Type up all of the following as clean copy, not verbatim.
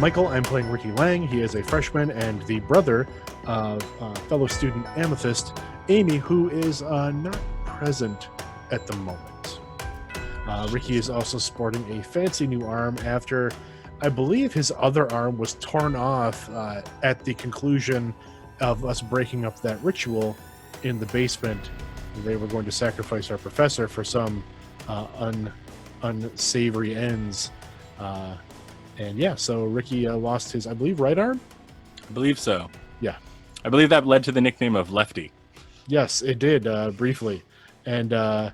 Michael. I'm playing Ricky Lang. He is a freshman and the brother of fellow student Amythest, Amy, who is not present at the moment. Ricky is also sporting a fancy new arm after, I believe, his other arm was torn off at the conclusion of us breaking up that ritual in the basement. They were going to sacrifice our professor for some unsavory ends. And yeah, so Ricky lost his, I believe, right arm? I believe so. Yeah. I believe that led to the nickname of Lefty. Yes, it did, briefly. And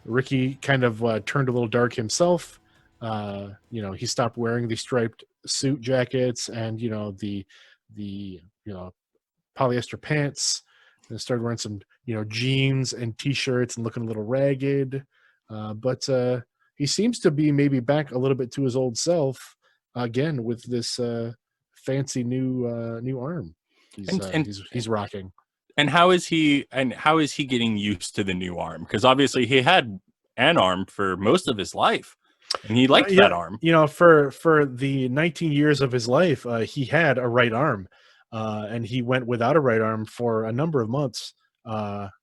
Ricky kind of turned a little dark himself. He stopped wearing the striped suit jackets and, the polyester pants, and started wearing some, jeans and t-shirts and looking a little ragged. But he seems to be maybe back a little bit to his old self again with this fancy new arm. He's rocking. And how is he getting used to the new arm? Because obviously he had an arm for most of his life, and he liked that arm. For the 19 years of his life, he had a right arm, and he went without a right arm for a number of months.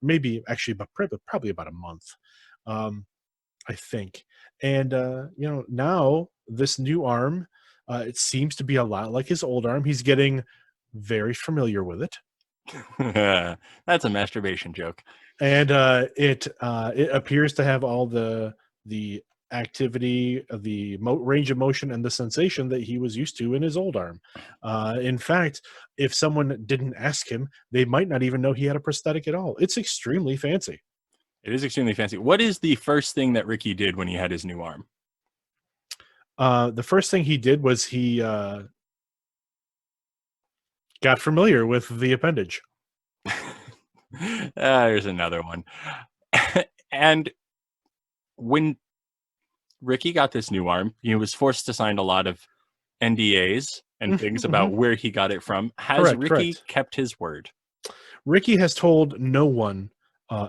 Maybe actually, but probably about a month, I think. And now this new arm, it seems to be a lot like his old arm. He's getting very familiar with it. That's a masturbation joke. And it appears to have all the activity, the range of motion, and the sensation that he was used to in his old arm. In fact, if someone didn't ask him, they might not even know he had a prosthetic at all. It's extremely fancy. It is extremely fancy. What is the first thing that Ricky did when he had his new arm? The first thing he did was he got familiar with the appendage. There's another one. And when Ricky got this new arm, he was forced to sign a lot of NDAs and things about where he got it from. Has Ricky kept his word? Ricky has told no one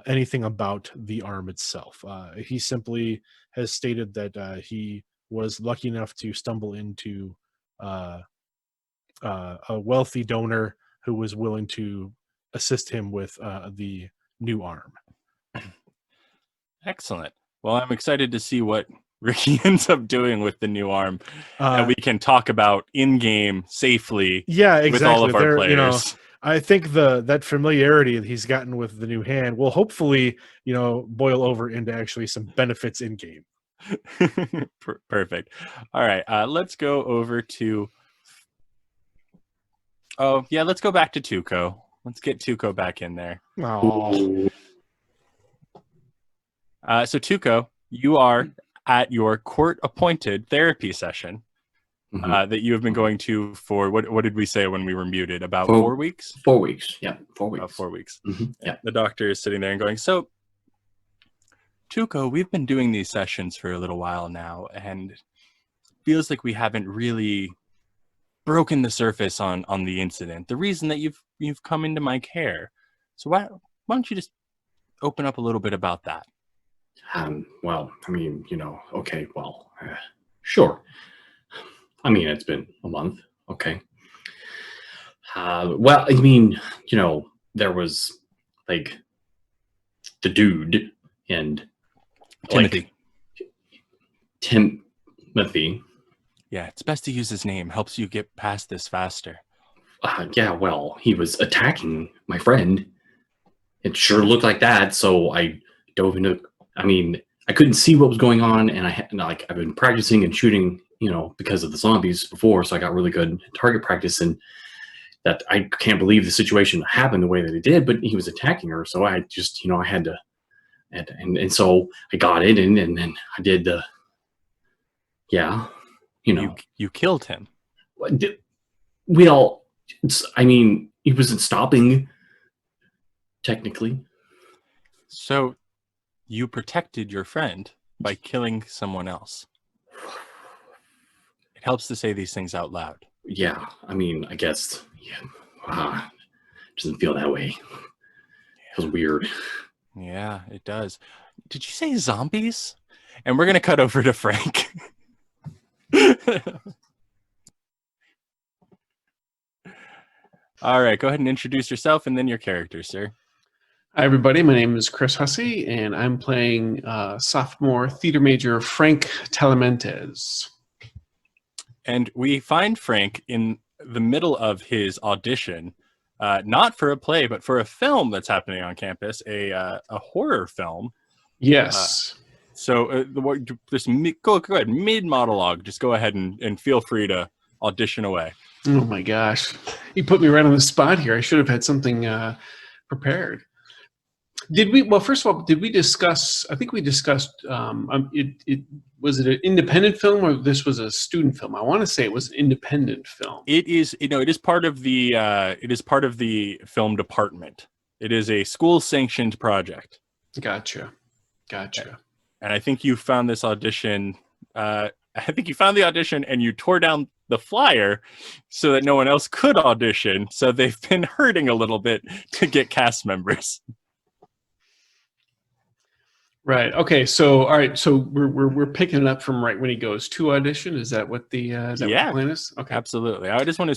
anything about the arm itself. He simply has stated that he was lucky enough to stumble into a wealthy donor who was willing to assist him with the new arm. Excellent. Well, I'm excited to see what Ricky ends up doing with the new arm that we can talk about in-game safely with all of our players. I think that familiarity that he's gotten with the new hand will hopefully, boil over into actually some benefits in-game. Perfect. All right. Let's go over to... Oh, yeah, let's go back to Tuco. Let's get Tuco back in there. Oh. So Tuco, you are at your court-appointed therapy session that you have been going to for, what did we say when we were muted? About 4 weeks? 4 weeks, yeah, 4 weeks. About 4 weeks. Mm-hmm. Yeah. The doctor is sitting there and going, so, Tuco, we've been doing these sessions for a little while now, and it feels like we haven't really broken the surface on the incident, the reason that you've come into my care. So why don't you just open up a little bit about that? Well, I mean, okay, well, sure. I mean, it's been a month, okay. Well, I mean, there was, like, the dude and... Timothy. Timothy. Yeah, it's best to use his name. Helps you get past this faster. Yeah, well, he was attacking my friend. It sure looked like that, so I dove into... I mean, I couldn't see what was going on, and I've been practicing and shooting, because of the zombies before, so I got really good target practice, and that I can't believe the situation happened the way that it did, but he was attacking her, so I just, I had to, and so I got it, and then I did the, yeah, You killed him. Well, I mean, he wasn't stopping, technically. So, you protected your friend by killing someone else. It helps to say these things out loud. Yeah, I mean, I guess, yeah, doesn't feel that way. It feels weird. Yeah, it does. Did you say zombies? And we're going to cut over to Frank. All right, go ahead and introduce yourself and then your character, sir. Hi, everybody. My name is Chris Hussey, and I'm playing sophomore theater major Frank Talamantes. And we find Frank in the middle of his audition, not for a play, but for a film that's happening on campus, a horror film. Yes. So just go ahead, mid-monologue. Just go ahead and feel free to audition away. Oh, my gosh. You put me right on the spot here. I should have had something prepared. Well, first of all, did we discuss, I think we discussed, was it an independent film or this was a student film? I want to say it was an independent film. It is, it is part of the film department. It is a school sanctioned project. Gotcha. And I think you found this audition, I think you found the audition and you tore down the flyer so that no one else could audition. So they've been hurting a little bit to get cast members. Right. Okay. So, all right. So we're picking it up from right when he goes to audition. Is that what the what the plan is? Okay. Absolutely. I just want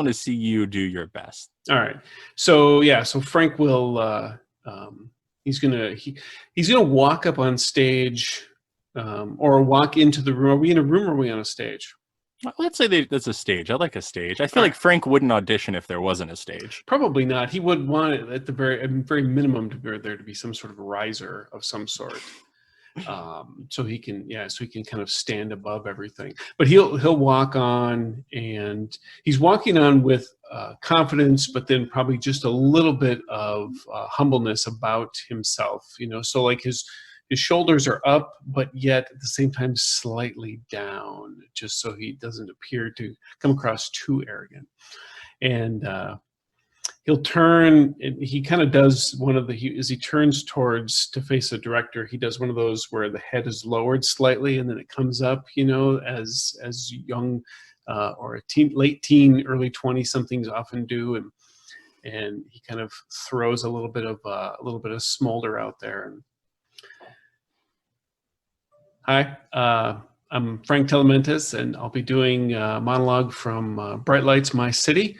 to see you do your best. All right. So yeah. So Frank will he's gonna walk up on stage or walk into the room. Are we in a room or are we on a stage? Let's say that's a stage. I like a stage. I feel like Frank wouldn't audition if there wasn't a stage. Probably not. He would want it at the very minimum there to be some sort of riser of some sort, so he can kind of stand above everything. But he'll walk on, and he's walking on with confidence, but then probably just a little bit of humbleness about himself. So like his shoulders are up, but yet at the same time slightly down, just so he doesn't appear to come across too arrogant. And he'll turn, and he kind of does as he turns to face the director, he does one of those where the head is lowered slightly and then it comes up, as young or late teen, early 20-somethings often do. And he kind of throws a little bit of smolder out there. And hi, I'm Frank Talamantes, and I'll be doing a monologue from Bright Lights, My City.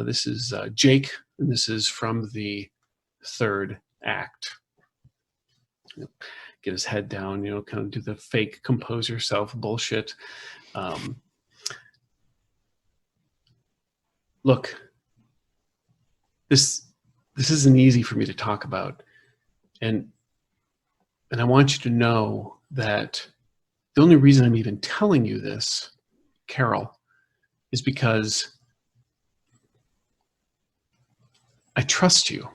This is Jake, and this is from the third act. Get his head down, kind of do the fake compose yourself bullshit. Look, this isn't easy for me to talk about, and I want you to know that the only reason I'm even telling you this, Carol, is because I trust you.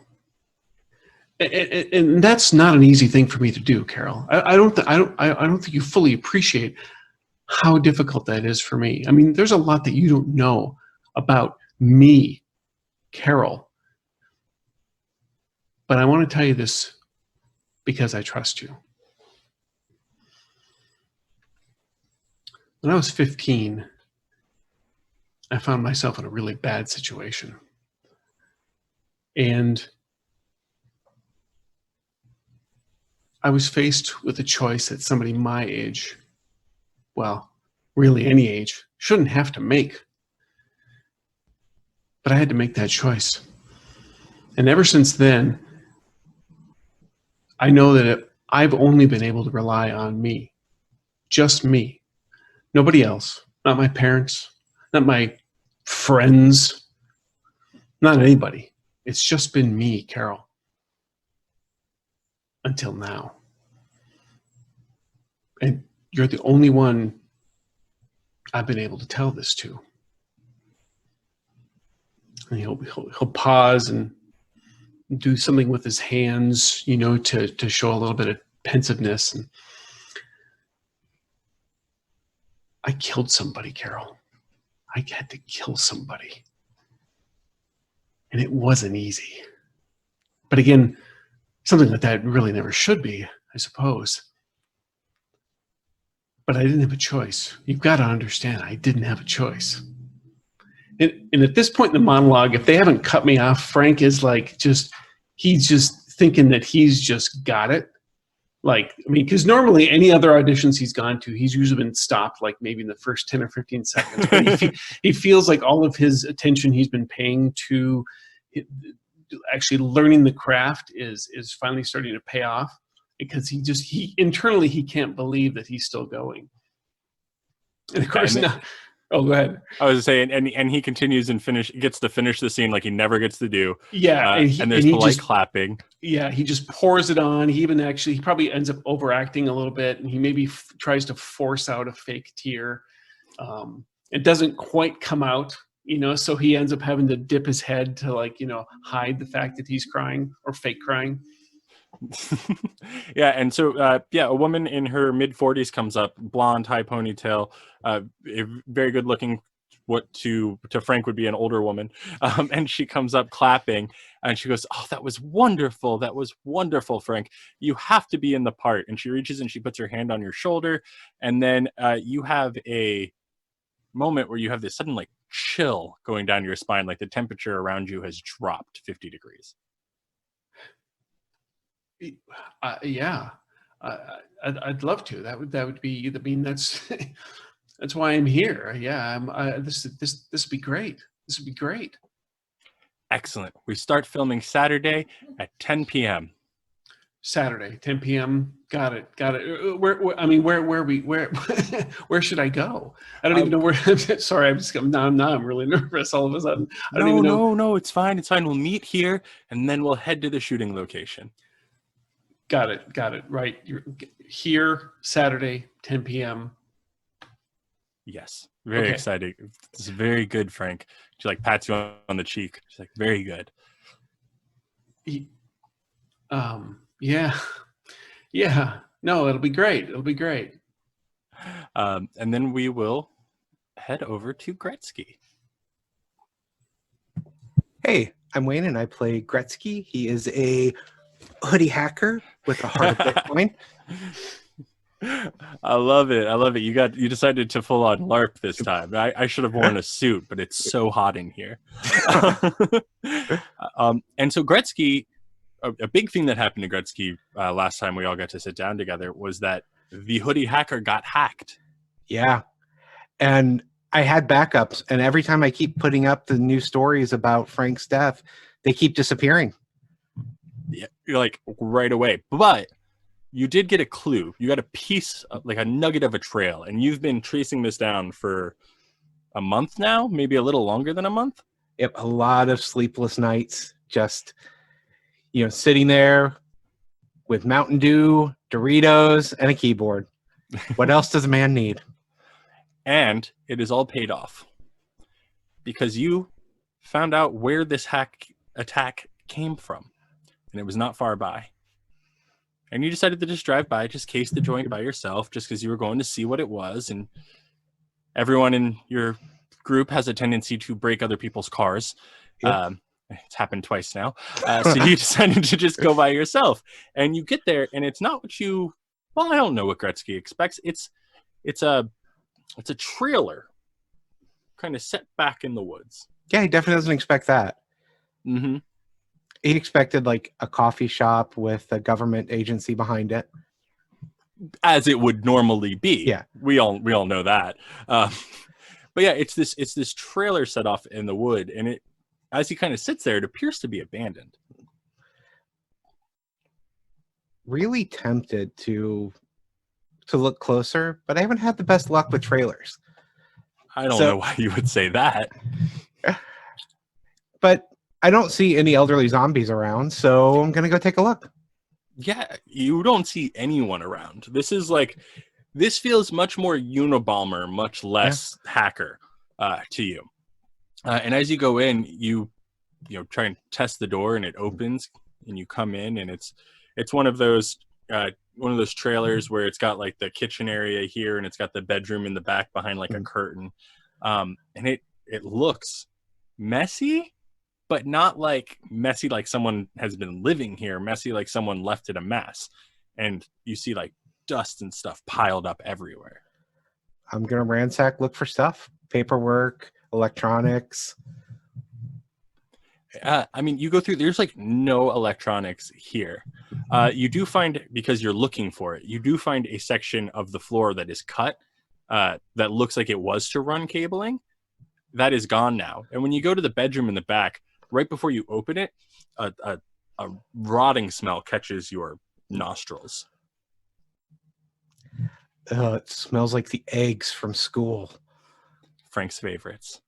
And that's not an easy thing for me to do, Carol. I don't think you fully appreciate how difficult that is for me. I mean, there's a lot that you don't know about me, Carol. But I want to tell you this because I trust you. When I was 15, I found myself in a really bad situation. And I was faced with a choice that somebody my age, well, really any age, shouldn't have to make. But I had to make that choice. And ever since then, I know that I've only been able to rely on me, just me. Nobody else, not my parents, not my friends, not anybody. It's just been me, Carol, until now. And you're the only one I've been able to tell this to. And he'll pause and do something with his hands, to show a little bit of pensiveness. And I killed somebody, Carol. I had to kill somebody. And it wasn't easy. But again, something like that really never should be, I suppose. But I didn't have a choice. You've got to understand, I didn't have a choice. And at this point in the monologue, if they haven't cut me off, Frank is like he's just thinking that he's just got it. Like, I mean, because normally any other auditions he's gone to, he's usually been stopped like maybe in the first 10 or 15 seconds. But he feels like all of his attention he's been paying to actually learning the craft is finally starting to pay off, because he internally he can't believe that he's still going. And of course, now, oh, go ahead. I was saying, and he continues and gets to finish the scene like he never gets to do. Yeah, and there's polite clapping. Yeah, he just pours it on. He probably ends up overacting a little bit, and he maybe tries to force out a fake tear. It doesn't quite come out, so he ends up having to dip his head to hide the fact that he's crying or fake crying. Yeah, and so a woman in her mid-40s comes up, blonde, high ponytail, very good looking. What to Frank would be an older woman, and she comes up clapping, and she goes, "Oh, that was wonderful! That was wonderful, Frank. You have to be in the part." And she reaches and she puts her hand on your shoulder, and then you have a moment where you have this sudden chill going down your spine, like the temperature around you has dropped 50 degrees. Yeah, I'd love to. That would be. I mean, that's that's why I'm here. Yeah, this would be great. This would be great. Excellent. We start filming Saturday at 10 p.m. Saturday, 10 p.m. Got it. Where should I go? I don't even know where. Sorry, I'm really nervous all of a sudden. I don't even know. No, it's fine. It's fine. We'll meet here, and then we'll head to the shooting location. Got it. Right. You're here Saturday, 10 p.m. Yes. Very exciting. It's very good, Frank. She pats you on the cheek. She's like, very good. Yeah. No, it'll be great. And then we will head over to Gretsky. Hey, I'm Wayne, and I play Gretsky. He is a hoodie hacker with a heart of Bitcoin. I love it. You decided to full on LARP this time. I should have worn a suit, but it's so hot in here. And so Gretsky, a big thing that happened to Gretsky last time we all got to sit down together was that the hoodie hacker got hacked. Yeah. And I had backups, and every time I keep putting up the new stories about Frank's death, they keep disappearing. Yeah, you're right away. But you did get a clue. You got a piece, a nugget of a trail, and you've been tracing this down for a month now, maybe a little longer than a month. Yep, a lot of sleepless nights, just sitting there with Mountain Dew, Doritos, and a keyboard. What else does a man need? And it is all paid off because you found out where this hack attack came from, and it was not far by. And you decided to just drive by, just case the joint by yourself, just because you were going to see what it was. And everyone in your group has a tendency to break other people's cars. Yep. It's happened twice now. So you decided to just go by yourself. And you get there, and it's not what you... Well, I don't know what Gretsky expects. It's a trailer kind of set back in the woods. Yeah, he definitely doesn't expect that. Mm-hmm. He expected a coffee shop with a government agency behind it, as it would normally be. Yeah, we all know that. But yeah, it's this trailer set off in the wood, and it, as he kind of sits there, it appears to be abandoned. Really tempted to look closer, but I haven't had the best luck with trailers. I don't know why you would say that. But I don't see any elderly zombies around, so I'm going to go take a look. Yeah, you don't see anyone around. This feels much more Unabomber, much less hacker to you. And as you go in, you try and test the door, and it opens, and you come in, and it's one of those trailers where it's got the kitchen area here, and it's got the bedroom in the back behind a curtain. And it looks messy, but not messy like someone has been living here, messy like someone left it a mess. And you see dust and stuff piled up everywhere. I'm going to ransack, look for stuff, paperwork, electronics. I mean, you go through, there's like no electronics here. You do find, because you're looking for it, you do find a section of the floor that is cut that looks like it was to run cabling. That is gone now. And when you go to the bedroom in the back, right before you open it, a rotting smell catches your nostrils. It smells like the eggs from school. Frank's favorites.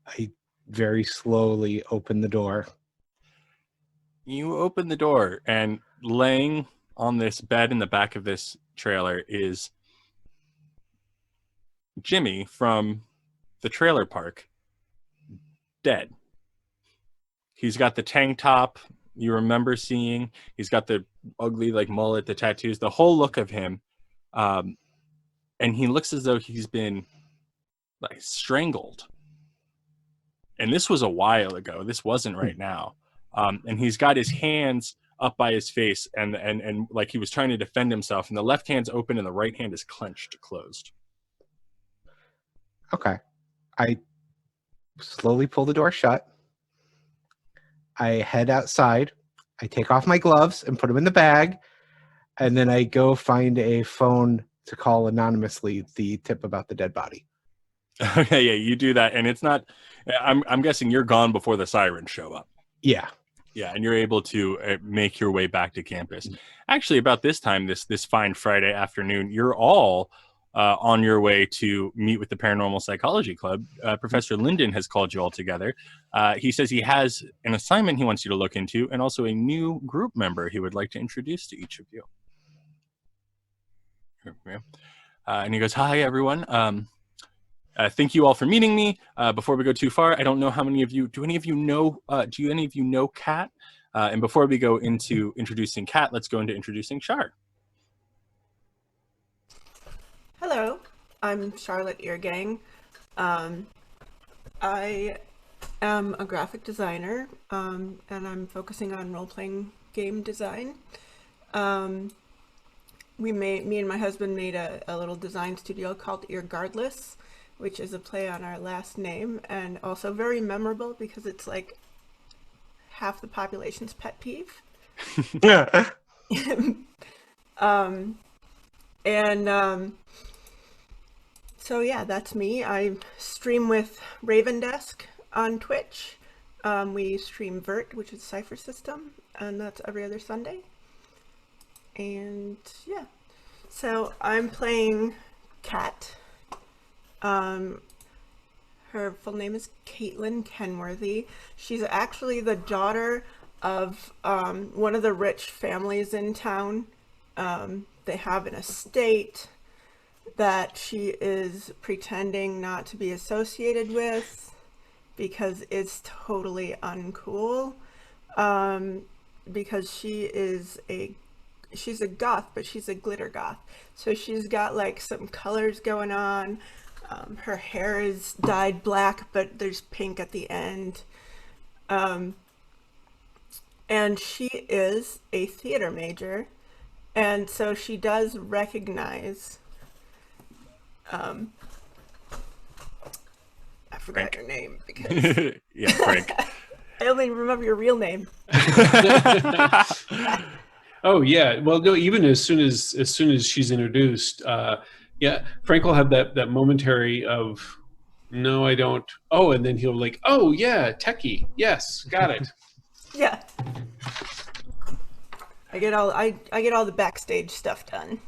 I very slowly open the door. You open the door, and laying on this bed in the back of this trailer is Jimmy from the trailer park, dead. He's got the tank top you remember seeing. He's got the ugly like mullet, the tattoos, the whole look of him. And he looks as though he's been like strangled. And this was a while ago. This wasn't right now. And he's got his hands up by his face and like he was trying to defend himself. And the left hand's open and the right hand is clenched closed. Okay. I slowly pull the door shut. I head outside. I take off my gloves and put them in the bag. And then I go find a phone to call anonymously the tip about the dead body. Okay, yeah, you do that. And it's not, I'm guessing you're gone before the sirens show up. Yeah. Yeah, and you're able to make your way back to campus. Actually, about this time, this fine Friday afternoon, you're all on your way to meet with the Paranormal Psychology Club. Professor Linden has called you all together. He says he has an assignment he wants you to look into, and also a new group member he would like to introduce to each of you. And he goes, "Hi, everyone. Thank you all for meeting me. Before we go too far, I don't know how many of you, do any of you know Kat? And before we go into introducing Kat, let's go into introducing Char." Hello, I'm Charlotte Eargang. I am a graphic designer, and I'm focusing on role-playing game design. Me and my husband made a little design studio called Irregardless, which is a play on our last name, and also very memorable because it's like half the population's pet peeve. So yeah, that's me. I stream with Raven Desk on Twitch. We stream Vert, which is Cypher System, and that's every other Sunday. And yeah, so I'm playing Kat. Her full name is Kat Kenworthy. She's actually the daughter of one of the rich families in town. They have an estate that she is pretending not to be associated with because it's totally uncool. Because she's a goth, but she's a glitter goth. So she's got like some colors going on. Her hair is dyed black, but there's pink at the end. And she is a theater major. And so she does recognize, I forgot Frank. your name because Yeah, Frank. I only remember your real name. Oh yeah. Well, no. Even as soon as she's introduced, yeah, Frank will have that momentary of, no, I don't. Oh, and then he'll like, oh yeah, techie. Yes, got it. Yeah. I get all the backstage stuff done.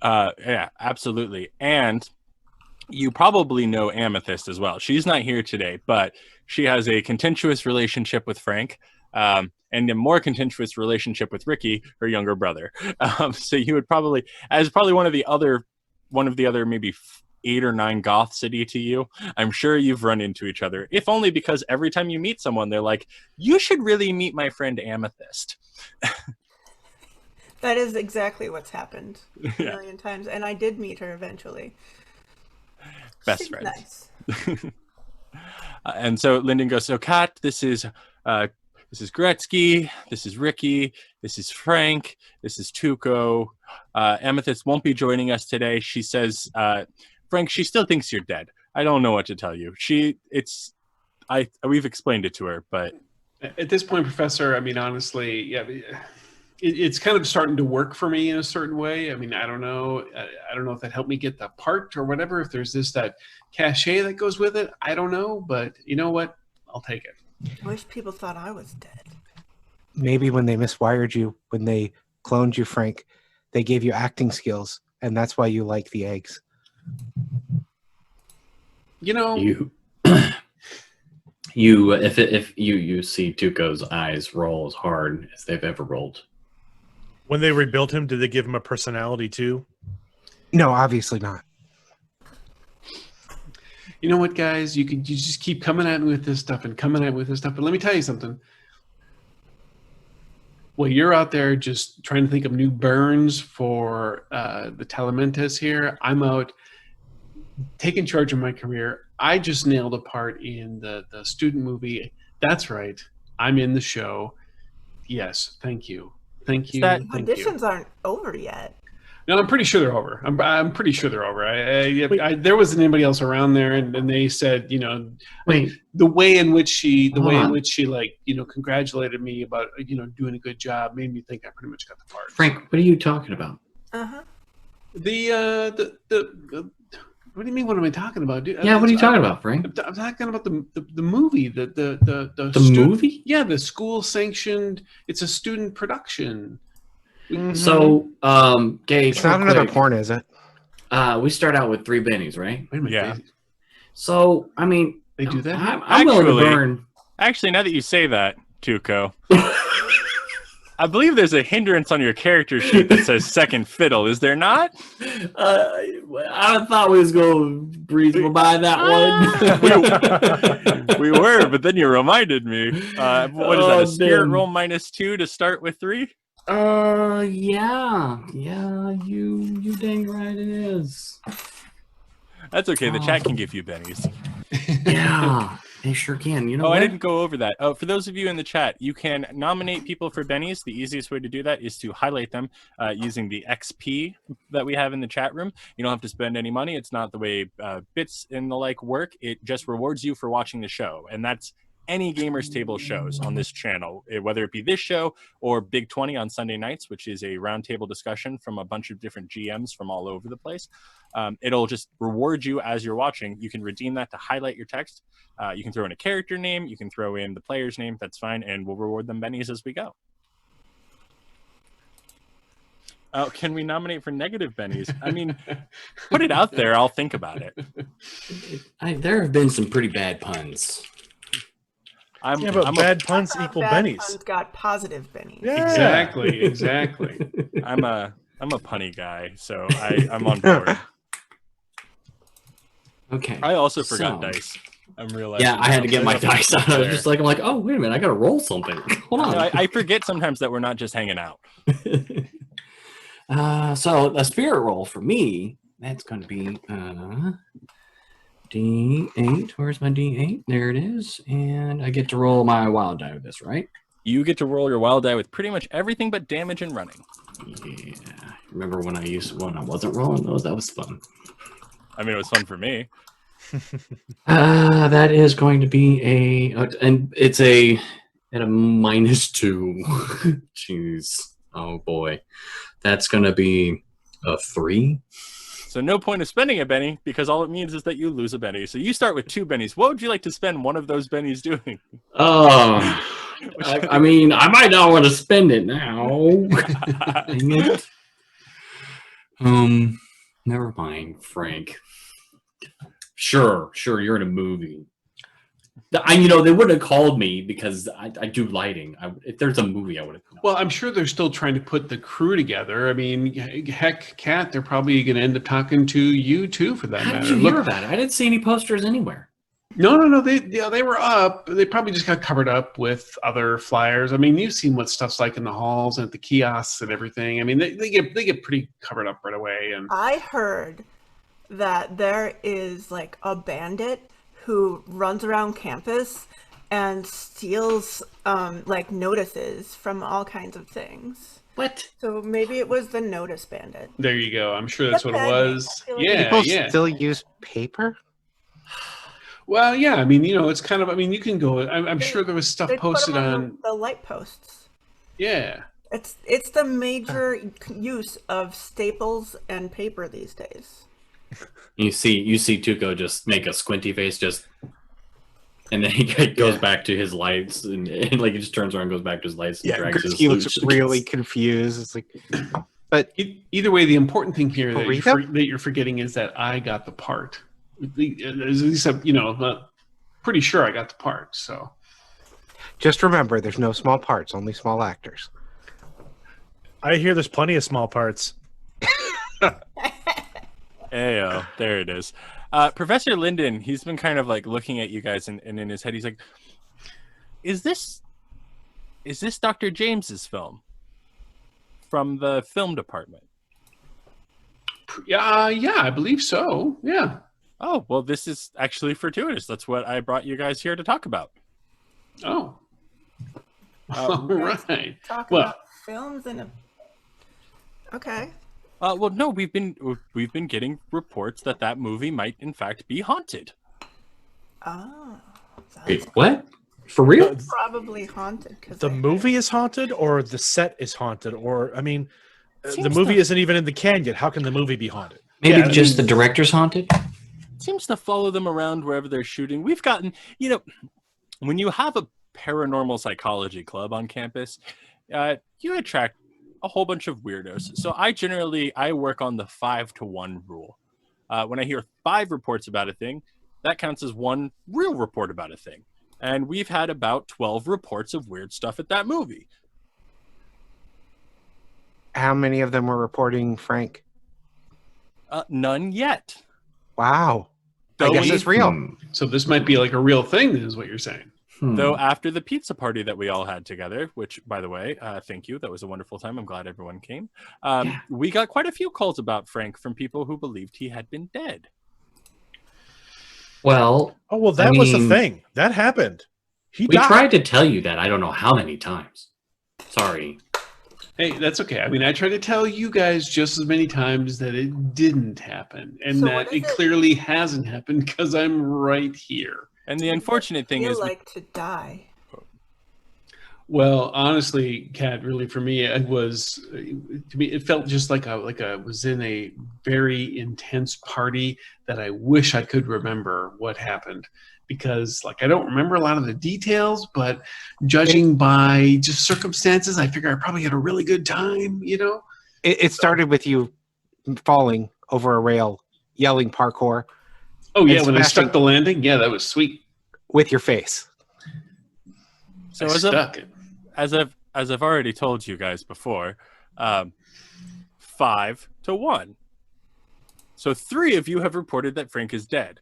Yeah, absolutely. And you probably know Amythest as well. She's not here today, but she has a contentious relationship with Frank, and a more contentious relationship with Ricky, her younger brother. So you would probably, as probably one of the other maybe 8 or 9 goth city to you, I'm sure you've run into each other, if only because every time you meet someone, they're like, "You should really meet my friend Amythest." That is exactly what's happened a Yeah. million times, and I did meet her eventually. Best She's friends. nice. And so Lyndon goes, "So Kat, this is Gretsky, this is Ricky, this is Frank, this is Tuco. Amythest won't be joining us today. She says, Frank, she still thinks you're dead. I don't know what to tell you. We've explained it to her, but At this point, Professor, I mean, honestly, yeah, it's kind of starting to work for me in a certain way. I mean, I don't know. I don't know if that helped me get the part or whatever. If there's that cachet that goes with it, I don't know. But you know what? I'll take it. I wish people thought I was dead. Maybe when they miswired you, when they cloned you, Frank, they gave you acting skills, and that's why you like the eggs. You know, if you see Tuco's eyes roll as hard as they've ever rolled. When they rebuilt him, did they give him a personality too? No, obviously not. you know what, guys? You just keep coming at me with this stuff and coming at me with this stuff. But let me tell you something. Well, you're out there just trying to think of new burns for the Talamantes here. I'm out taking charge of my career. I just nailed a part in the student movie. That's right. I'm in the show. Yes, thank you. Thank you. that- Thank you. Auditions aren't over yet. No, I'm pretty sure they're over. I'm pretty sure they're over. There wasn't anybody else around there, and they said, you know, Wait, the way in which she on. like, you know, congratulated me about, you know, doing a good job made me think I pretty much got the part. Frank, what are you talking about? Uh-huh. The what do you mean? What am I talking about, dude? Yeah, what are you talking about, Frank? I'm talking about the movie, the The movie? Yeah, the school sanctioned. It's a student production. So, Gage, It's not real another quick, porn, is it? we start out with 3 bennies, right? Wait a minute. Yeah. So, I mean, They do that? I'm willing to Actually- burn. actually, now that you say that, Tuco, I believe there's a hindrance on your character sheet that says second fiddle. Is there not? I thought we was going to breeze by that one. We were, but then you reminded me. What is that? Oh, A spirit damn. roll -2 to start with 3? Yeah, you dang right it is. That's okay. The chat can give you bennies. Yeah, they sure can. You know Oh, what? I didn't go over that. Oh, for those of you in the chat, you can nominate people for bennies. The easiest way to do that is to highlight them using the XP that we have in the chat room. You don't have to spend any money. It's not the way bits and the like work. It just rewards you for watching the show, and that's any Gamers Table shows on this channel, whether it be this show or Big 20 on Sunday nights, which is a roundtable discussion from a bunch of different GMs from all over the place. It'll just reward you as you're watching. You can redeem that to highlight your text. You can throw in a character name. You can throw in the player's name. That's fine. And we'll reward them bennies as we go. Can we nominate for negative bennies? I mean, put it out there. I'll think about it. There have been some pretty bad puns. Yeah, but bad puns equal Bad bennies. puns got positive bennies. Yeah. Exactly. I'm a punny guy, so I'm on board. Okay. I also forgot So- dice. I'm realizing. Yeah, I had to get my Nothing dice out. I was there. just like, oh, wait a minute, I got to roll something. Hold on. No, I forget sometimes that we're not just hanging out. So a spirit roll for me, that's going to be D8. Where's my D8? There it is. And I get to roll my wild die with this, right? You get to roll your wild die with pretty much everything but damage and running. Yeah. Remember when I wasn't rolling those? That was fun. I mean, it was fun for me. That is going to be and it's at a -2. Jeez. Oh boy. That's going to be a 3. So no point of spending a benny because all it means is that you lose a benny. So you start with 2 bennies. What would you like to spend one of those bennies doing? Oh, I mean, I might not want to spend it now. Dang it. Never mind, Frank. Sure, you're in a movie. They wouldn't have called me because I do lighting. If there's a movie, I would have. Well, I'm sure they're still trying to put the crew together. I mean, heck, Kat, they're probably going to end up talking to you too, for that How matter. did you hear about it? I didn't see any posters anywhere. No. They were up. They probably just got covered up with other flyers. I mean, you've seen what stuff's like in the halls and at the kiosks and everything. I mean, they get pretty covered up right away. And I heard that there is like a bandit who runs around campus and steals like notices from all kinds of things. What? So maybe it was the notice bandit. there you go. I'm sure that's what it That's was. bad. I feel like Yeah, People yeah. still use paper? Well, yeah. I mean, it's kind of. I mean, you can go. I'm sure there was stuff They put posted them on. the light posts. Yeah. It's the major use of staples and paper these days. You see Tuco just make a squinty face, and then he goes back to his lights, and like he just turns around, and goes back to his lights, and Yeah, drags Gretsky looks his really confused. It's like, but Either way, the important thing here People that read them? you're forgetting is that I got the part. At least, I'm pretty sure I got the part. So just remember, there's no small parts, only small actors. I hear there's plenty of small parts. Ayo, there it is. Professor Linden, he's been kind of like looking at you guys, and in his head, he's like, "Is this Dr. James's film from the film department?" yeah, I believe so. Yeah. Oh, well, this is actually fortuitous. That's what I brought you guys here to talk about. Oh. All right. Talk Well, about films and okay. Well, no, we've been getting reports that movie might in fact be haunted. Oh, Wait, what? For real? probably haunted because The movie is haunted, or the set is haunted, or I mean, the Seems movie to- isn't even in the can yet. How can the movie be haunted? Maybe Yeah, I just mean- the director's haunted? Seems to follow them around wherever they're shooting. We've gotten, when you have a paranormal psychology club on campus, you attract a whole bunch of weirdos. So I work on the 5-to-1 rule. When I hear 5 reports about a thing, that counts as 1 real report about a thing. And we've had about 12 reports of weird stuff at that movie. How many of them were reporting Frank? None yet. Wow. I Though guess we- it's real. so this might be like a real thing, is what you're saying. Though after the pizza party that we all had together, which, by the way, thank you. That was a wonderful time. I'm glad everyone came. Yeah. We got quite a few calls about Frank from people who believed he had been dead. Well, Oh well, that was the mean, thing that happened. He we died. tried to tell you that. I don't know how many times. Sorry. Hey, that's okay. I mean, I try to tell you guys just as many times that it didn't happen, and So that what is it it- clearly hasn't happened because I'm right here. And the unfortunate thing feel is, like to die. Well, honestly, Kat, really for me, it felt just like I was in a very intense party that I wish I could remember what happened, because like I don't remember a lot of the details, but judging by just circumstances, I figure I probably had a really good time. It started with you falling over a rail, yelling parkour Oh yeah, And when I smashing- stuck the landing, yeah, that was sweet. with your face. so I stuck it. as I've already told you guys before, 5-to-1. So 3 of you have reported that Frank is dead.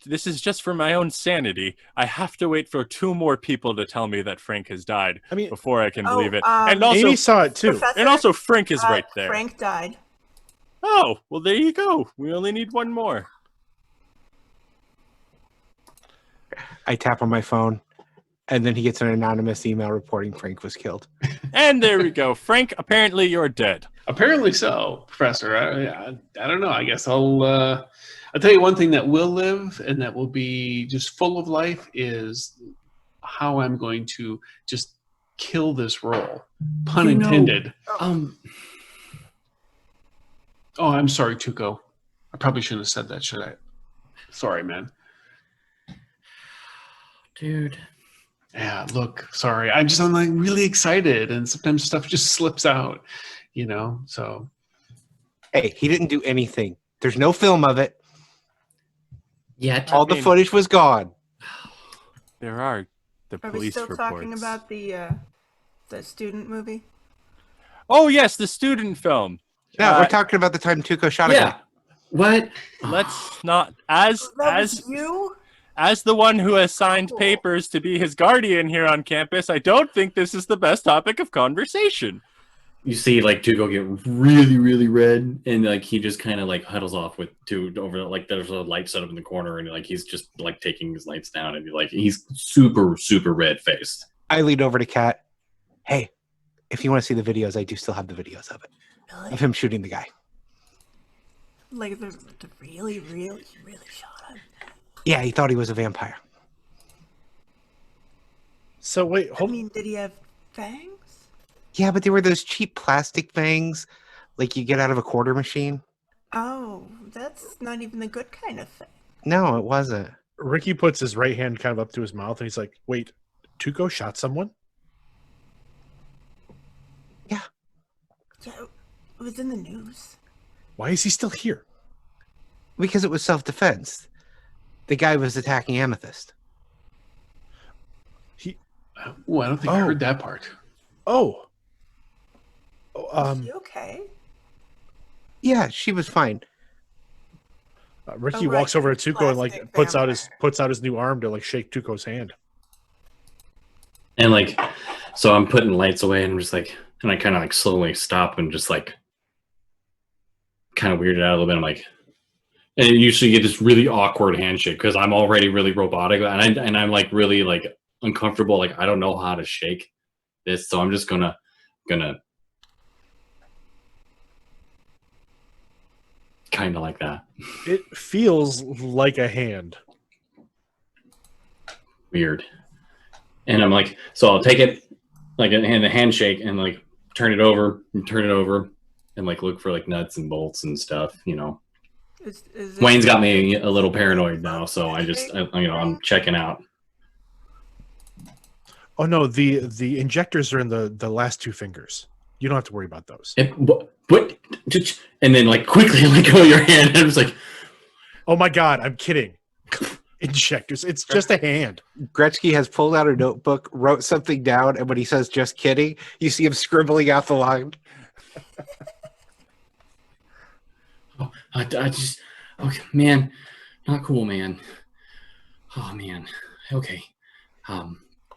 This is just for my own sanity. I have to wait for 2 more people to tell me that Frank has died I mean, before I can Oh, believe it. And Amy saw it too. Professor, and also Frank is right there. Frank died. Oh, well, there you go. We only need 1 more. I tap on my phone, and then he gets an anonymous email reporting Frank was killed. And there we go. Frank, apparently you're dead. Apparently so, Professor. I don't know. I guess I'll tell you one thing that will live and that will be just full of life is how I'm going to just kill this role. Pun You know- intended. Um, Oh, I'm sorry, Tuco. I probably shouldn't have said that, should I? Sorry, man. dude. Yeah, look, sorry. I'm like really excited, and sometimes stuff just slips out, so. Hey, he didn't do anything. There's no film of it. Yet. All the mean- footage was gone. There are the Are we police still reports. talking about the student movie? Oh, yes, the student film. No, Uh, we're talking about the time Tuco shot a Yeah. guy. What? Let's not as That was you? as the one who has signed Cool. papers to be his guardian here on campus, I don't think this is the best topic of conversation. You see, like Tuco get really, really red, and like he just kind of like huddles off with over like there's a light set up in the corner, and like he's just like taking his lights down, and like he's super, super red faced. I leaned over to Kat. Hey, if you want to see the videos, I do still have the videos of it, Really? of him shooting the guy. Like the really, really, really shot him. Yeah, he thought he was a vampire. So wait, I hold. mean, did he have fangs? Yeah, but they were those cheap plastic fangs like you get out of a quarter machine. Oh, that's not even the good kind of thing. No, it wasn't. Ricky puts his right hand kind of up to his mouth, and he's like, "Wait, Tuco shot someone? Yeah, it was in the news. Why is he still here?" Because it was self-defense. The guy was attacking Amythest. Oh, I don't think I heard that part. Oh. Is he okay? Yeah, she was fine. Ricky Oh, right, walks over to Tuco and like plastic puts vampire. out his new arm to like shake Tuco's hand. And like, so I'm putting lights away, and I'm just like, and I kind of like slowly stop and just like, kind of weirded out a little bit. I'm like, and usually you get this really awkward handshake because I'm already really robotic, and I'm like really like uncomfortable. Like I don't know how to shake this, so I'm just gonna kind of like that. It feels like a hand. Weird. And I'm like, so I'll take it like in a handshake and like turn it over and like look for like nuts and bolts and stuff, you know. Is this Wayne's got me a little paranoid now, so I'm checking out. Oh no, the injectors are in the last two fingers. You don't have to worry about those. What? And then like quickly let go of your hand. And I was like, Oh my god, I'm kidding. Injectors. It's just a hand. Gretsky has pulled out a notebook, wrote something down, and when he says "just kidding," you see him scribbling out the line. oh, I just, okay, man, not cool, man. Oh man, okay,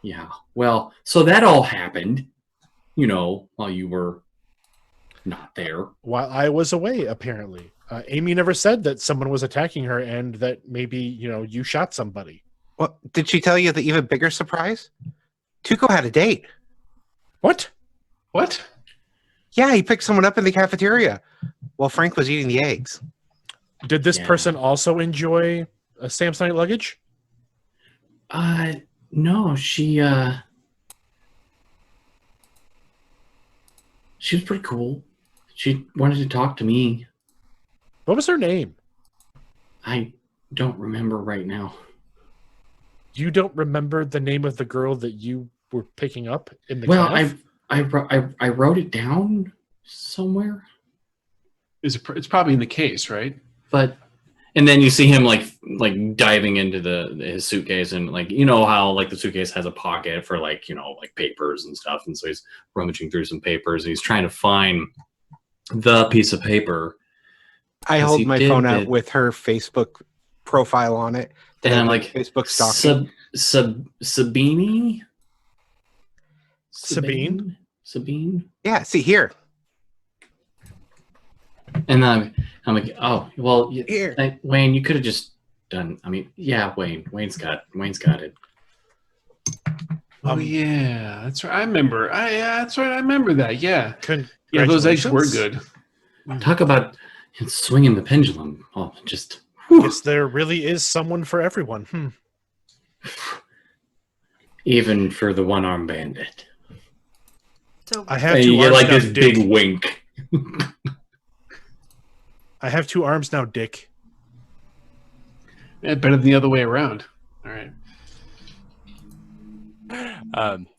yeah. Well, so that all happened, you know, while you were not there. While I was away, apparently. Amy never said that someone was attacking her and that maybe, you know, you shot somebody. Well, did she tell you the even bigger surprise? Tuco had a date. What? What? Yeah, he picked someone up in the cafeteria while Frank was eating the eggs. Did this Yeah. person also enjoy Samsonite luggage? No, she was pretty cool. She wanted to talk to me. What was her name? I don't remember right now. You don't remember the name of the girl that you were picking up in the Well, calf? I wrote it down somewhere, It's probably in the case, right? but and then you see him like diving into his suitcase, and like, you know how like the suitcase has a pocket for like, you know, like papers and stuff, and so he's rummaging through some papers and he's trying to find the piece of paper. I Yes, hold he my did, phone out but- with her Facebook profile on it. And I'm like, Facebook stalking. Sabini? Sabine? Sabine? Yeah, see here. And I'm like, oh, well, Here. Wayne, you could have just done. I mean, yeah, Wayne's got it. Oh yeah, that's right. I remember. Yeah, that's right. I remember that. Yeah, yeah. Those eggs were good. Talk about swinging the pendulum. Oh, just Yes, there really is someone for everyone. even for the one-armed bandit. So I have And two you get arms like now, this Dick. big wink. I have two arms now, Dick. Yeah, better than the other way around. All right.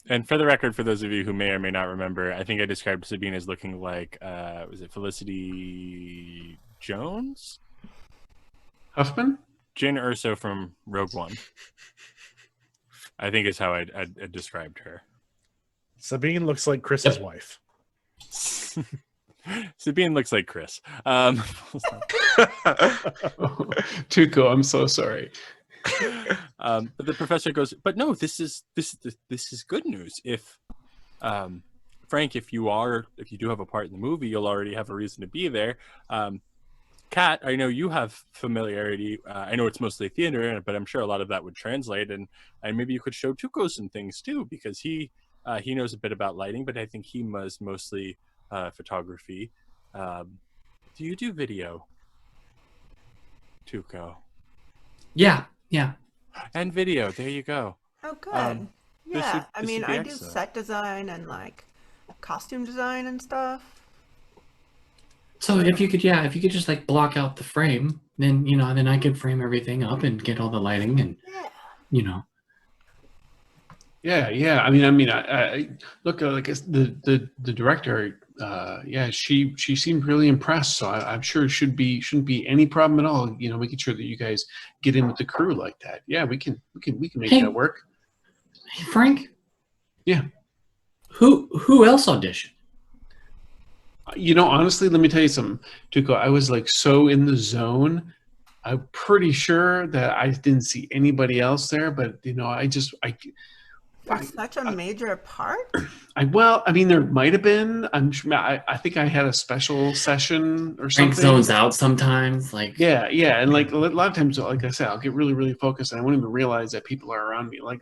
And for the record, for those of you who may or may not remember, I think I described Sabine as looking like, was it Felicity Jones? Huffman. Jyn Erso from Rogue One. I think is how I described her. Sabine looks like Chris's Yep. wife. Sabine looks like Chris. Tuco, I'm so sorry. But the professor goes, but no, this is good news. If Frank, if you do have a part in the movie, you'll already have a reason to be there. Kat, I know you have familiarity. I know it's mostly theater, but I'm sure a lot of that would translate, and maybe you could show Tuco some things too, because he knows a bit about lighting, but I think he was mostly photography. Do you do video, Tuco? Yeah, Yeah. And video. There you go. Oh, good. This Yeah, should- I this mean, should be I do excellent. set design and like costume design and stuff. So if you could just like block out the frame, then then I could frame everything up and get all the lighting and Yeah. Yeah. I mean, I look like the director. Yeah, she seemed really impressed. So I'm sure it shouldn't be any problem at all. Making sure that you guys get in with the crew like that. Yeah, we can make Hey. that work. Hey, Frank. Yeah. Who else auditioned? Honestly, let me tell you something, Tuco. I was like so in the zone. I'm pretty sure that I didn't see anybody else there, but For such a major part? I mean, there might have been. I'm sure. I think I had a special session or Frank something. zones out sometimes. Like Yeah, and like a lot of times, like I said, I'll get really, really focused, and I won't even realize that people are around me. Like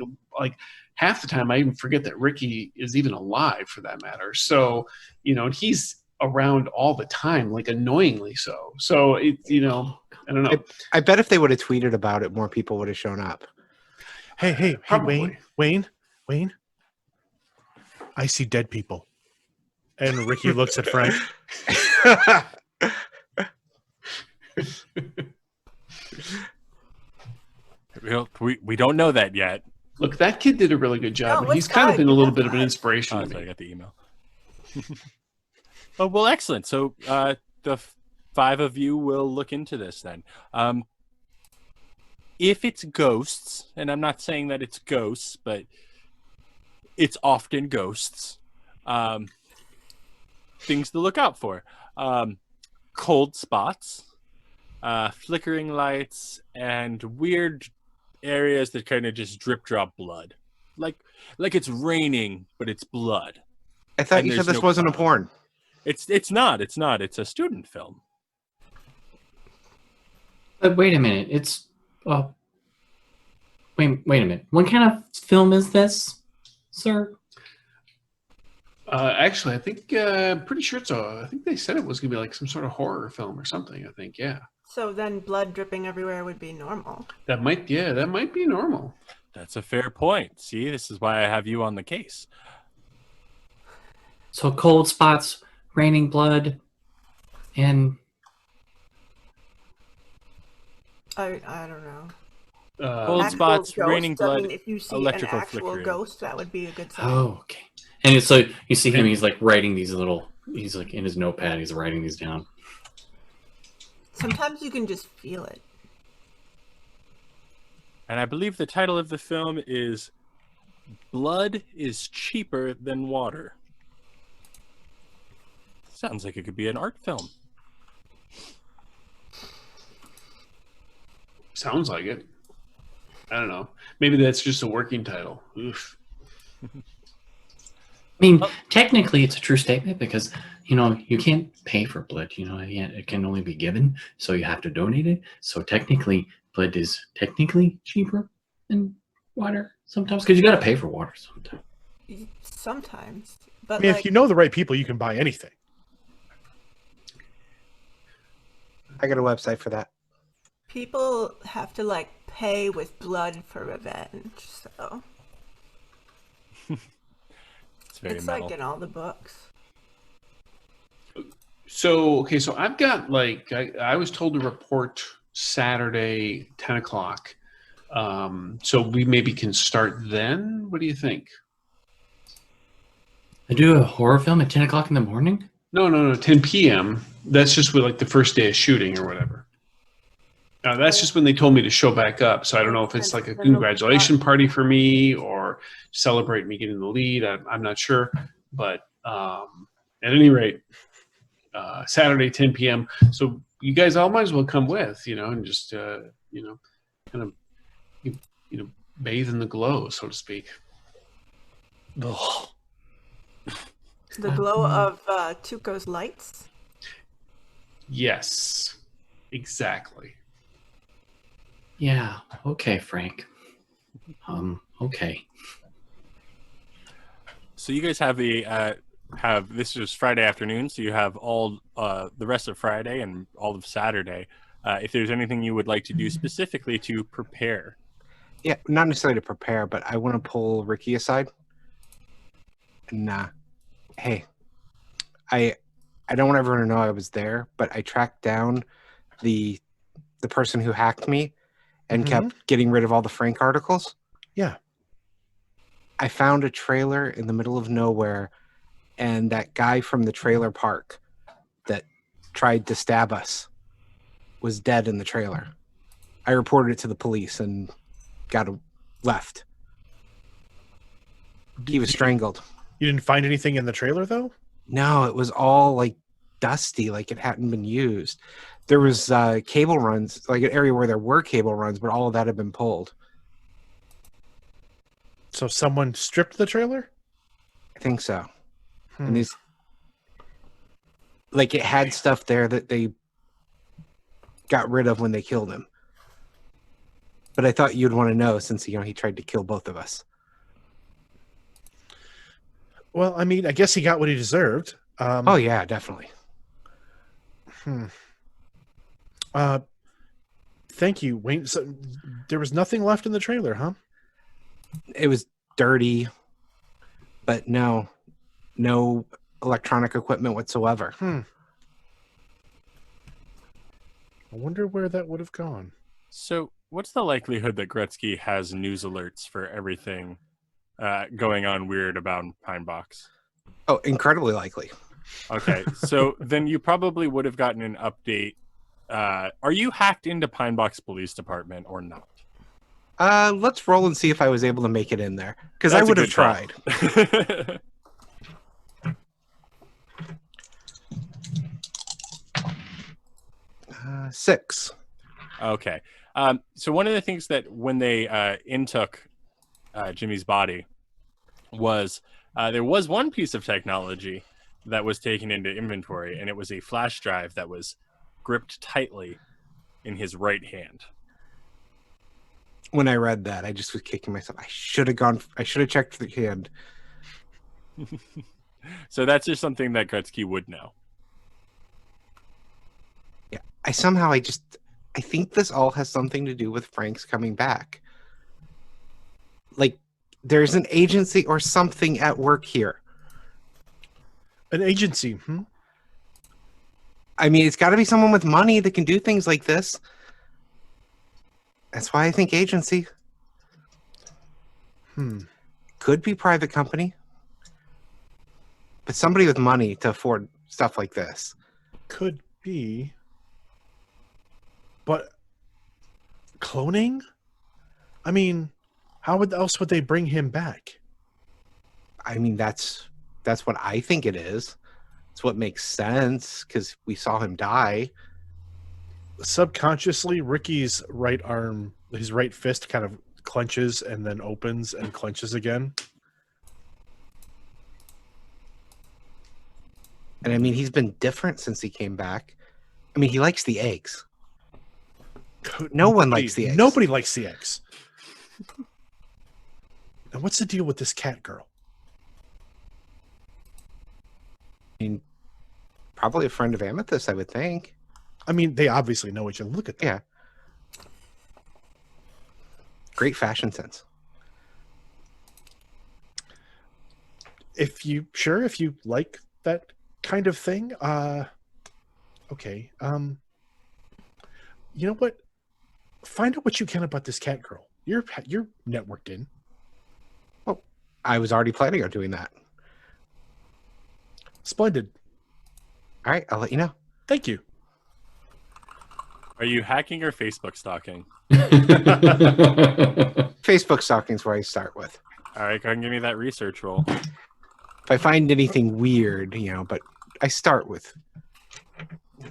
half the time, I even forget that Ricky is even alive, for that matter. So, and he's around all the time, like annoyingly so. So I don't know. I bet if they would have tweeted about it, more people would have shown up. Hey, Probably. Wayne. I see dead people. And Ricky looks at Frank. We don't know that yet. Look, that kid did a really good job. No, and he's let's kind of try. been a little bit That's of an fine. inspiration Oh, to sorry, I me. got the email. Oh, well, excellent. So the five of you will look into this then. If it's ghosts, and I'm not saying that it's ghosts, but it's often ghosts, things to look out for. Cold spots, flickering lights, and weird areas that kind of just drip drop blood. Like it's raining, but it's blood. I thought And you said there's this no wasn't a cloud. porn. It's not. It's a student film. But wait a minute. It's wait a minute. What kind of film is this, sir? Actually, I think pretty sure I think they said it was gonna be like some sort of horror film or something. I think, yeah. So then blood dripping everywhere would be normal. That might be normal. That's a fair point. See, this is why I have you on the case. So cold spots, raining blood, and I don't know. Cold Actual spots, ghosts, raining blood, I mean, if you see electrical an actual flickering. ghost, that would be a good sign. oh, okay. And it's like you see him. He's like writing these little. He's like in his notepad. He's writing these down. Sometimes you can just feel it. And I believe the title of the film is Blood is Cheaper Than Water. Sounds like it could be an art film. Sounds like it. I don't know. Maybe that's just a working title. Oof. I mean, technically, it's a true statement because you can't pay for blood. It can only be given, so you have to donate it. So technically, blood is technically cheaper than water sometimes because you got to pay for water sometimes. Sometimes. I But mean, like, if you know the right people, you can buy anything. I got a website for that. people have to like pay with blood for revenge. So It's very it's metal. like in all the books. So okay, so I've got like I was told to report Saturday 10 o'clock. So we maybe can start then. What do you think? I do a horror film at 10 o'clock in the morning. No, 10 p.m. That's just with like the first day of shooting or whatever. That's just when they told me to show back up. So I don't know if it's like a congratulation party for me or celebrate me getting the lead. I'm not sure. But at any rate, Saturday, 10 p.m. So you guys all might as well come with, and just, kind of, bathe in the glow, so to speak. Ugh. The glow of Tuco's lights. Yes, exactly. Yeah. Okay, Frank. Okay. So you guys have this is Friday afternoon, so you have all the rest of Friday and all of Saturday if there's anything you would like to do specifically to prepare. Yeah, not necessarily to prepare, but I want to pull Ricky aside. And hey, I don't want everyone to know I was there, but I tracked down the person who hacked me and kept getting rid of all the Frank articles. Yeah. I found a trailer in the middle of nowhere, and that guy from the trailer park that tried to stab us was dead in the trailer. I reported it to the police and got left. He was strangled. You didn't find anything in the trailer, though? No, it was all like dusty, like it hadn't been used. There was cable runs, like an area where there were cable runs, but all of that had been pulled. So someone stripped the trailer? I think so. And these, like, it had stuff there that they got rid of when they killed him. But I thought you'd want to know, since he tried to kill both of us. Well, I mean, I guess he got what he deserved. Oh yeah, definitely. Thank you, Wayne. So there was nothing left in the trailer, huh? It was dirty, but no electronic equipment whatsoever. I wonder where that would have gone. So what's the likelihood that Gretsky has news alerts for everything going on weird about Pinebox? Oh, incredibly likely. Okay, so then you probably would have gotten an update. Are you hacked into Pinebox Police Department or not? Let's roll and see if I was able to make it in there, because I That's a would have good tried. 6. Okay. So one of the things that when they intook Jimmy's body was there was one piece of technology that was taken into inventory, and it was a flash drive that was gripped tightly in his right hand. When I read that, I just was kicking myself. I should have checked the hand. So that's just something that Gretsky would know. Yeah. I think this all has something to do with Frank's coming back. Like, there's an agency or something at work here. An agency, I mean, it's got to be someone with money that can do things like this. That's why I think agency. Could be private company. But somebody with money to afford stuff like this. Could be. But cloning? I mean, how else would they bring him back? I mean, that's what I think it is. It's what makes sense, because we saw him die. Subconsciously, Ricky's right arm, his right fist kind of clenches and then opens and clenches again. And I mean, he's been different since he came back. I mean, he likes the eggs. No one likes the eggs. Nobody likes the eggs. Now, what's the deal with this cat girl? I mean, probably a friend of Amythest, I would think. I mean, they obviously know each other. Look at that. Yeah. Great fashion sense. If you like that kind of thing, okay. You know what? Find out what you can about this cat girl. You're networked in. Oh, I was already planning on doing that. Splendid. All right, I'll let you know. Thank you. Are you hacking or Facebook stalking? Facebook stalking is where I start with. All right, go ahead and give me that research roll. If I find anything weird, but I start with. I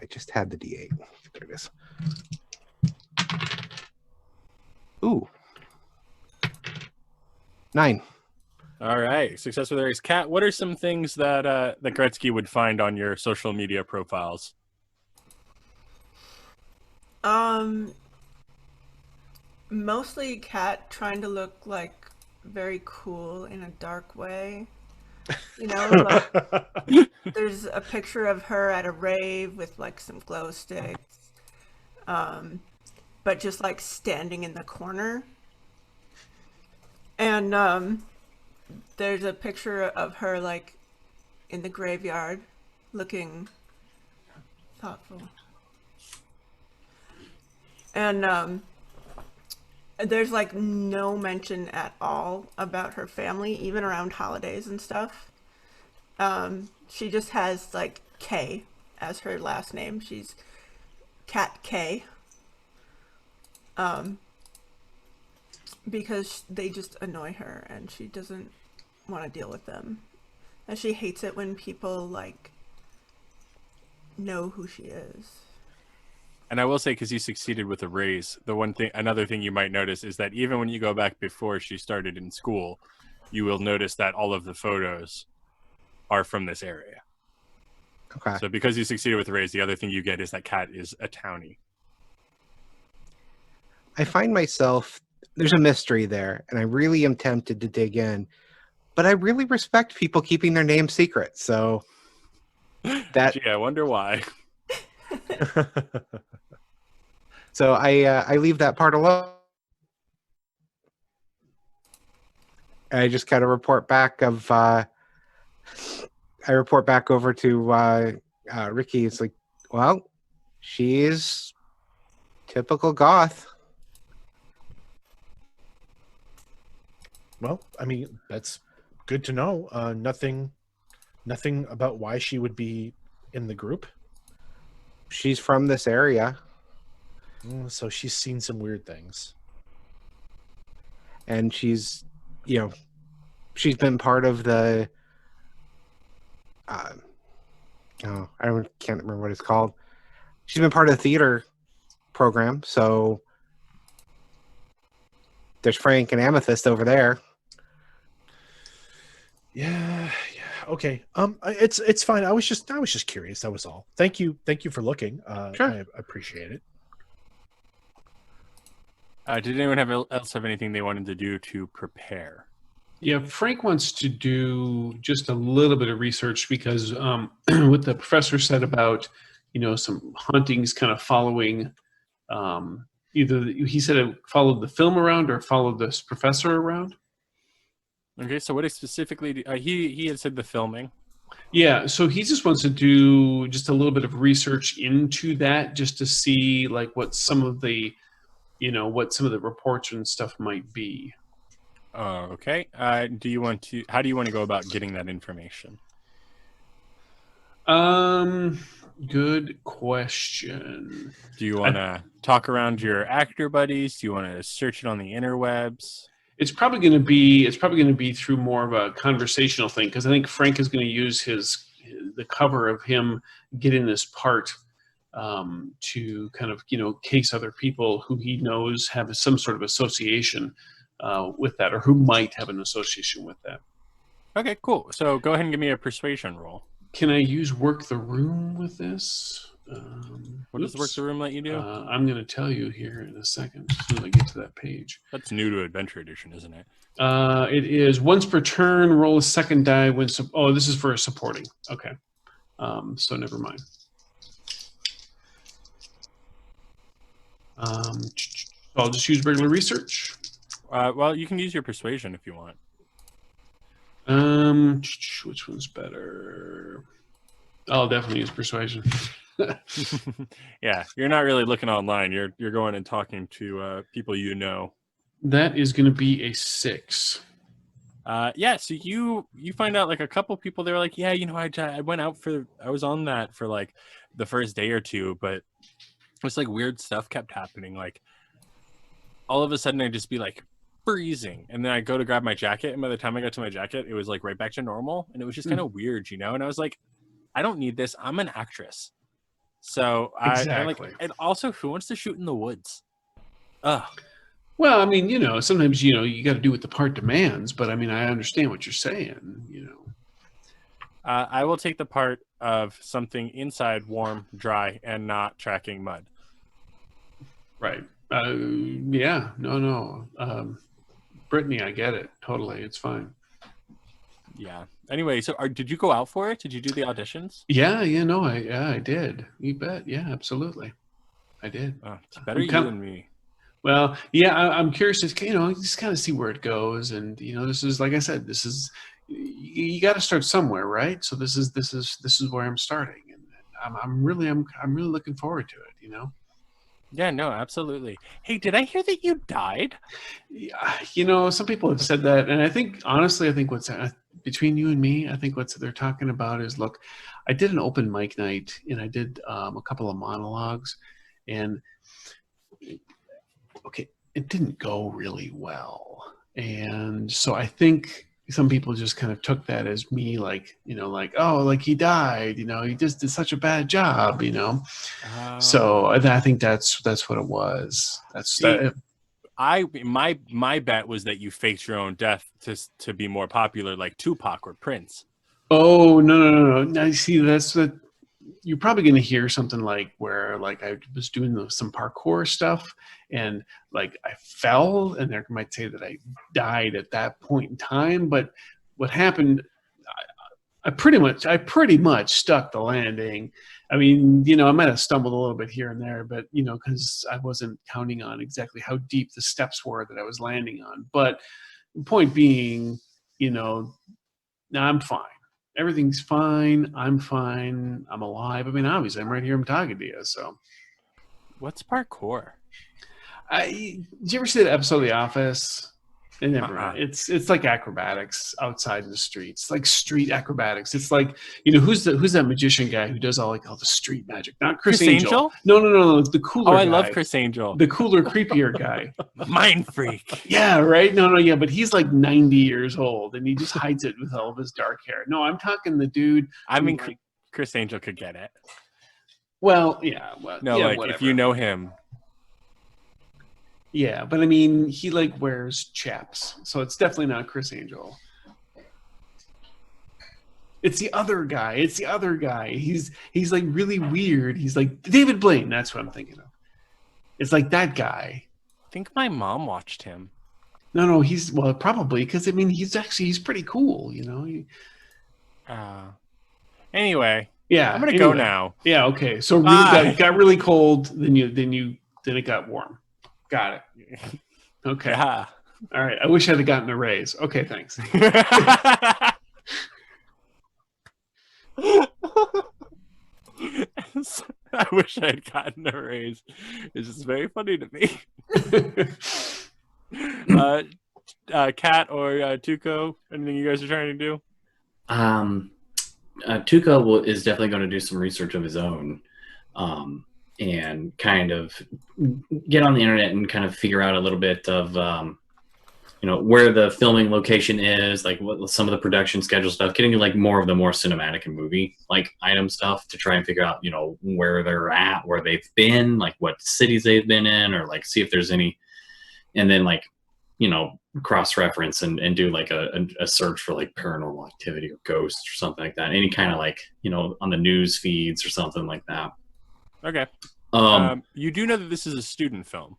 just had the D8. There it is. Ooh. 9. All right, success with Eric's cat. What are some things that that Gretsky would find on your social media profiles? Mostly Kat trying to look like very cool in a dark way. You know, like there's a picture of her at a rave with like some glow sticks, but just like standing in the corner. And there's a picture of her like in the graveyard looking thoughtful. And there's like no mention at all about her family, even around holidays and stuff. She just has like K as her last name. She's Kat K. Because they just annoy her and she doesn't want to deal with them. And she hates it when people like know who she is. And I will say, because you succeeded with a raise, another thing you might notice is that even when you go back before she started in school, you will notice that all of the photos are from this area. Okay. So because you succeeded with a raise, the other thing you get is that Kat is a townie. I find myself, there's a mystery there, and I really am tempted to dig in. But I really respect people keeping their names secret. So that. Gee, I wonder why. So I leave that part alone. I just kind of report back I report back over to Ricky. It's like, well, she's typical goth. Well, I mean, that's good to know. Nothing about why she would be in the group. She's from this area. So she's seen some weird things. And she's been part of the I can't remember what it's called. She's been part of the theater program, so there's Frank and Amythest over there. Yeah, okay. It's fine. I was just curious. That was all. Thank you for looking. Sure. I appreciate it. Did anyone else have anything they wanted to do to prepare? Yeah, Frank wants to do just a little bit of research because what the professor said about, some hauntings kind of following, either he said it followed the film around or followed this professor around. Okay, so what specifically, he had said the filming. Yeah, so he just wants to do just a little bit of research into that just to see like what some of the reports and stuff might be. Okay. How do you want to go about getting that information? Good question. Do you want to talk around your actor buddies? Do you want to search it on the interwebs? It's probably going to be through more of a conversational thing because I think Frank is going to use the cover of him getting this part to kind of case other people who he knows have some sort of association with that, or who might have an association with that. Okay, cool. So go ahead and give me a persuasion roll. Can I use work the room with this? What does work the room let you do? I'm going to tell you here in a second as soon as I get to that page. That's new to Adventure Edition, isn't it? It is once per turn, roll a second die when... this is for supporting. Okay. So never mind. I'll just use regular research. Well, you can use your persuasion if you want. Which one's better? I'll definitely use persuasion. Yeah, you're not really looking online. You're going and talking to people you know. That is going to be a 6. Yeah, so you find out like a couple people. They were like, yeah, I went out I was on that for like the first day or two, but it's like weird stuff kept happening. Like all of a sudden I'd just be like freezing, and then I go to grab my jacket, and by the time I got to my jacket, it was like right back to normal, and it was just kind of weird, And I was like, I don't need this. I'm an actress. So exactly. And also, who wants to shoot in the woods? Ugh. Well, I mean, sometimes you got to do what the part demands, but I mean, I understand what you're saying. I will take the part of something inside, warm, dry, and not tracking mud. Right. Yeah. No. Brittany, I get it totally. It's fine. Yeah. Anyway, so did you go out for it? Did you do the auditions? I did. You bet. Yeah, absolutely. I did. Oh, it's better I'm you kinda- than me. Well, yeah, I'm curious to, just kind of see where it goes. And, this is, like I said, you got to start somewhere, right? So this is where I'm starting. And I'm really looking forward to it, Yeah, no, absolutely. Hey, did I hear that you died? Yeah, some people have said that, and I think honestly, what's between you and me, I think what they're talking about is, look, I did an open mic night, and I did a couple of monologues, and okay, it didn't go really well, and so I think some people just kind of took that as me, like, oh, like he died, he just did such a bad job, So I think that's what it was. See, my bet was that you faked your own death to be more popular, like Tupac or Prince. Oh, no. Now, you see, that's what you're probably going to hear, something like where, like, I was doing some parkour stuff, and like I fell, and they might say that I died at that point in time. But what happened? I pretty much stuck the landing. I mean, I might have stumbled a little bit here and there, but because I wasn't counting on exactly how deep the steps were that I was landing on. But the point being, now I'm fine. Everything's fine. I'm fine. I'm alive. I mean, obviously, I'm right here. I'm talking to you. So, What's parkour? did you ever see that episode of The Office? Never mind. Uh-uh. It's like acrobatics outside in the streets, like street acrobatics. It's like, who's that magician guy who does all the street magic? Not Chris Angel. No. The cooler. Oh, I guy. love Chris Angel. The cooler, creepier guy. Mind freak. Yeah, right. No, yeah, but he's like 90 years old, and he just hides it with all of his dark hair. No, I'm talking the dude. I mean, Chris Angel could get it. Well, yeah. Well, no, yeah, like whatever. if you know him. Yeah, but I mean, he wears chaps, so it's definitely not Chris Angel. It's the other guy. He's like really weird. He's like David Blaine. That's what I'm thinking of. It's like that guy. I think my mom watched him. No, he's probably, because I mean he's pretty cool, Anyway. Yeah, I'm gonna go now. Yeah, okay. So really got really cold, then it got warm. Got it. Okay. Yeah. All right. I wish I'd have gotten a raise. Okay, thanks. I wish I had gotten a raise. It's just very funny to me. Kat or Tuco, anything you guys are trying to do? Tuco is definitely going to do some research of his own, and kind of get on the internet and kind of figure out a little bit of where the filming location is, like what some of the production schedule stuff, getting like more of the more cinematic and movie like item stuff to try and figure out where they're at, where they've been, like what cities they've been in, or like see if there's any, and then like cross-reference and do like a search for like paranormal activity or ghosts or something like that, any kind of like on the news feeds or something like that. Okay. You do know that this is a student film.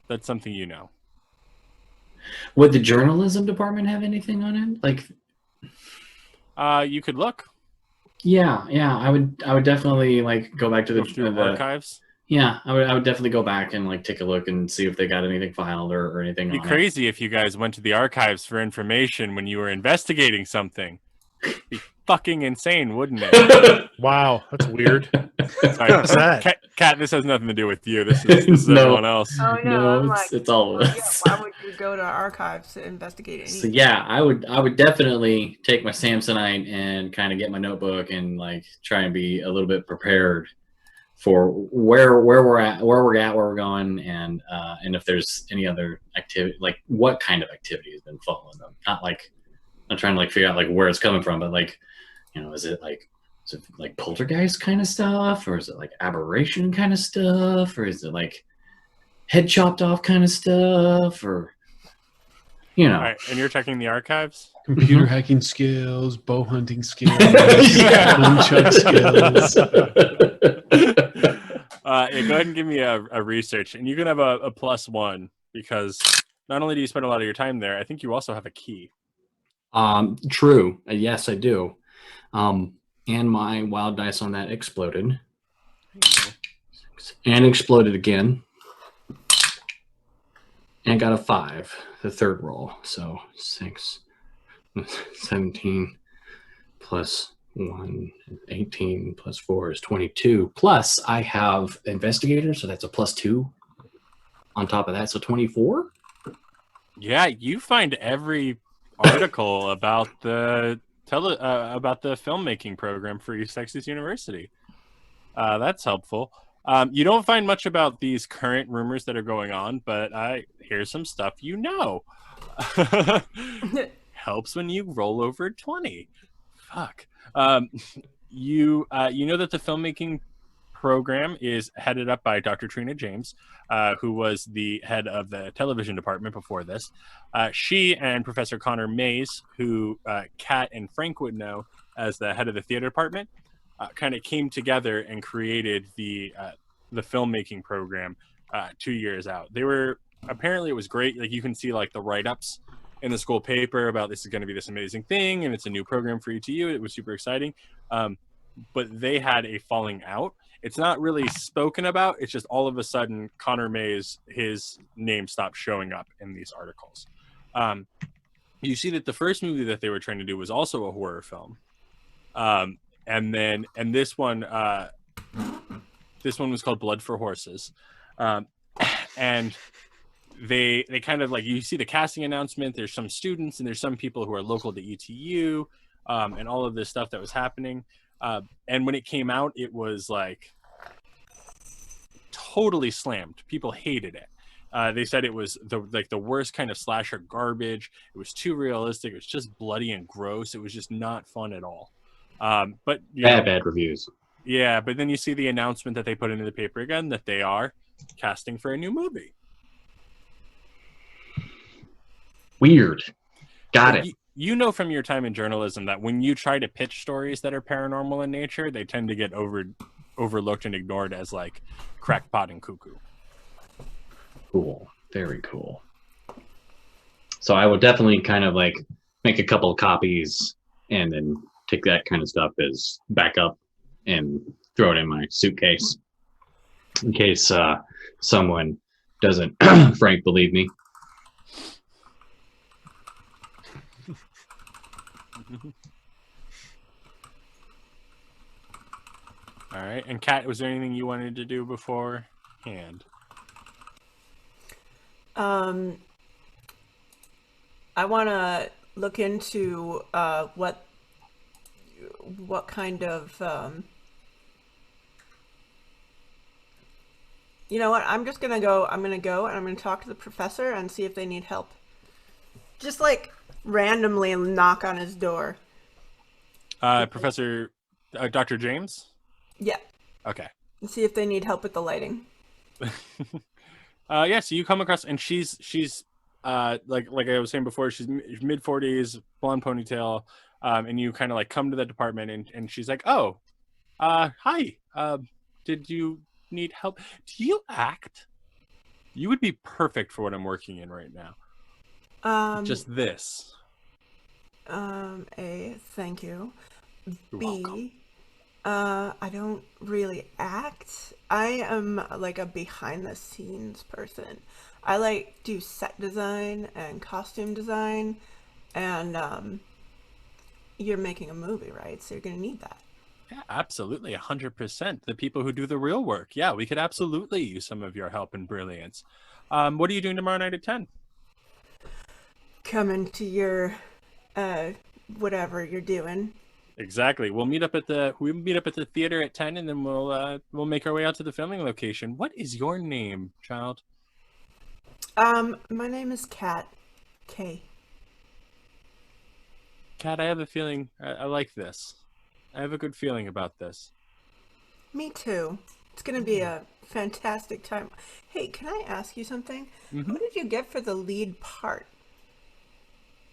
That's something you know. Would the journalism department have anything on it? Like, you could look. Yeah. I would definitely like go back to the archives. Yeah, I would definitely go back and like take a look and see if they got anything filed or anything. It'd be crazy if you guys went to the archives for information when you were investigating something. It'd be fucking insane, wouldn't it? Wow, that's weird. Sorry, What's that? Kat, this has nothing to do with you. This is No. everyone else. Oh No, it's all of us. Yeah, why would you go to archives to investigate anything? So yeah, I would definitely take my Samsonite and kind of get my notebook and like try and be a little bit prepared for where we're going, and if there's any other activity, like what kind of activity has been following them. Not trying to like figure out like where it's coming from, but like, is it like poltergeist kind of stuff, or is it like aberration kind of stuff, or is it like head chopped off kind of stuff, or All right, and you're checking the archives? Computer hacking skills, bow hunting skills, nunchuck skills. Yeah, go ahead and give me a research, and you can have a +1 because not only do you spend a lot of your time there, I think you also have a key. True. Yes, I do. And my wild dice on that exploded. And exploded again. And got a 5, the third roll. So 6, 17 plus 1, 18 plus 4 is 22. Plus I have investigator, so that's a +2 on top of that. So 24. Yeah, you find every article about the filmmaking program for East Texas University. That's helpful. You don't find much about these current rumors that are going on, but here's some stuff you know. Helps when you roll over 20. Fuck. You know that the filmmaking program is headed up by Dr. Trina James, who was the head of the television department before this. She and Professor Connor Mays, who Kat and Frank would know as the head of the theater department, kind of came together and created the filmmaking program 2 years out. Apparently it was great. Like, you can see like the write-ups in the school paper about this is going to be this amazing thing and it's a new program for ETU. It was super exciting. But they had a falling out. It's not really spoken about. It's just all of a sudden Connor Mays, his name stopped showing up in these articles. You see that the first movie that they were trying to do was also a horror film. And this one was called Blood for Horses. And they kind of, like, you see the casting announcement, there's some students and there's some people who are local to ETU, and all of this stuff that was happening. And when it came out, it was like totally slammed. People hated it. They said it was the worst kind of slasher garbage. It was too realistic. It was just bloody and gross. It was just not fun at all. But Bad reviews. Yeah, but then you see the announcement that they put into the paper again that they are casting for a new movie. Weird. Got it. You know from your time in journalism that when you try to pitch stories that are paranormal in nature, they tend to get overlooked and ignored as like crackpot and cuckoo. Cool. Very cool. So I will definitely kind of like make a couple of copies and then take that kind of stuff as backup and throw it in my suitcase in case someone doesn't Frank believe me. All right. And Kat, was there anything you wanted to do beforehand? I want to look into what kind of you know what? I'm going to go and I'm going to talk to the professor and see if they need help. Just like randomly knock on his door. Professor Dr. James? Yeah. Okay. And see if they need help with the lighting. Yeah, so you come across, and she's like I was saying before, she's mid-40s, blonde ponytail, and you kind of like come to the department, and she's like, "Oh, hi. Did you need help? Do you act? You would be perfect for what I'm working in right now. Just this." A, thank you. You're B, welcome. I don't really act. I am like a behind the scenes person. I like do set design and costume design, and you're making a movie, right? So you're gonna need that. Yeah, absolutely, 100%. The people who do the real work. Yeah, we could absolutely use some of your help and brilliance. What are you doing tomorrow night at 10? Come into your whatever you're doing. Exactly. We'll meet up at the theater at 10, and then we'll make our way out to the filming location. What is your name, child? My name is Kat. K. Kat, I have a feeling I like this. I have a good feeling about this. Me too. It's gonna be a fantastic time. Hey, can I ask you something? Mm-hmm. Who did you get for the lead part?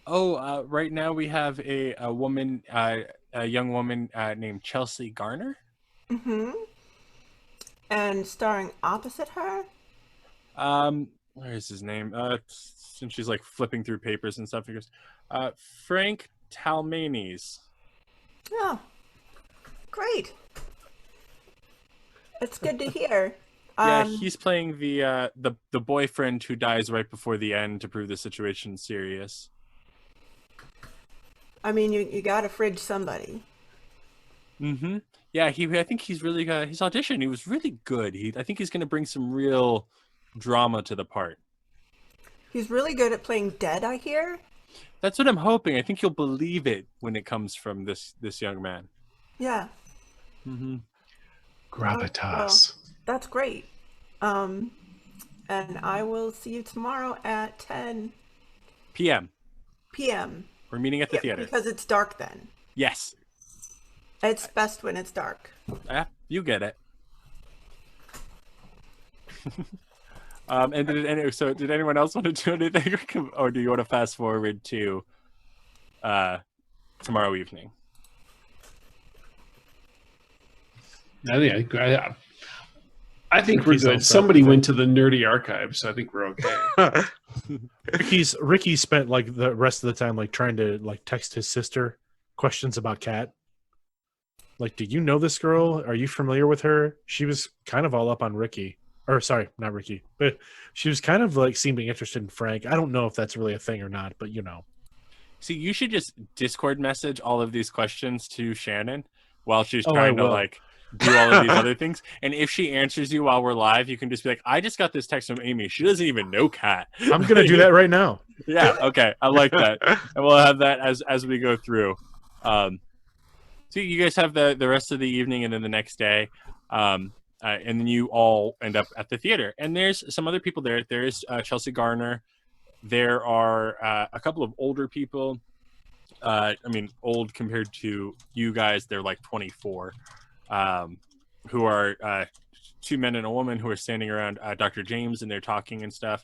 Oh, right now we have a woman, a young woman named Chelsea Garner. Mm-hmm. And starring opposite her? Where is his name? Since she's like flipping through papers and stuff, he goes, Frank Talamantes. Oh, great. It's good to hear. Yeah, he's playing the boyfriend who dies right before the end to prove the situation's serious. I mean, you gotta fridge somebody. Mm-hmm. Yeah, I think he's really his audition. He was really good. I think he's going to bring some real drama to the part. He's really good at playing dead, I hear. That's what I'm hoping. I think you'll believe it when it comes from this young man. Yeah. Mm-hmm. Gravitas. That's great. And I will see you tomorrow at 10 p.m. p.m. We're meeting at the theater. Because it's dark then. Yes. It's best when it's dark. You get it. And did anyone else want to do anything, or do you want to fast forward to tomorrow evening? I think we're good. Somebody went to the nerdy archive, so I think we're okay. Ricky spent like the rest of the time like trying to like text his sister questions about Kat. Like, do you know this girl? Are you familiar with her? She was kind of all up on Ricky. Or sorry, not Ricky. But she was kind of like seeming interested in Frank. I don't know if that's really a thing or not, but you know. See, you should just Discord message all of these questions to Shannon while she's trying to like do all of these other things. And if she answers you while we're live, you can just be like, I just got this text from Amy. She doesn't even know Kat. I'm going to do that right now. Yeah, okay. I like that. And we'll have that as we go through. So you guys have the rest of the evening and then the next day. And then you all end up at the theater. And there's some other people there. There's Chelsea Garner. There are a couple of older people. I mean, old compared to you guys. They're like 24. Who are two men and a woman who are standing around Dr. James, and they're talking and stuff.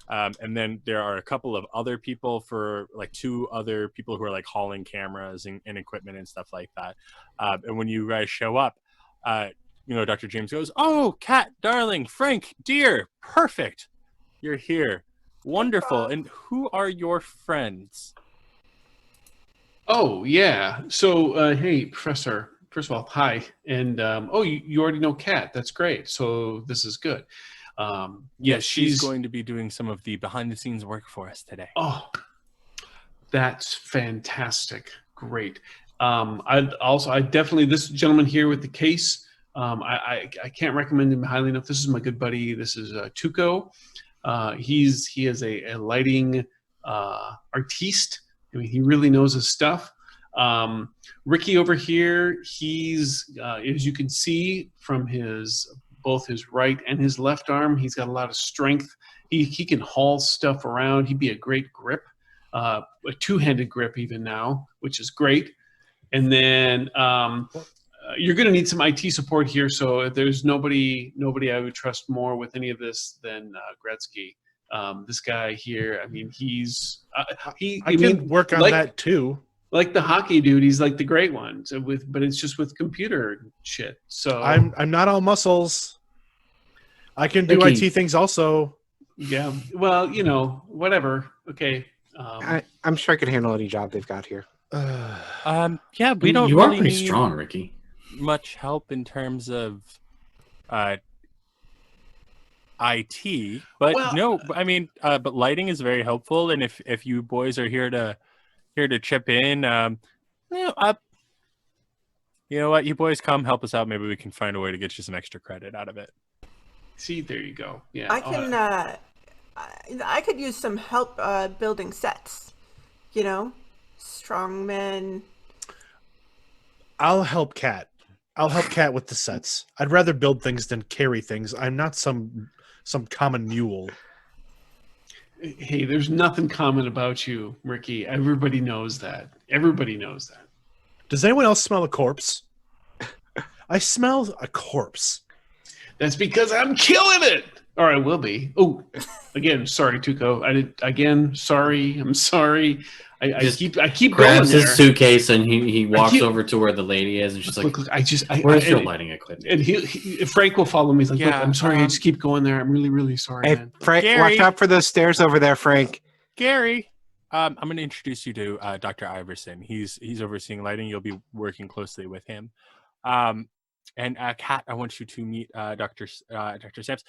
And then there are a couple of other people for like two other people who are like hauling cameras and equipment and stuff like that. And when you guys show up, Dr. James goes, "Oh, Kat, darling, Frank, dear, perfect. You're here. Wonderful. And who are your friends?" Oh, yeah. So, hey, Professor. First of all, hi. And, you already know Kat. That's great. So this is good. Yes, she's going to be doing some of the behind-the-scenes work for us today. Oh, that's fantastic. Great. I definitely, this gentleman here with the case, I can't recommend him highly enough. This is my good buddy. This is Tuco. He is a lighting artiste. I mean, he really knows his stuff. Ricky over here, he's as you can see from both his right and his left arm, he's got a lot of strength. He can haul stuff around. He'd be a great grip, a two-handed grip even now, which is great. And then you're going to need some IT support here. So if there's nobody I would trust more with any of this than Gretsky. This guy here, I mean, I can work on that too. Like the hockey dude, he's like the great one. So but it's just with computer shit. So I'm not all muscles. I can do IT things also. Yeah. Well, whatever. Okay. I'm sure I could handle any job they've got here. Yeah, we don't. You are really pretty need strong, Ricky. much help in terms of IT, but but lighting is very helpful. And if you boys are here to chip in, you know what, you boys come help us out. Maybe we can find a way to get you some extra credit out of it. See, there you go. Yeah, I can. I could use some help building sets. Strong men. I'll help Kat. I'll help Kat with the sets. I'd rather build things than carry things. I'm not some common mule. Hey, there's nothing common about you, Ricky. Everybody knows that. Everybody knows that. Does anyone else smell a corpse? I smell a corpse. That's because I'm killing it. Or I will be. Oh, again, sorry, Tuco. Sorry. I'm sorry. I keep going grabs there. his suitcase and he walks over to where the lady is and she's like, look, where's your lighting equipment? And Frank will follow me. He's like, look, I'm sorry. I just keep going there. I'm really, really sorry, Hey, man. Frank, Gary. watch out for those stairs over there, Frank. Gary, I'm going to introduce you to Dr. Iverson. He's overseeing lighting. You'll be working closely with him. And Kat, I want you to meet Dr. Stamps.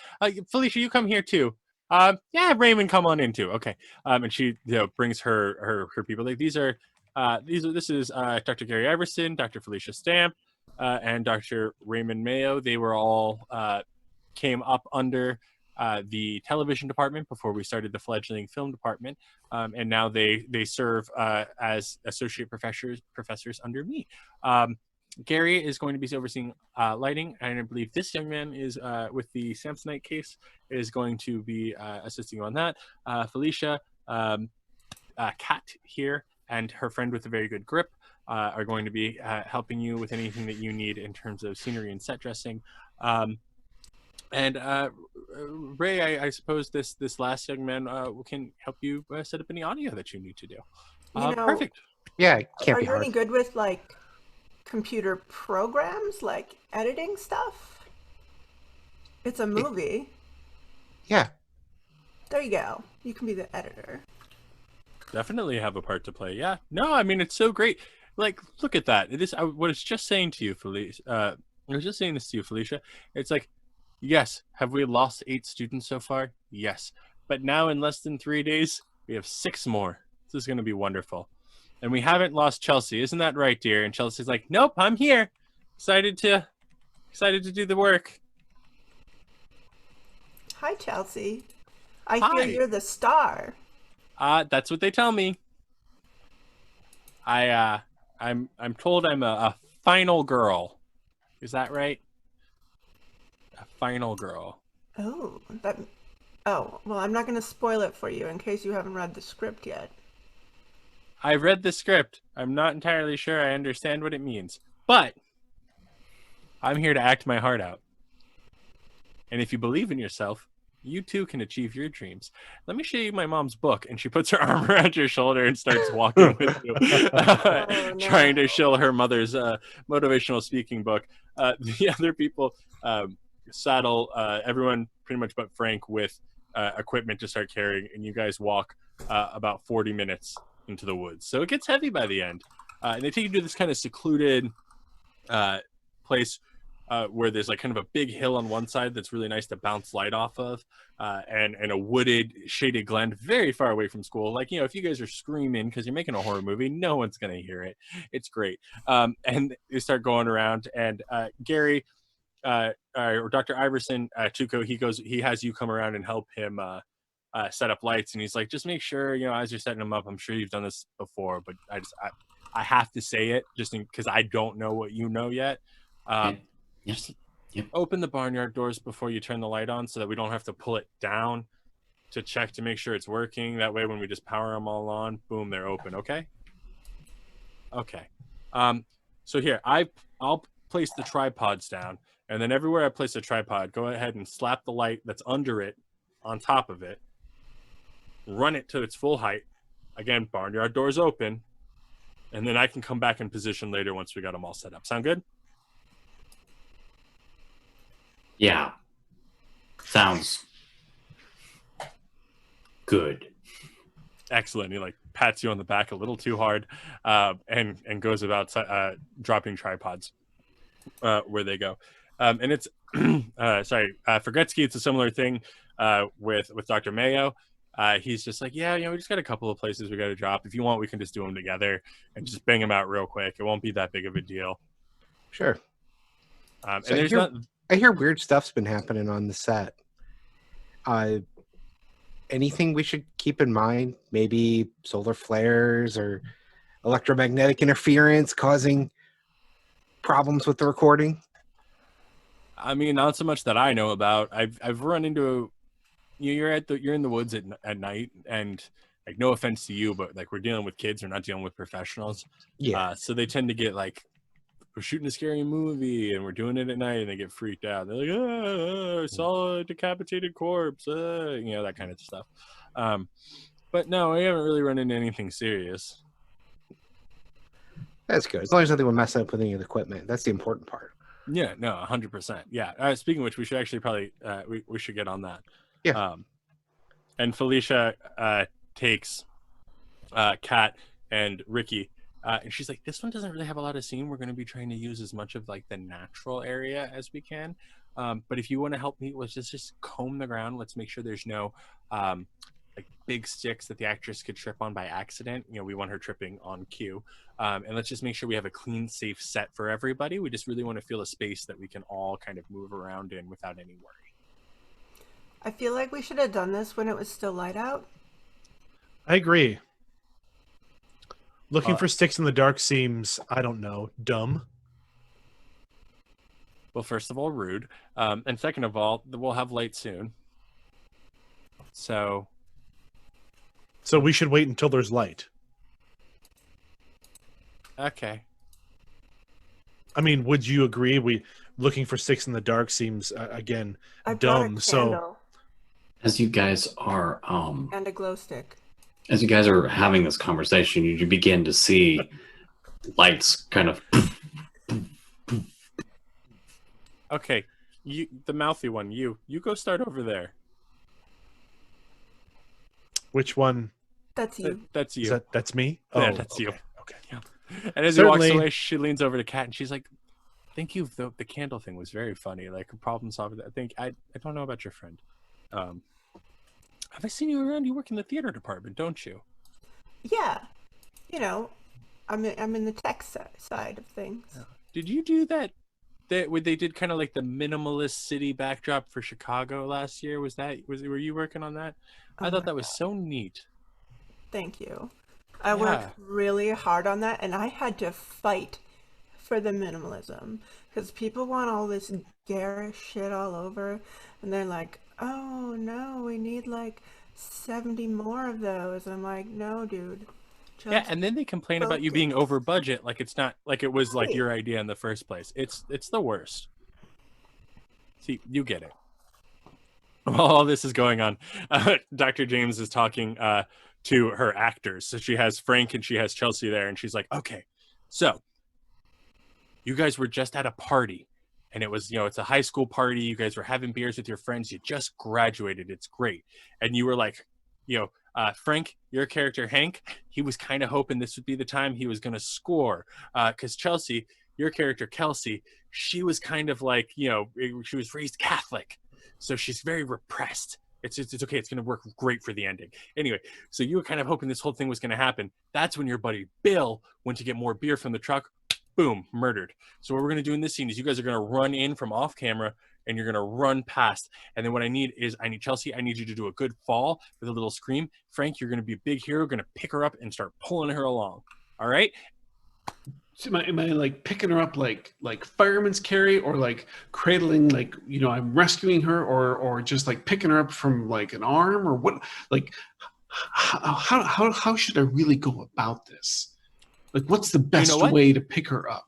Felicia, you come here too. Yeah, Raymond, come on in too. Okay. And she brings her people. Like this is Dr. Gary Iverson, Dr. Felicia Stamp, and Dr. Raymond Mayo. They were all came up under the television department before we started the fledgling film department, and now they serve as associate professors under me. Gary is going to be overseeing lighting, and I believe this young man is with the Samsonite case is going to be assisting you on that. Felicia, Kat here, and her friend with a very good grip are going to be helping you with anything that you need in terms of scenery and set dressing. And Ray, I suppose this last young man can help you set up any audio that you need to do. Perfect. Yeah, it can't Are be you hard. any good with like computer programs, like editing stuff? It's a movie. Yeah. There you go. You can be the editor. Definitely have a part to play. Yeah. No, I mean, it's so great. Like, look at that. I was just saying to you, Felicia. I was just saying this to you, Felicia. It's like, yes, have we lost 8 students so far? Yes. But now in less than 3 days, we have 6 more. This is going to be wonderful. And we haven't lost Chelsea. Isn't that right, dear? And Chelsea's like, nope, I'm here. Excited to do the work. Hi, Chelsea. I Hi. hear you're the star. That's what they tell me. I'm told I'm a final girl. Is that right? A final girl. Oh, well, I'm not going to spoil it for you in case you haven't read the script yet. I read the script. I'm not entirely sure I understand what it means, but I'm here to act my heart out. And if you believe in yourself, you too can achieve your dreams. Let me show you my mom's book. And she puts her arm around your shoulder and starts walking with you, trying to show her mother's motivational speaking book. The other people saddle everyone pretty much but Frank with equipment to start carrying, and you guys walk about 40 minutes into the woods. So it gets heavy by the end. And they take you to this kind of secluded place where there's like kind of a big hill on one side that's really nice to bounce light off of, and a wooded, shaded glen very far away from school. Like, if you guys are screaming because you're making a horror movie, no one's going to hear it. It's great. And they start going around, and Gary or Dr. Iverson, Tuco, he has you come around and help him set up lights. And he's like, just make sure, as you're setting them up, I'm sure you've done this before, but I have to say it just because I don't know what you know yet. Yes. Yep. Open the barnyard doors before you turn the light on so that we don't have to pull it down to check to make sure it's working. That way, when we just power them all on, boom, they're open. Okay. So here, I'll place the tripods down, and then everywhere I place a tripod, go ahead and slap the light that's under it on top of it. Run it to its full height. Again, barnyard doors open, and then I can come back in position later once we got them all set up. Sound good? Yeah. Sounds good. Excellent. He pats you on the back a little too hard, and goes about dropping tripods where they go. And it's for Gretsky, it's a similar thing with Dr. Mayo. He's just like, yeah, we just got a couple of places we got to drop. If you want, we can just do them together and just bang them out real quick. It won't be that big of a deal. Sure. And So there's I hear weird stuff's been happening on the set. Anything we should keep in mind? Maybe solar flares or electromagnetic interference causing problems with the recording? I mean, not so much that I know about. I've run into you're in the woods at night, and no offense to you, but we're dealing with kids, we're not dealing with professionals. Yeah. So they tend to get we're shooting a scary movie and we're doing it at night, and they get freaked out. They're like, I saw a decapitated corpse, that kind of stuff. But no, I haven't really run into anything serious. That's good. As long as nothing will mess up with any of the equipment. That's the important part. Yeah, no, 100%. Yeah. Speaking of which, we should actually probably we should get on that. Yeah. And Felicia takes Kat and Ricky. And she's like, this one doesn't really have a lot of scene. We're going to be trying to use as much of like the natural area as we can. But if you want to help me, let's just comb the ground. Let's make sure there's no like big sticks that the actress could trip on by accident. You know, we want her tripping on cue. And let's just make sure we have a clean, safe set for everybody. We just really want to feel a space that we can all kind of move around in without any worry. I feel like we should have done this when it was still light out. I agree. Looking for sticks in the dark seems, I don't know, dumb. Well, first of all, rude. And second of all, we'll have light soon. So we should wait until there's light. okay. I mean, would you agree? Looking for sticks in the dark seems again I brought dumb. a So candle As you guys are and a glow stick. as you guys are having this conversation, you begin to see lights kind of. Okay. You, the mouthy one, you go start over there. which one? That's you. That's you. That's me. Yeah, that's you. Okay. And as he walks Certainly. away, she leans over to Kat and she's like, "Thank you. The candle thing was very funny. Like a problem solver. I don't know about your friend. Have I seen you around? You work in the theater department, don't you? Yeah. You know, I'm in the tech side of things. Did you do that? When they did kind of like the minimalist city backdrop for Chicago last year? Were you working on that? Oh I thought my that was God. so neat. Thank you. I worked really hard on that, and I had to fight for the minimalism because people want all this garish shit all over, and they're like, "Oh no, we need like 70 more of those." I'm like, "No, dude." Yeah, and then they complain about you being focus. over budget, like it's not like it was like Right. your idea in the first place. It's the worst. See, you get it. While all this is going on, Dr. James is talking to her actors. So she has Frank and she has Chelsea there, and she's like, "Okay, so you guys were just at a party, and it was, it's a high school party. You guys were having beers with your friends. You just graduated. It's great." And you were like, Frank, your character Hank, he was kind of hoping this would be the time he was going to score. Because Chelsea, your character Kelsey, she was kind of like, she was raised Catholic, so she's very repressed. It's okay. It's going to work great for the ending. Anyway, so you were kind of hoping this whole thing was going to happen. That's when your buddy Bill went to get more beer from the truck. Boom, murdered. So what we're going to do in this scene is you guys are going to run in from off camera and you're going to run past. And then what I need Chelsea, I need you to do a good fall with a little scream. Frank, you're going to be a big hero, going to pick her up and start pulling her along. All right? So am I like picking her up like fireman's carry, or like cradling, like, I'm rescuing her, or just like picking her up from like an arm, or what? Like, how should I really go about this? Like, what's the best way to pick her up?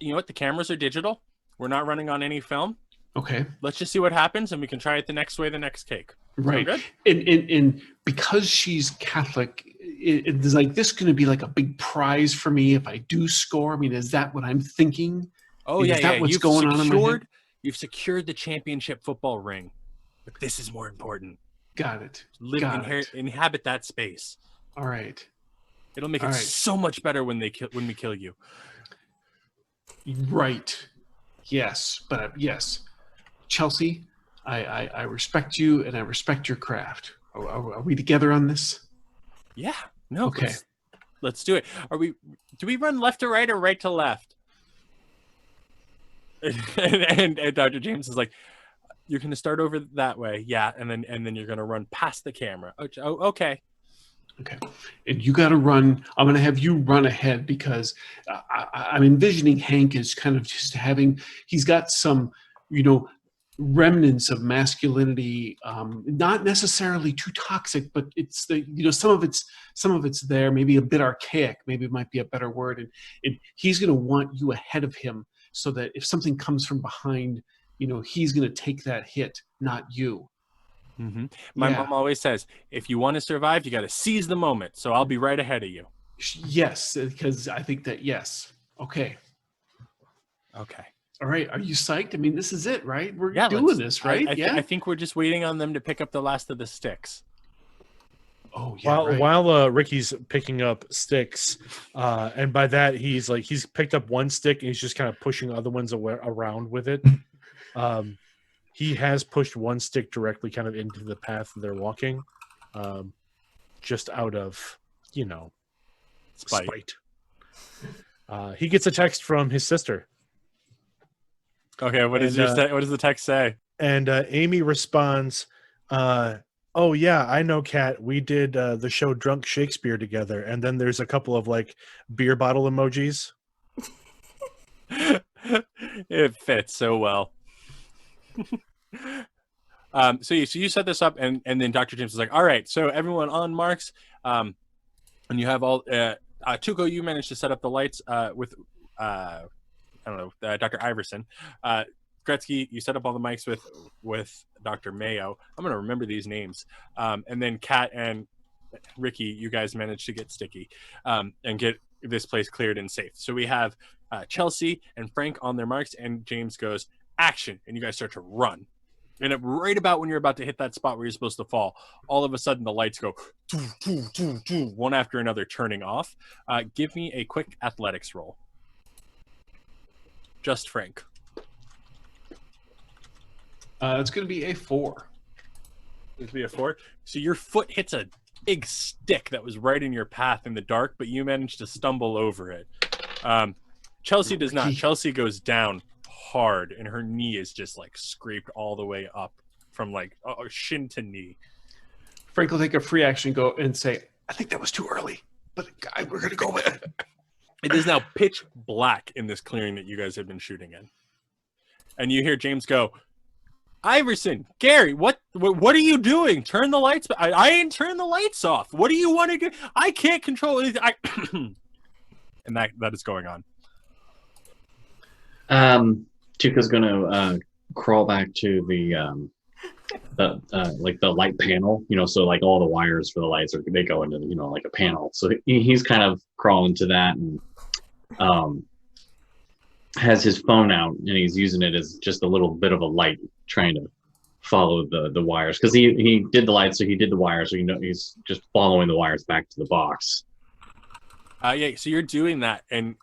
You know what? The cameras are digital. We're not running on any film. Okay. Let's just see what happens, and we can try it the next way, the next take. Right. Sound good? And because she's Catholic, is like this going to be like a big prize for me if I do score? I mean, is that what I'm thinking? Oh, Is that what's going on in my head? You've secured the championship football ring, but this is more important. Got it. Inhabit that space. All right. It'll make it so much better when we kill you. Right. Yes, but yes, Chelsea, I respect you and I respect your craft. Are we together on this? Yeah. No. Okay. Let's do it. Do we run left to right or right to left? And Dr. James is like, "You're going to start over that way." Yeah. And then you're going to run past the camera. Oh, okay. Okay. And you got to run. I'm going to have you run ahead because I'm envisioning Hank as kind of just he's got some, remnants of masculinity, not necessarily too toxic, but it's some of it's there, maybe a bit archaic, maybe it might be a better word. And he's going to want you ahead of him so that if something comes from behind, he's going to take that hit, not you. Mm-hmm. My mom always says, if you want to survive, you got to seize the moment. So I'll be right ahead of you. Yes, because I think that, yes. Okay. All right. Are you psyched? I mean, this is it, right? We're doing this, right? I think we're just waiting on them to pick up the last of the sticks. Oh yeah. Right. While Ricky's picking up sticks, and by that he's picked up one stick and he's just kind of pushing other ones around with it. He has pushed one stick directly kind of into the path they're walking, just out of spite. He gets a text from his sister. Okay, what does the text say? And Amy responds, "Oh yeah, I know, Kat. We did the show Drunk Shakespeare together." And then there's a couple of like beer bottle emojis. It fits so well. So you set this up, and then Dr. James is like, "All right, so everyone on marks, and you have all Tuco. You managed to set up the lights with Dr. Iverson. Gretsky, you set up all the mics with Dr. Mayo. I'm gonna remember these names. And then Kat and Ricky, you guys managed to get sticky and get this place cleared and safe. So we have Chelsea and Frank on their marks, and James goes action, and you guys start to run. And right about when you're about to hit that spot where you're supposed to fall, all of a sudden the lights go one after another, turning off. Give me a quick athletics roll. Just Frank. It's going to be a 4. It's going to be a 4. So your foot hits a big stick that was right in your path in the dark, but you managed to stumble over it. Chelsea does not. Chelsea goes down hard, and her knee is just like scraped all the way up from like shin to knee. Frank will take a free action, go and say, "I think that was too early, but we're going to go with it." It is now pitch black in this clearing that you guys have been shooting in, and you hear James go, "Iverson, Gary, what are you doing? Turn the lights. I ain't turned the lights off. What do you want to do? I can't control anything." And that is going on. Tuca's gonna crawl back to the light panel, so like all the wires for the lights they go into like a panel. So he's kind of crawling to that and has his phone out, and he's using it as just a little bit of a light, trying to follow the wires, because he did the lights, so he did the wires, so he's just following the wires back to the box. Yeah, so you're doing that, and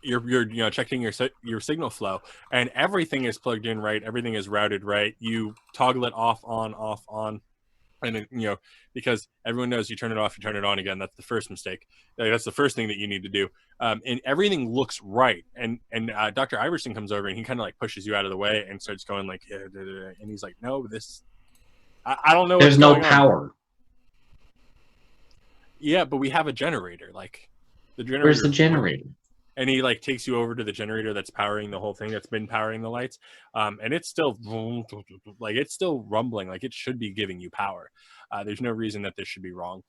you're checking your signal flow, and everything is plugged in right, everything is routed right. You toggle it off on, and then, because everyone knows you turn it off, you turn it on again. That's the first mistake. That's the first thing that you need to do. And everything looks right. And Dr. Iverson comes over, and he kind of like pushes you out of the way and starts going like, and he's like, "No, I don't know. There's no power." On. Yeah, but we have a generator. Like the generator. Where's the generator? And he like takes you over to the generator that's powering the whole thing, that's been powering the lights, and it's still like it's still rumbling, like it should be giving you power. There's no reason that this should be wrong.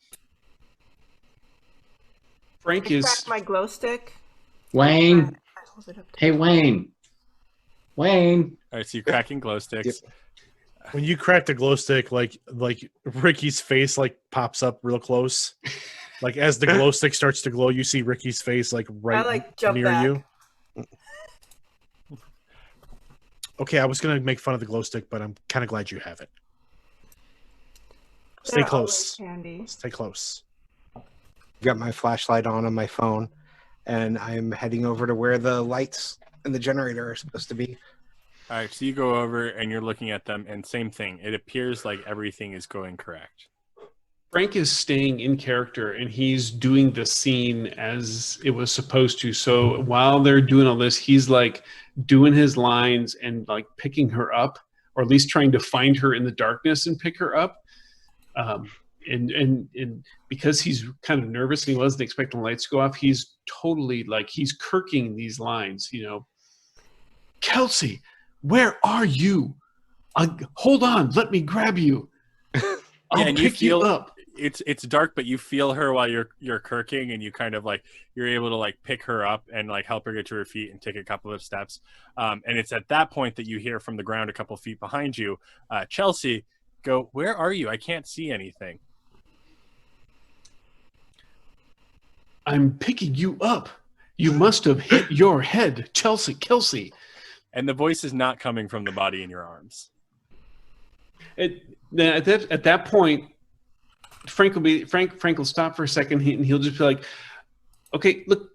Frank I is cracked my glow stick. Wayne. I hold it up to Hey, Wayne. All right, so you're cracking glow sticks. Yep. When you crack the glow stick, like Ricky's face like pops up real close. Like as the glow stick starts to glow, you see Ricky's face like right jump near back. you. Okay, I was gonna make fun of the glow stick, but I'm kind of glad you have it. Stay They're close. always handy. Stay close. Got my flashlight on my phone, and I'm heading over to where the lights and the generator are supposed to be. All right, so you go over and you're looking at them, and same thing. It appears like everything is going correct. Frank is staying in character, and he's doing the scene as it was supposed to. So while they're doing all this, he's like doing his lines and like picking her up, or at least trying to find her in the darkness and pick her up. And because he's kind of nervous and he wasn't expecting the lights to go off, he's totally like he's kirking these lines. Kelsey, where are you? Hold on, let me grab you. I'll pick you up. It's dark, but you feel her while you're kirking, and you kind of like you're able to like pick her up and like help her get to her feet and take a couple of steps. And it's at that point that you hear from the ground a couple feet behind you, Chelsea, go, "Where are you? I can't see anything." I'm picking you up. You must have hit your head, Kelsey. And the voice is not coming from the body in your arms. At that point, Frank will stop for a second, and he'll just be like, "Okay, look,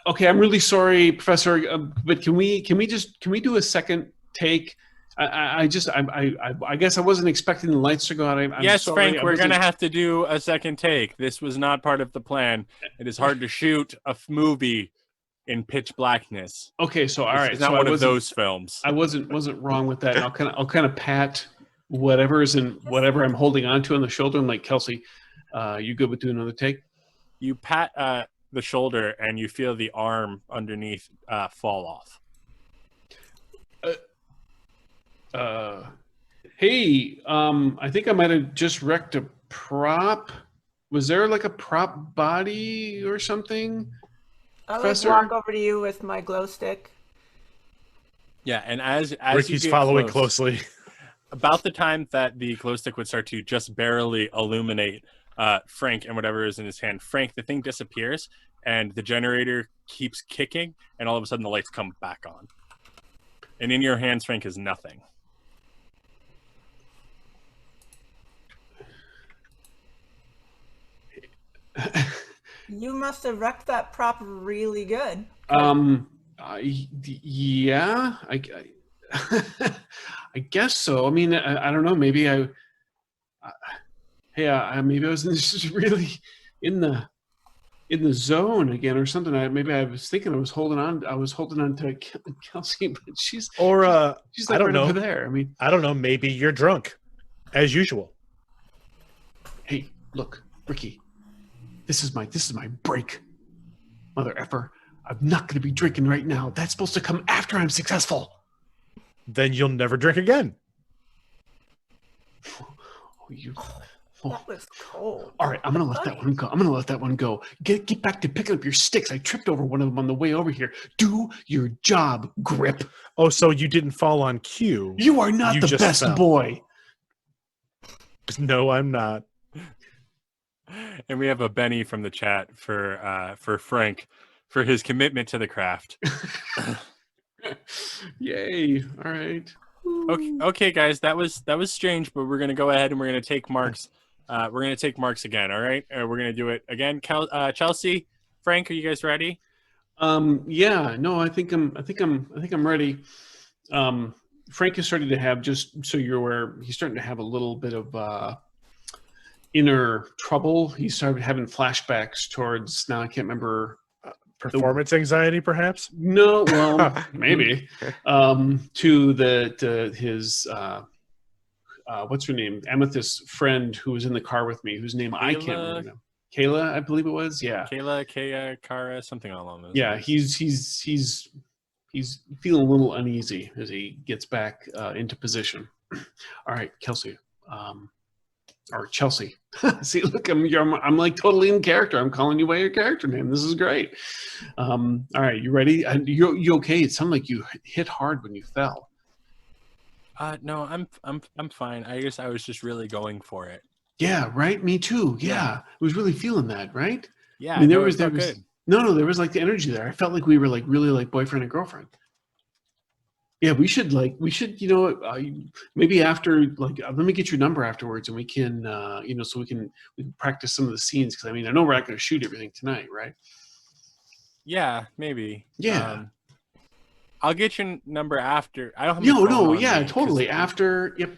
okay, I'm really sorry, Professor, but can we do a second take? I guess I wasn't expecting the lights to go out. I'm yes, sorry, Frank, we're gonna have to do a second take. This was not part of the plan. It is hard to shoot a movie in pitch blackness. Okay, so all This right, is not so one of those films. I wasn't wrong with that. And I'll kind of pat whatever I'm holding onto on the shoulder. I'm like, Kelsey, you good with doing another take? You pat the shoulder and you feel the arm underneath fall off. Hey, I think I might have just wrecked a prop. Was there like a prop body or something? I'll Professor? walk over to you with my glow stick. Yeah, and as Ricky's you get following close, closely. about the time that the glow stick would start to just barely illuminate Frank and whatever is in his hand, Frank, the thing disappears and the generator keeps kicking, and all of a sudden the lights come back on. And in your hands, Frank, is nothing. You must have wrecked that prop really good. Yeah, I guess so. I mean, I don't know. Maybe maybe I was just really in the zone again or something. Maybe I was thinking I was holding on to Kelsey, but she's like I don't right know. over there. I mean, I don't know. Maybe you're drunk, as usual. hey, look, Ricky, this is my break, mother effer. I'm not going to be drinking right now. That's supposed to come after I'm successful. Then you'll never drink again. That was cold. All right, I'm gonna let that one go. Get back to picking up your sticks. I tripped over one of them on the way over here. Do your job, Grip. Oh, so you didn't fall on cue. You are not the just best fell. boy. No, I'm not. And we have a Benny from the chat for Frank for his commitment to the craft. Yay! All right. Okay, guys, that was strange, but we're gonna go ahead and we're gonna take marks. We're gonna take marks again. All right, we're gonna do it again. Chelsea, Frank, are you guys ready? Yeah. No, I think I'm ready. Frank is starting to have, just so you're aware, he's starting to have a little bit of inner trouble. He started having flashbacks towards, now I can't remember. Performance anxiety, perhaps? No, well, maybe. To his what's her name? Amythest friend who was in the car with me, whose name I can't remember. Kayla, I believe it was. Yeah. Kayla, Kaya, Kara, something along those. Yeah, lines. he's feeling a little uneasy as he gets back into position. All right, Kelsey. Or Chelsea. See, look, I'm like totally in character. I'm calling you by your character name. This is great. All right, you ready? You okay? It sounded like you hit hard when you fell. No, I'm fine. I guess I was just really going for it. Yeah, right. Me too. Yeah, I was really feeling that. Right. Yeah. I mean, there no, was good. no, there was like the energy there. I felt like we were like really like boyfriend and girlfriend. Yeah, we should, maybe after, let me get your number afterwards, and we can, so we can practice some of the scenes. Because I mean, I know we're not going to shoot everything tonight, right? Yeah, maybe. Yeah. I'll get your number after. I don't have. Totally. After, yep,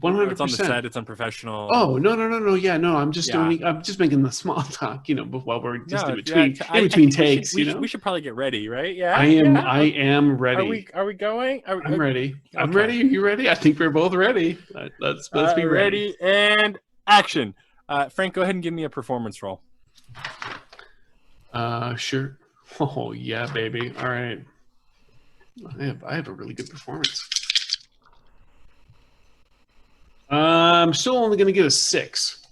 100%. It's on the set. It's unprofessional. Oh no, yeah, no. I'm just making the small talk, while we're just in between takes. We should probably get ready, right? Yeah. I am ready. Are we going? I'm ready. I'm Okay. ready. Are you ready? I think we're both ready. Let's be ready. And action. Frank, go ahead and give me a performance roll. Sure. Oh yeah, baby. All right. I have a really good performance. I'm still only going to get a 6.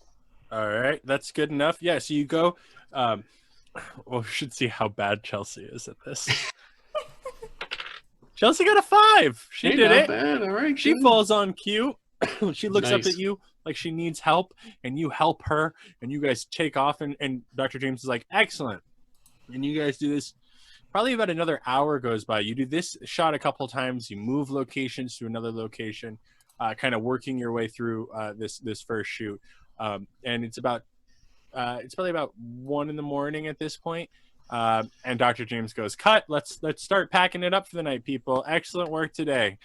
All right, that's good enough. Yeah, so you go. Well, we should see how bad Chelsea is at this. Chelsea got a 5. She did it. Bad. All right. She good. falls on cue. She looks up Nice. at you like she needs help, and you help her, and you guys take off. And Dr. James is like, excellent. And you guys do this. Probably about another hour goes by. You do this shot a couple times. You move locations to another location, kind of working your way through this first shoot. and it's probably about 1 a.m. at this point. And Dr. James goes, "Cut! Let's start packing it up for the night, people. Excellent work today.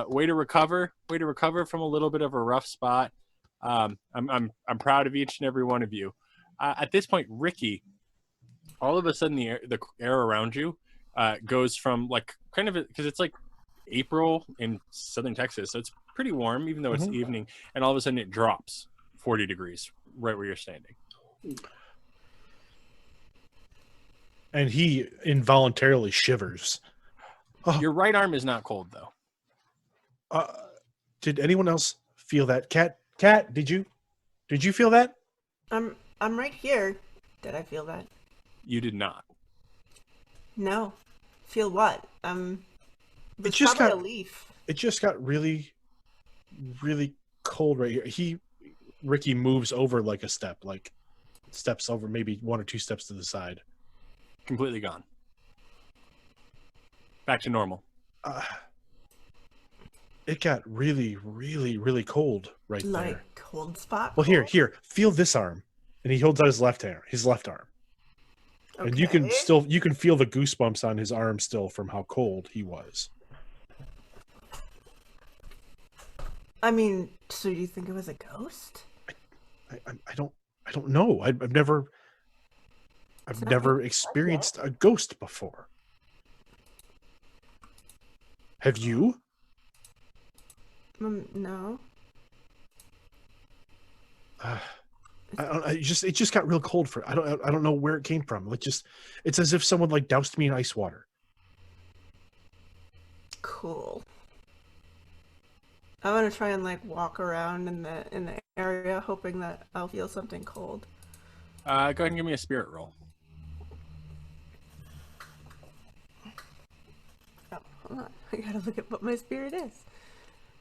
Way to recover from a little bit of a rough spot. I'm proud of each and every one of you." At this point, Ricky, all of a sudden the air around you goes from like kind of because it's like April in southern Texas, so it's pretty warm even though it's evening, and all of a sudden it drops 40 degrees right where you're standing. And he involuntarily shivers. Oh, Your right arm is not cold though. Did anyone else feel that? Kat, did you feel that? I'm right here. Did I feel that? You did not. No. Feel what? It just probably got a leaf. It just got really, really cold right here. Ricky moves over like a step, like steps over maybe 1 or 2 steps to the side. Completely gone. Back to normal. It got really, really, really cold right Like there. cold spot? Well, here, feel this arm, and he holds out his left arm, and you can feel the goosebumps on his arm still from how cold he was. I mean, so you think it was a ghost? I don't know. I've never experienced a ghost before. Have you? No. It just got real cold I don't know where it came from. It's as if someone like doused me in ice water. Cool. I want to try and like walk around in the area, hoping that I'll feel something cold. Go ahead and give me a spirit roll. Oh, hold on. I gotta look at what my spirit is.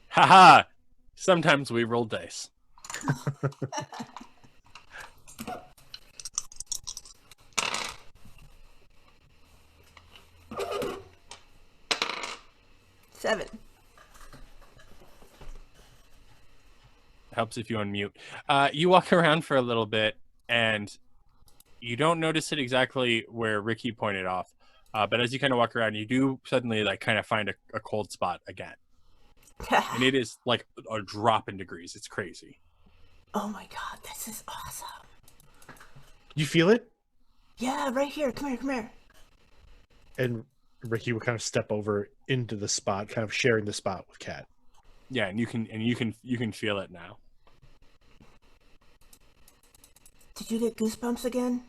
Haha! Sometimes we roll dice. Seven. Helps if you unmute. You walk around for a little bit, and you don't notice it exactly where Ricky pointed off. But as you kind of walk around, you do suddenly like kind of find a cold spot again. And it is like a drop in degrees. It's crazy. Oh my god, this is awesome. You feel it? Yeah, right here. Come here. And Ricky would kind of step over into the spot, kind of sharing the spot with Kat. Yeah, and you can feel it now. Did you get goosebumps again?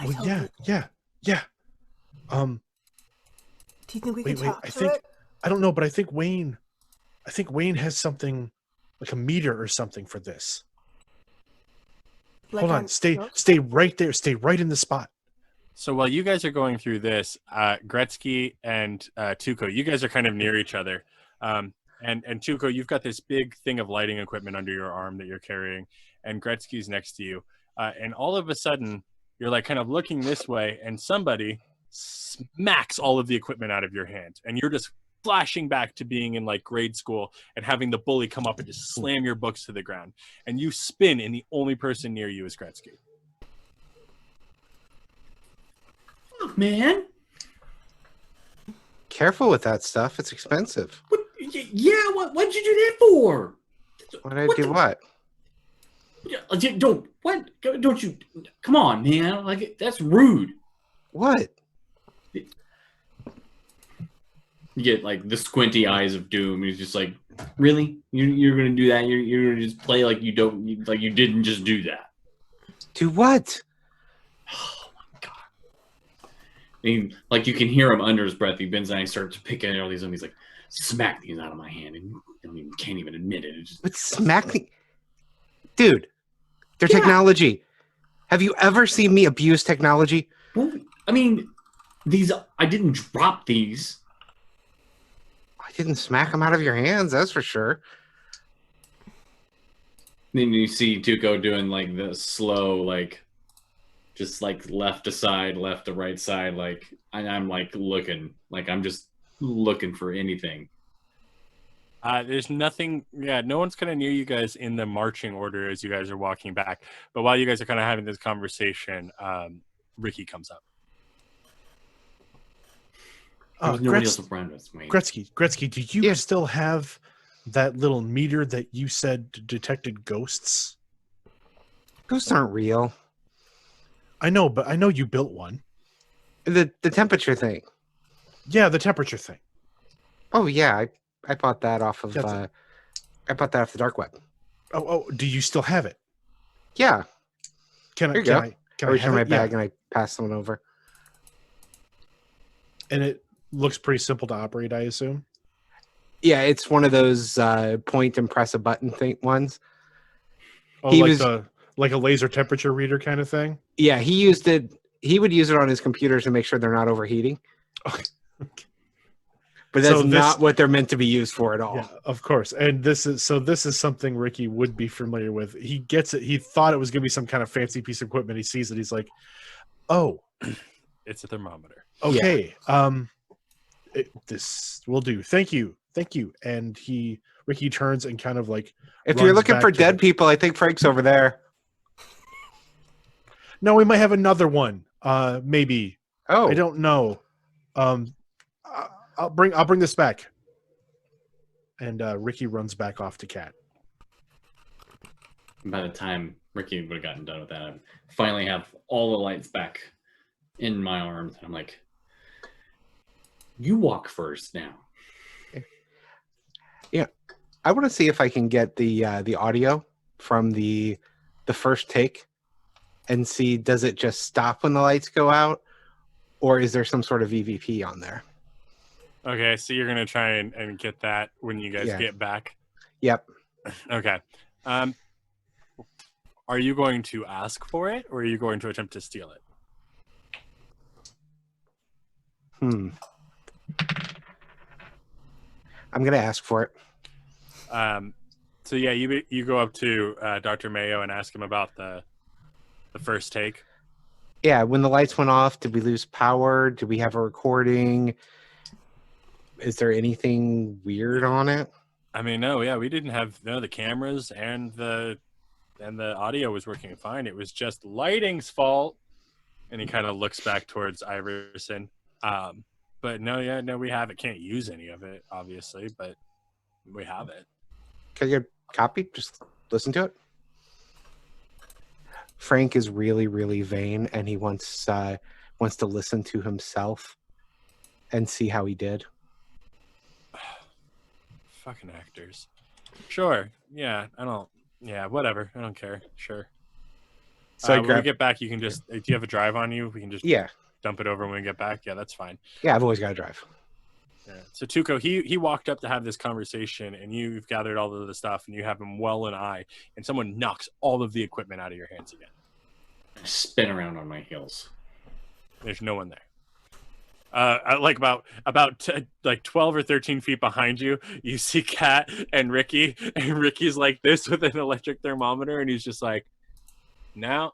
Well, yeah. Do you think we can talk to it? I don't know, but I think Wayne has something like a meter or something for this. Like Hold on, stay right there. Stay right in the spot. So while you guys are going through this, Gretsky and Tuco, you guys are kind of near each other. And Tuco, you've got this big thing of lighting equipment under your arm that you're carrying, and Gretsky's next to you. And all of a sudden, you're like kind of looking this way, and somebody smacks all of the equipment out of your hand, and you're just flashing back to being in like grade school and having the bully come up and just slam your books to the ground. And you spin, and the only person near you is Gretsky. Oh, man. Careful with that stuff. It's expensive. What? Yeah, what'd you do that for? Why did I do what? Don't you? Come on, man. Like, that's rude. What? You get like the squinty eyes of doom. He's just like, really? You're gonna do that? You're gonna just play like you didn't just do that? Do what? Oh my god! I mean, like you can hear him under his breath. He bends down. He starts picking all these, and he's like, smack these out of my hand, and you can't even admit it. But smack me, dude. They're technology. Have you ever seen me abuse technology? Well, I mean, I didn't drop these. I didn't smack them out of your hands, that's for sure. Then you see Tuco doing like the slow, like just like left to side, left to right side, like I'm like looking, like I'm just looking for anything. There's nothing. Yeah, no one's kind of near you guys in the marching order as you guys are walking back. But while you guys are kind of having this conversation, Ricky comes up. There was nobody else around us, Wayne. Gretsky, do you still have that little meter that you said detected ghosts? Ghosts aren't real. I know, but I know you built one. The temperature thing. Yeah, the temperature thing. Oh yeah, I bought that off of That's I bought that off the dark web. Oh, do you still have it? Yeah. Can Here you I go. can I I reach have in my it? bag Yeah. and I pass someone over. And it looks pretty simple to operate, I assume. Yeah, it's one of those point and press a button ones. Oh, He like was- like a laser temperature reader kind of thing. Yeah, he used it. He would use it on his computers to make sure they're not overheating. Okay. But that's So this- not what they're meant to be used for at all. Yeah, of course. And this is something Ricky would be familiar with. He gets it. He thought it was going to be some kind of fancy piece of equipment. He sees it. He's like, "Oh, It's a thermometer. okay. This will do. Thank you. And Ricky turns and kind of like, If you're runs looking back for to dead people, I think Frank's over there. no, we might have another one. Maybe. Oh, I don't know. I'll bring this back. And Ricky runs back off to Kat. By the time Ricky would have gotten done with that, I finally have all the lights back in my arms. I'm like, you walk first now. I want to see if I can get the audio from the first take and see, does it just stop when the lights go out, or is there some sort of EVP on there? Okay, so you're gonna try and get that when you guys Yeah. get back. Yep. Okay. Are you going to ask for it, or are you going to attempt to steal it? I'm gonna ask for it. So yeah, you go up to Dr. Mayo and ask him about the first take. Yeah, when the lights went off, did we lose power? Did we have a recording? Is there anything weird on it? I mean, no, yeah, we didn't have the cameras and the audio was working fine. It was just lighting's fault. And he kind of looks back towards Iverson. But no, we have it. Can't use any of it, obviously, but we have it. Can you get a copy? Just listen to it. Frank is really, really vain, and he wants to listen to himself and see how he did. Fucking actors. Sure. Yeah, whatever. I don't care. Sure. So when we get back, you can just, do you have a drive on you? We can just dump it over when we get back. Yeah, that's fine. Yeah, I've always got to drive. Yeah. So Tuco, he walked up to have this conversation, and you've gathered all of the stuff, and you have him well in eye, and someone knocks all of the equipment out of your hands again. I spin around on my heels. There's no one there. Like about 12 or 13 feet behind you, you see Kat and Ricky, and Ricky's like this with an electric thermometer, and he's just like, no,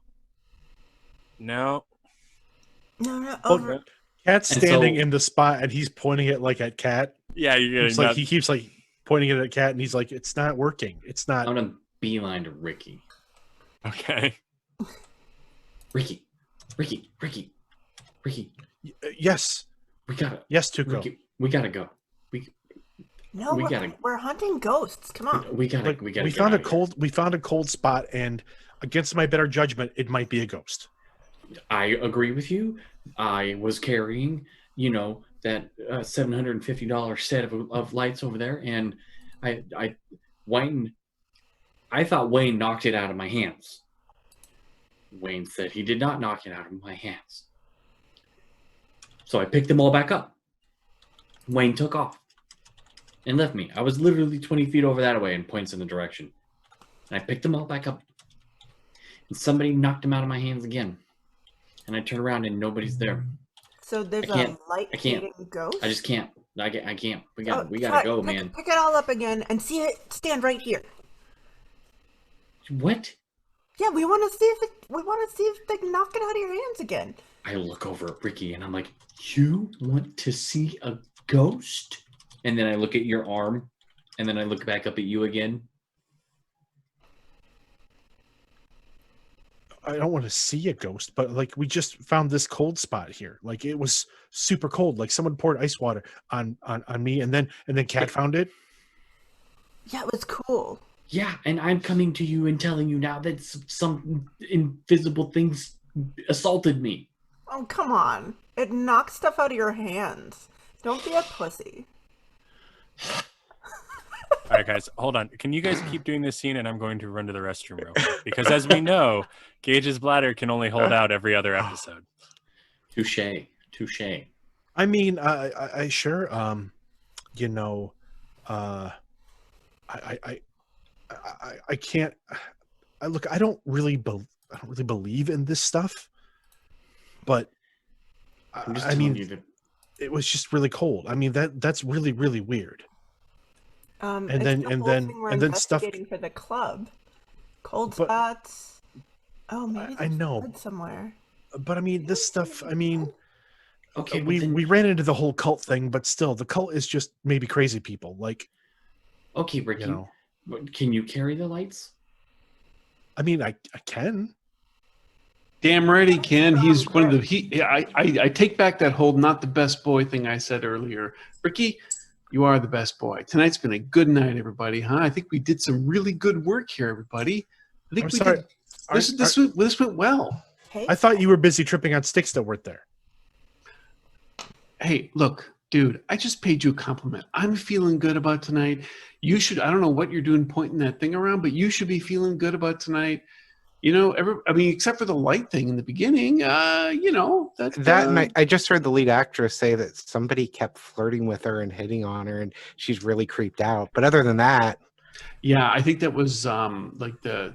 over. Kat's And standing so- in the spot, and he's pointing it like at Kat. yeah, you're It's getting like he keeps like pointing it at Kat, and he's like, "It's not working. It's not." I'm gonna beeline to Ricky. okay. Ricky. Yes, We gotta. yes, Tuco. Ricky, we gotta go. No, We gotta- we're hunting ghosts. Come on. We gotta. Like, we gotta. we get found a out of here. cold. We found a cold spot, and against my better judgment, it might be a ghost. I agree with you. I was carrying, that $750 set of lights over there, and I thought Wayne knocked it out of my hands. Wayne said he did not knock it out of my hands. So I picked them all back up. Wayne took off and left me. I was literally 20 feet over that way and points in the direction. And I picked them all back up. And somebody knocked them out of my hands again. And I turn around and nobody's there. So there's I can't- a light I can't. shading ghost. I just can't. I can't. We gotta Char, go, pick, man. Pick it all up again and see it stand right here. What? Yeah, we want to see if they can knock it out of your hands again. I look over at Ricky and I'm like, you want to see a ghost? And then I look at your arm And then I look back up at you again. I don't want to see a ghost, but like we just found this cold spot here. Like it was super cold. Like someone poured ice water on me, and then Kat found it. Yeah, it was cool. Yeah, and I'm coming to you and telling you now that some invisible things assaulted me. Oh, come on. It knocked stuff out of your hands. Don't be a pussy. All right, guys, hold on. Can you guys keep doing this scene, and I'm going to run to the restroom real quick, because as we know, Gage's bladder can only hold out every other episode. Touche. I mean, I sure, you know, I can't. I don't really believe in this stuff, but I'm just I telling mean, you that. it was just really cold. I mean, that's really, really weird. And then- the and whole then- thing we're and then stuff- investigating for the club. Cold But- spots. Oh, maybe I there's know. blood somewhere. But I mean, this stuff. I mean, Okay, we ran into the whole cult thing, but still, the cult is just maybe crazy people. Like, Okay, Ricky. you know, Can you carry the lights? I mean, I can. Damn right he can. He's one of the I take back that whole not the best boy thing I said earlier. Ricky, you are the best boy. Tonight's been a good night, everybody, huh? I think we did some really good work here, everybody. I think I'm we sorry. did. This went well. Hey, I thought you were busy tripping on sticks that weren't there. Hey, look, dude, I just paid you a compliment. I'm feeling good about tonight. You should, I don't know what you're doing pointing that thing around, but you should be feeling good about tonight. You know, except for the light thing in the beginning, you know, And I just heard the lead actress say that somebody kept flirting with her and hitting on her, and she's really creeped out. But other than that, yeah, I think that was like the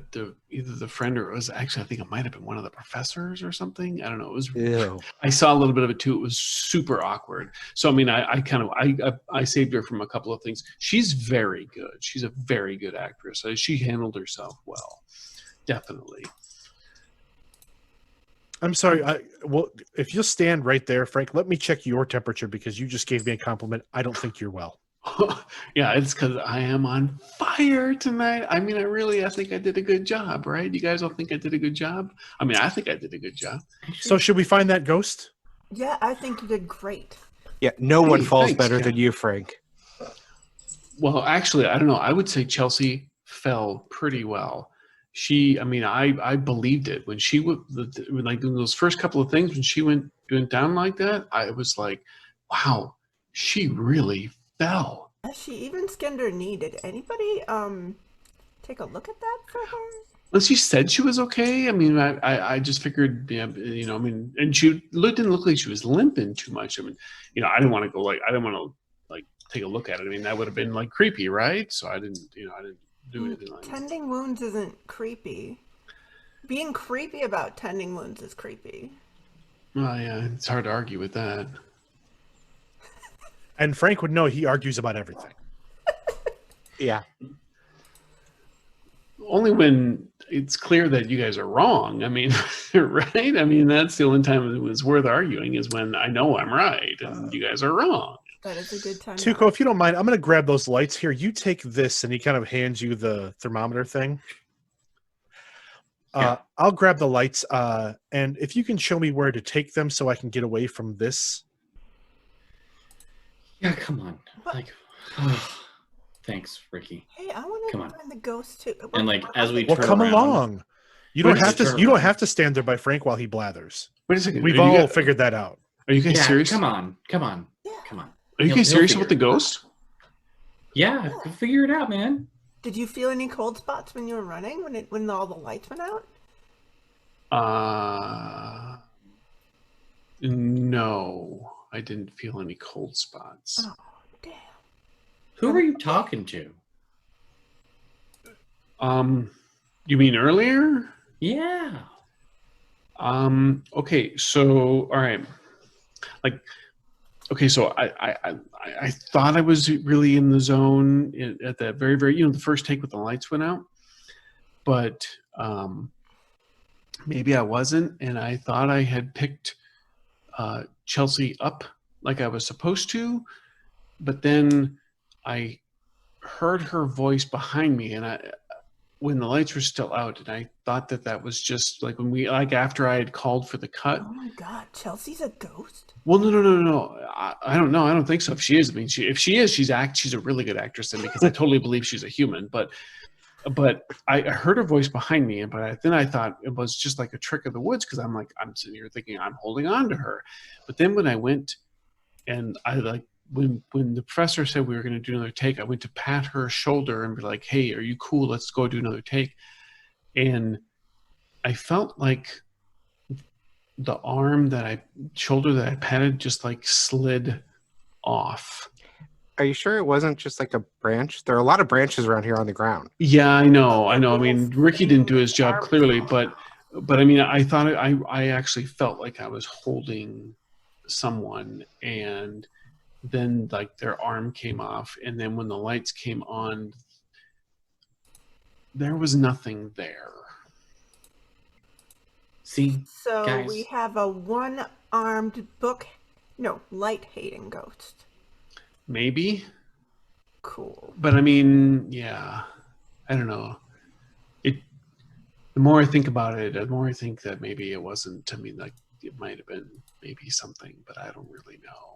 either the friend or it was actually, I think it might have been one of the professors or something. I don't know. It was. ew. I saw a little bit of it too. It was super awkward. So I mean, I saved her from a couple of things. She's very good. She's a very good actress. She handled herself well. Definitely. I'm sorry. Well, if you'll stand right there, Frank, let me check your temperature because you just gave me a compliment. I don't think you're well. Yeah, it's because I am on fire tonight. I mean, I think I did a good job, right? You guys all think I did a good job? I mean, I think I did a good job. So should we find that ghost? yeah, I think you did great. Yeah, no one Hey, falls thanks, better Kat. than you, Frank. Well, actually, I don't know. I would say Chelsea fell pretty well. I believed it when she would, like in those first couple of things when she went down like that. I was like, wow, she really fell. She even skinned her knee. Did anybody take a look at that for her? Well, she said she was okay. I mean, I just figured, yeah, you know, I mean, and didn't look like she was limping too much. I mean, you know, I didn't want to take a look at it. I mean, that would have been like creepy, right? So I didn't do anything like that. Tending wounds isn't creepy. Being creepy about tending wounds is creepy. Well, yeah, it's hard to argue with that. And Frank would know he argues about everything. Yeah. Only when it's clear that you guys are wrong. I mean, right? I mean, that's the only time it was worth arguing is when I know I'm right and you guys are wrong. That is a good time. Tuco, if you don't mind, I'm going to grab those lights here. You take this, and he kind of hands you the thermometer thing. Yeah. I'll grab the lights, and if you can show me where to take them so I can get away from this. Yeah, come on. Like, thanks, Ricky. Hey, I want Come to on. find the ghost too. And like as we Well, turn come around, along. You Where don't does have it to. turn You don't around? have to stand there by Frank while he blathers. Wait a second. We've are you all guys, figured that out. are you guys Yeah, serious? come on. Yeah. Come on. Are you He'll- guys he'll serious figure about the it out. ghost? Yeah, figure it out, man. Did you feel any cold spots when you were running when all the lights went out? No, I didn't feel any cold spots. Oh, damn. Who are you talking to? You mean earlier? Yeah. Okay, so all right. Like, okay, so I thought I was really in the zone at that very, very, the first take with the lights went out, but maybe I wasn't, and I thought I had picked Chelsea up like I was supposed to, but then I heard her voice behind me, and when the lights were still out, and I thought that was just like when we after I had called for the cut. Oh my God, Chelsea's a ghost? Well, no. I don't know. I don't think so. If she is, I mean, if she is, she's a really good actress, then, because I totally believe she's a human. But I heard her voice behind me, then I thought it was just like a trick of the woods, because I'm sitting here thinking I'm holding on to her. But then when I went and when the professor said we were going to do another take, I went to pat her shoulder and be like, "Hey, are you cool? Let's go do another take." And I felt like the shoulder that I patted just like slid off. Are you sure it wasn't just like a branch? There are a lot of branches around here on the ground. Yeah, I know. I mean, Ricky didn't do his job clearly, but I mean, I thought I actually felt like I was holding someone, and then like their arm came off, and then when the lights came on, there was nothing there. See, So guys. we have a one-armed light-hating ghost. Maybe, Cool. but I mean, yeah, I don't know. The more I think about it, the more I think that maybe it wasn't. I mean, like, it might have been maybe something, but I don't really know.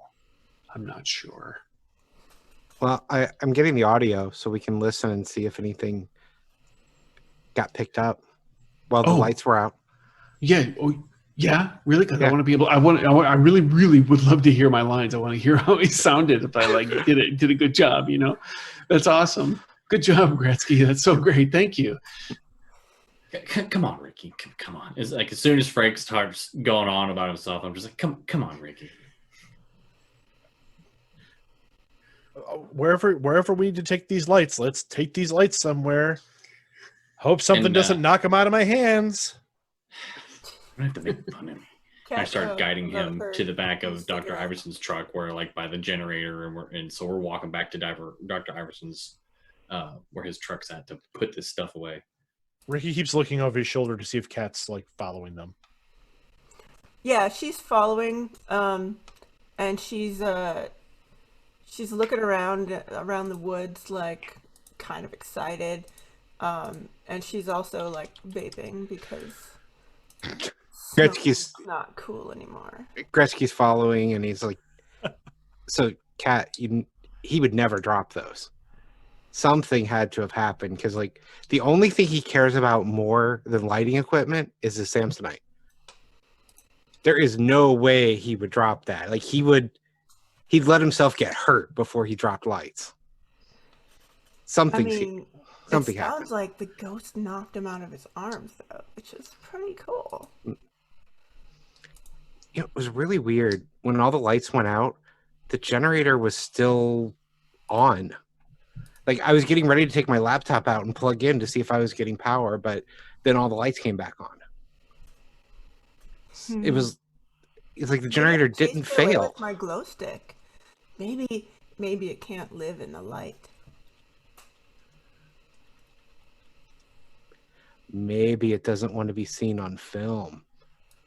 I'm not sure. Well, I'm getting the audio so we can listen and see if anything got picked up while the lights were out. Yeah. Oh, yeah. Really? Because Yeah. I want to be able. I really, really would love to hear my lines. I want to hear how he sounded. If I did a good job, that's awesome. Good job, Gretsky. That's so great. Thank you. Come on, Ricky. Come on. It's like as soon as Frank starts going on about himself, I'm just like, come on, Ricky. Wherever we need to take these lights, let's take these lights somewhere. Hope something doesn't knock them out of my hands. I don't have to make fun of me. I start guiding him to the back of Dr. Iverson's truck, where like by the generator, and so we're walking back to Dr. Iverson's where his truck's at to put this stuff away. Ricky keeps looking over his shoulder to see if Kat's like following them. Yeah, she's following, and she's looking around the woods, like kind of excited, and she's also like vaping because Gretsky's not cool anymore. Gretsky's following, and he's like, "So, Kat, he would never drop those. Something had to have happened, because like the only thing he cares about more than lighting equipment is his Samsonite. There is no way he would drop that. Like he'd let himself get hurt before he dropped lights. Something it happened. sounds like the ghost knocked him out of his arms, though, which is pretty cool. It was really weird. When all the lights went out, the generator was still on. Like I was getting ready to take my laptop out and plug in to see if I was getting power, but then all the lights came back on. It's like the generator didn't fail. With my glow stick, maybe it can't live in the light. Maybe it doesn't want to be seen on film.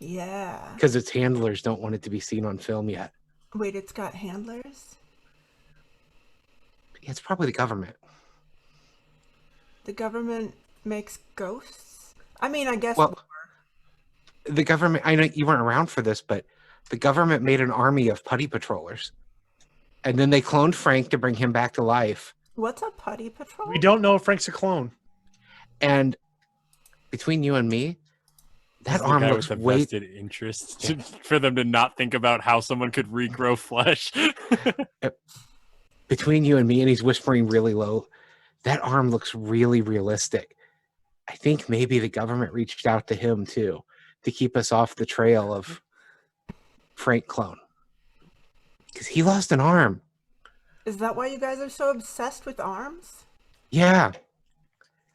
Yeah. Because its handlers don't want it to be seen on film yet. Wait, it's got handlers? It's probably the government. The government makes ghosts? I mean, I guess. Well, the government, I know you weren't around for this, but the government made an army of putty patrollers. And then they cloned Frank to bring him back to life. What's a putty patrol? We don't know if Frank's a clone. And between you and me, that arm looks with a way... vested interest for them to not think about how someone could regrow flesh. Between you and me, and he's whispering really low, that arm looks really realistic. I think maybe the government reached out to him too to keep us off the trail of Frank clone. Because he lost an arm. Is that why you guys are so obsessed with arms? Yeah.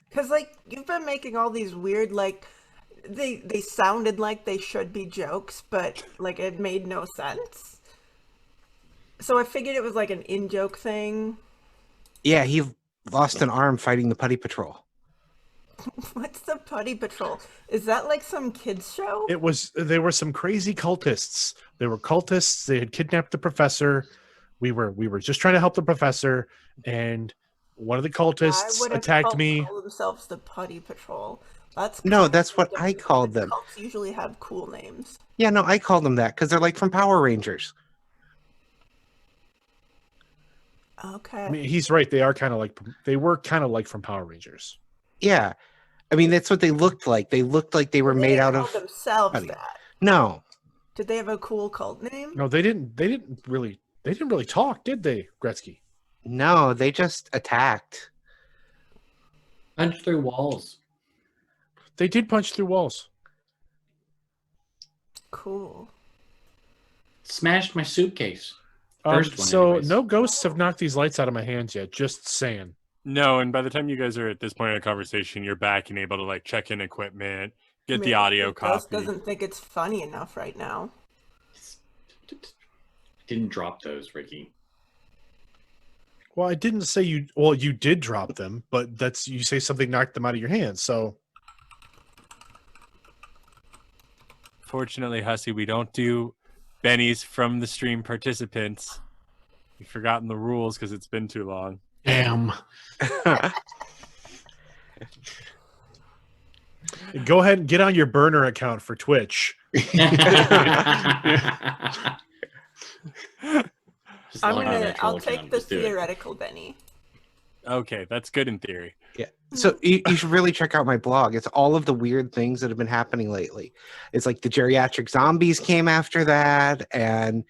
Because, like, you've been making all these weird, like, they sounded like they should be jokes, but, like, it made no sense. So I figured it was, like, an in-joke thing. Yeah, he lost an arm fighting the putty patrol. What's the putty patrol? Is that, like, some kids show? They were some crazy cultists. They were cultists. They had kidnapped the professor. We were just trying to help the professor, and one of the I cultists would have attacked me. called themselves the Putty Patrol. That's No, kind that's of what I different called because them. Cults usually have cool names. Yeah, no, I called them that because they're like from Power Rangers. Okay. I mean, he's right. They were kind of like from Power Rangers. Yeah. I mean, that's what they looked like. They looked like they were They made didn't out call of themselves putty. that. No. Did they have a cool cult name? No, they didn't. They didn't really talk, did they, Gretsky? No, they just attacked. Punch through walls. They did punch through walls. Cool. Smashed my suitcase. First one, So anyways. no ghosts have knocked these lights out of my hands yet. Just saying. No, and by the time you guys are at this point in the conversation, you're back and able to like check in equipment, get the Maybe audio Ghost copy. doesn't think it's funny enough right now. Didn't drop those, Ricky. Well, I didn't say you. Well, you did drop them, but you say something knocked them out of your hands. So Fortunately, Hussy, we don't do bennies from the stream participants. We've forgotten the rules because it's been too long. Damn. go ahead and get on your burner account for Twitch. Just log on that troll I'll take account, the just do it. theoretical Benny. Okay, that's good in theory. So you should really check out my blog. It's all of the weird things that have been happening lately. It's like the geriatric zombies came after that, and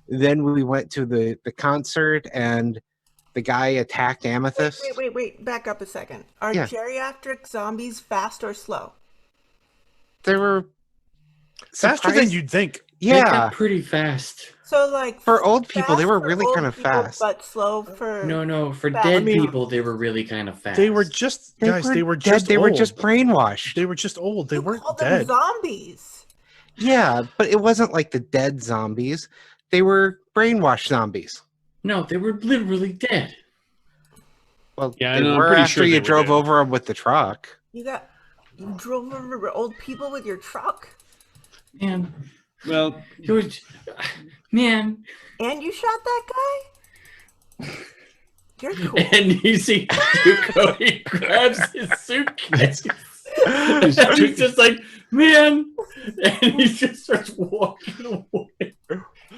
then we went to the concert, and the guy attacked Amythest. Wait. Back up a second. Are Yeah. geriatric zombies fast or slow? They were Faster than surprised- you'd think. They Yeah, got pretty fast. So like for old people, they fast were for really old kind of people, fast. but slow for No, for Fast. dead I mean, people, they were really kind of fast. They were just guys. They were dead. just. They were old. just brainwashed. They were just old. They You weren't call them dead. zombies. Yeah, but it wasn't like the dead zombies. They were brainwashed zombies. No, they were literally dead. Well, Yeah, they no, I'm were pretty after sure you they were drove dead. over them with the truck. You drove over old people with your truck, Man, Well, it was, man. and you shot that guy. You're cool. And you see Tuco, he grabs his suitcase. And he's just like, man. And he just starts walking away.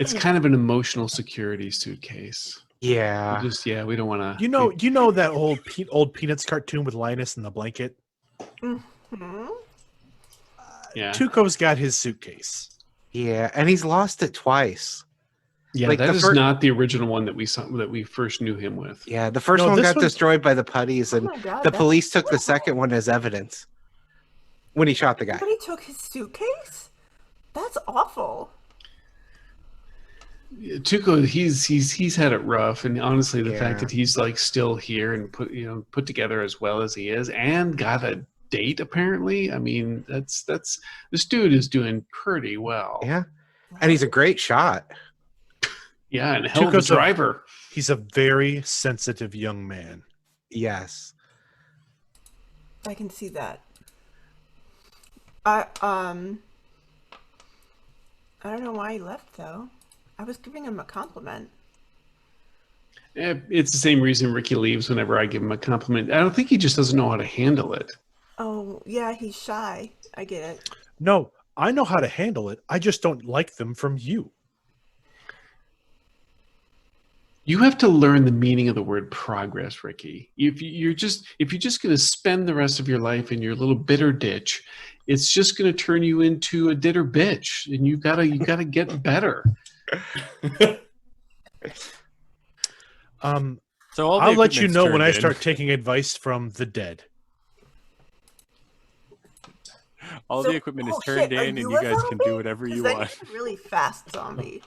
it's kind of an emotional security suitcase. Yeah. We don't want to. You know that old Peanuts cartoon with Linus and the blanket. Hmm? Yeah, Tuco's got his suitcase. Yeah, and he's lost it twice. yeah. like That the is fir- not the original one that we first knew him with. Yeah, the first No, one this got one- destroyed by the putties, Oh and my God, the that's police took the horrible. second one as evidence when he shot the guy. Somebody took his suitcase. That's awful. Tuco, he's had it rough, and honestly, the fact Yeah. that he's like still here and put together as well as he is, and got a date apparently. I mean, that's this dude is doing pretty well. Yeah, and he's a great shot. Yeah, and a hell of a Tuco's a- driver. He's a very sensitive young man. Yes. I can see that. I don't know why he left though. I was giving him a compliment. It's the same reason Ricky leaves whenever I give him a compliment. I don't think he just doesn't know how to handle it. Oh yeah, he's shy. I get it. No, I know how to handle it. I just don't like them from you. You have to learn the meaning of the word progress, Ricky. If you're just going to spend the rest of your life in your little bitter ditch, it's just going to turn you into a bitter bitch, and you gotta get better. So all the I'll let you equipment's know when turned I in. start taking advice from the dead. All So- the equipment is oh, turned shit, are in, and you you a guys can do zombie? whatever 'Cause you then want. you're a really fast zombie.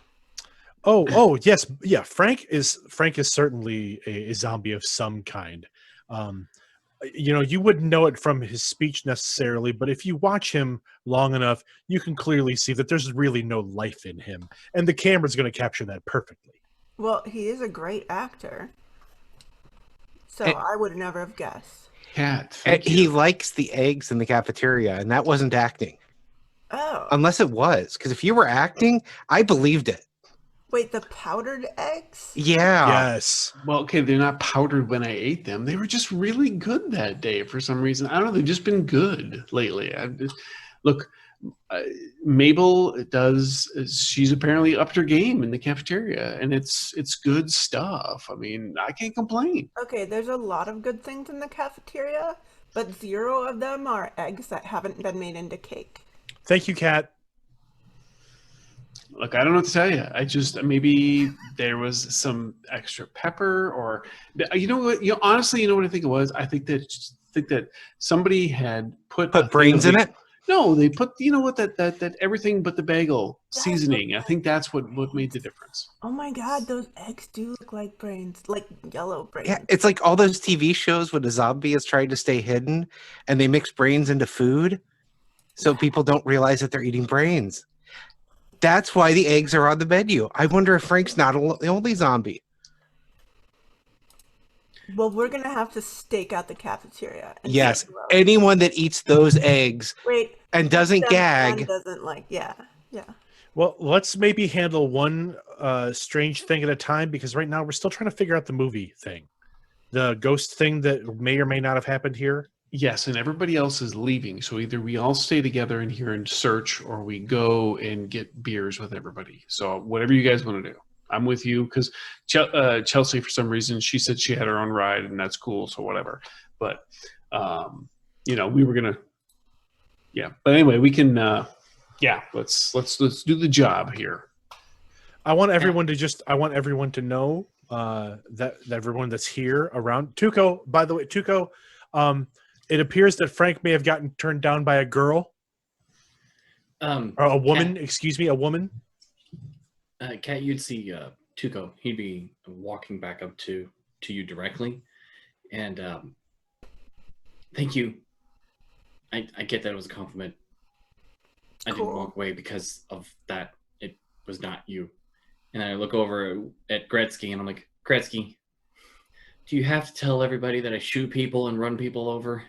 Oh, yes, yeah. Frank is certainly a zombie of some kind. You wouldn't know it from his speech necessarily, but if you watch him long enough, you can clearly see that there's really no life in him, and the camera's going to capture that perfectly. Well, he is a great actor. So And- I would never have guessed. Kat, And thank you. he likes the eggs in the cafeteria, and that wasn't acting. Oh. Unless it was. Because if you were acting, I believed it. Wait, the powdered eggs? Yeah. Yes. Well, okay, they're not powdered when I ate them. They were just really good that day for some reason. I don't know. They've just been good lately. Look, uh, Mabel does. She's apparently upped her game in the cafeteria, and it's good stuff. I mean, I can't complain. Okay, there's a lot of good things in the cafeteria, but 0 of them are eggs that haven't been made into cake. Thank you, Kat. Look, I don't know what to tell you. I just maybe there was some extra pepper, or you know what? Honestly, you know what I think it was. I think that somebody had put a thing brains of in the- it. No, they put that everything but the bagel That's seasoning. what- I think that's what made the difference. Oh my god, those eggs do look like brains, like yellow brains. Yeah, it's like all those TV shows when a zombie is trying to stay hidden and they mix brains into food so people don't realize that they're eating brains. That's why the eggs are on the menu. I wonder if Frank's not the only zombie. Well, we're gonna have to stake out the cafeteria. And Yes, see who else- anyone that eats those eggs Wait, and doesn't Jen gag. doesn't like. Yeah. Well, let's maybe handle one strange thing at a time, because right now we're still trying to figure out the movie thing. The ghost thing that may or may not have happened here. Yes, and everybody else is leaving. So either we all stay together in here and search, or we go and get beers with everybody. So whatever you guys want to do, I'm with you. Because Chelsea, for some reason, she said she had her own ride, and that's cool. So whatever. But we were gonna, yeah. But anyway, we can, Let's do the job here. I want everyone to know that everyone that's here around Tuco. By the way, Tuco, it appears that Frank may have gotten turned down by a girl or a woman. Kat, Excuse me, a woman. Kat, you'd see Tuco. He'd be walking back up to you directly, and thank you. I get that it was a compliment. I didn't Cool. walk away because of that. It was not you. And I look over at Gretsky, and I'm like, Gretsky, do you have to tell everybody that I shoot people and run people over?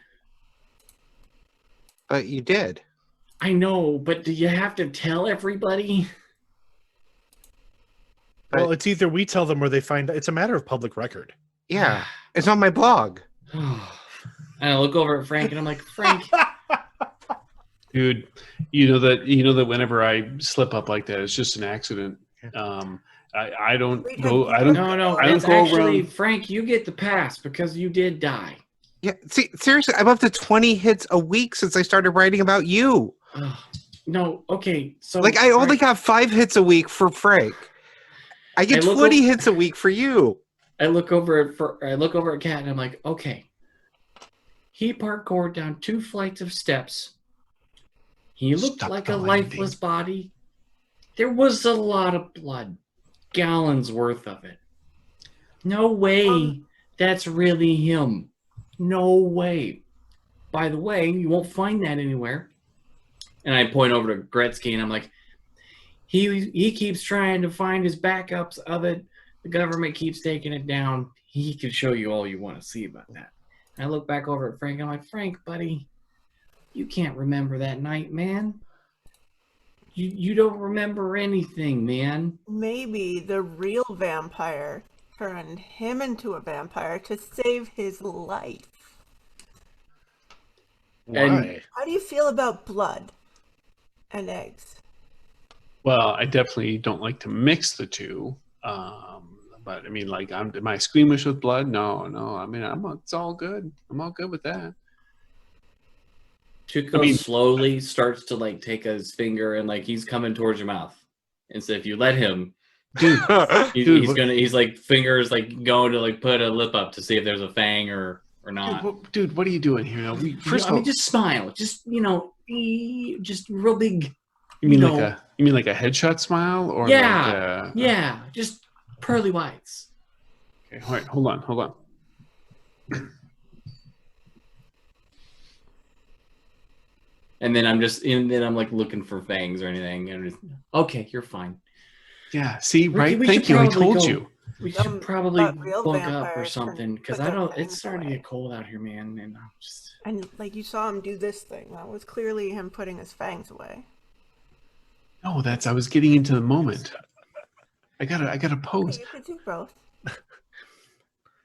But you did. I know, but do you have to tell everybody? Well, it's either we tell them or they find. It's a matter of public record. Yeah, it's on my blog. And I look over at Frank, and I'm like, Frank, Dude, you know that whenever I slip up like that, it's just an accident. I don't go. I don't. no, I don't it's go actually around. Frank. You get the pass because you did die. Yeah, see, seriously, I'm up to 20 hits a week since I started writing about you. No, okay. So Like, I only Frank, got 5 hits a week for Frank. I get Hey, look 20 hits a week for you. I look over at Kat, and I'm like, okay. He parkoured down 2 flights of steps. He looked Stuck like the a landing. lifeless body. There was a lot of blood, gallons worth of it. No way that's really him. No way. By the way, you won't find that anywhere. And I point over to Gretsky, and I'm like, he keeps trying to find his backups of it. The government keeps taking it down. He can show you all you want to see about that. And I look back over at Frank. I'm like, Frank, buddy, you can't remember that night, man. You don't remember anything, man. Maybe the real vampire turned him into a vampire to save his life. Why? How do you feel about blood and eggs? Well, I definitely don't like to mix the two. But I mean, like, am I squeamish with blood? No. I mean, it's all good. I'm all good with that. Tuco slowly starts to like take his finger and like he's coming towards your mouth. And so if you let him, Dude, he's like fingers like going to like put a lip up to see if there's a fang or not. Dude, what are you doing here? Now, first I of all, mean, just smile. Just just real big. you mean you like a headshot smile, or Yeah, like yeah, just pearly whites. Okay, all right, hold on. And then I'm like looking for fangs or anything. And okay, you're fine. Yeah, see, Ricky, right? we Thank should you. I probably told go. you. We should probably but real bunk up or vampires something because put I their don't. fangs It's starting to away. get cold out here, man, and I'm just. And like you saw him do this thing. That was clearly him putting his fangs away. No, I was getting into the moment. I gotta pose. You could do both.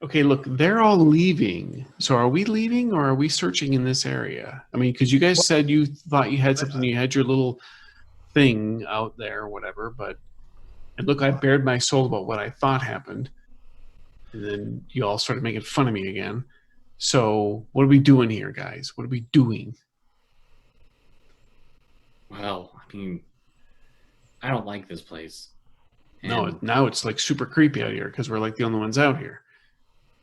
Okay, look, they're all leaving. So are we leaving or are we searching in this area? I mean, because you guys said you thought you had something, you had your little thing out there or whatever, but and look, I bared my soul about what I thought happened. And then you all started making fun of me again. So what are we doing here, guys? What are we doing? Well, I mean, I don't like this place. No, And, now it's like super creepy out here because we're like the only ones out here.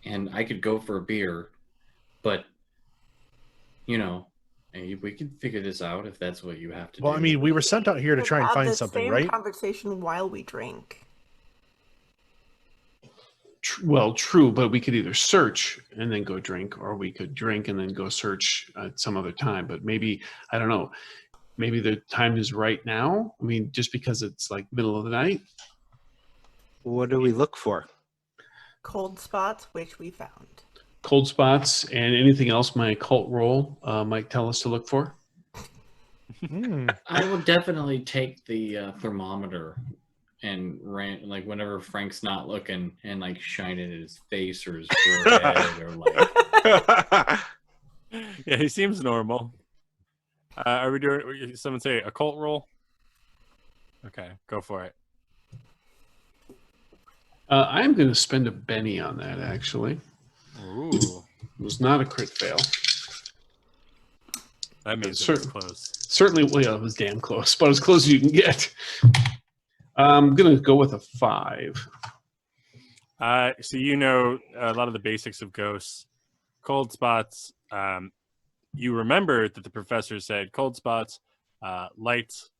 and I could go for a beer, but, you know, we could figure this out if that's what you have to Well, do. I mean, we were sent out here to We'll try and have find the something, same right? conversation while we drink. Well, true, but we could either search and then go drink, or we could drink and then go search at some other time. But maybe, I don't know, maybe the time is right now. I mean, just because it's like middle of the night. What do we look for? Cold spots, which we found. Cold spots and anything else my occult roll might tell us to look for. Hmm. I will definitely take the thermometer and like whenever Frank's not looking and like shine it in his face or his forehead or like Yeah, he seems normal. Are we doing? Someone say occult roll. Okay, go for it. I'm going to spend a Benny on that, actually. Ooh, It was not a crit fail. that means Sure. it's close. Certainly, well, yeah, it was damn close, but as close as you can get. I'm going to go with a 5. So you know a lot of the basics of ghosts, cold spots. You remember that the professor said cold spots, lights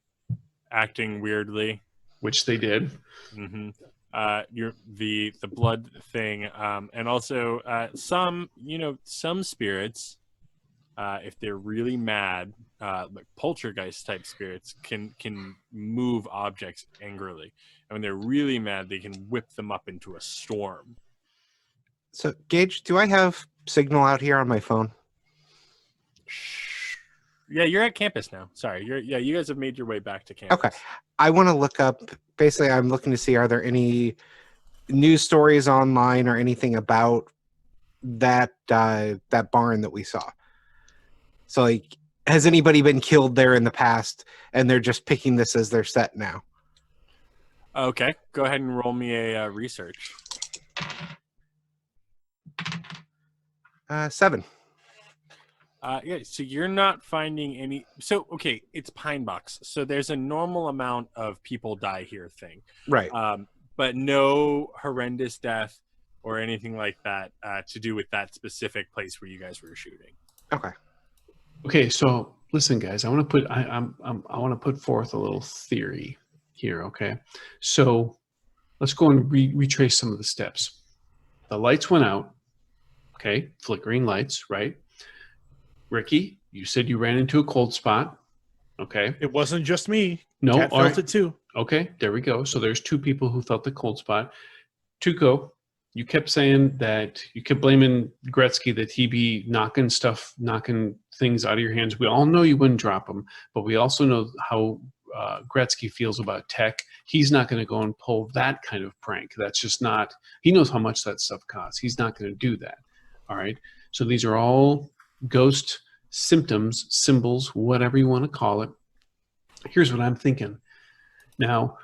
acting weirdly. Which they did. Mm-hmm. The blood thing, and also some spirits, if they're really mad, like poltergeist type spirits can move objects angrily, and when they're really mad, they can whip them up into a storm. So, Gage, do I have signal out here on my phone? Yeah, you're at campus now. Sorry, you guys have made your way back to campus. Okay. I want to look up, basically, I'm looking to see, are there any news stories online or anything about that barn that we saw? So, like, has anybody been killed there in the past and they're just picking this as their set now? Okay, go ahead and roll me a research. 7. Yeah, so you're not finding any. So, okay, it's Pinebox. So there's a normal amount of people die here thing. Right. But no horrendous death or anything like that to do with that specific place where you guys were shooting. Okay. Okay, so listen, guys. I want to put forth a little theory here. Okay, so let's go and retrace some of the steps. The lights went out. Okay, flickering lights, right? Ricky, you said you ran into a cold spot. Okay. It wasn't just me. No, Kat all felt right. it too. Okay, there we go. So there's 2 people who felt the cold spot. Tuco, you kept saying that you kept blaming Gretsky that he be knocking things out of your hands. We all know you wouldn't drop them, but we also know how Gretsky feels about tech. He's not going to go and pull that kind of prank. That's just not, he knows how much that stuff costs. He's not going to do that. All right. So these are all ghost symptoms, symbols, whatever you want to call it. Here's what I'm thinking. Now,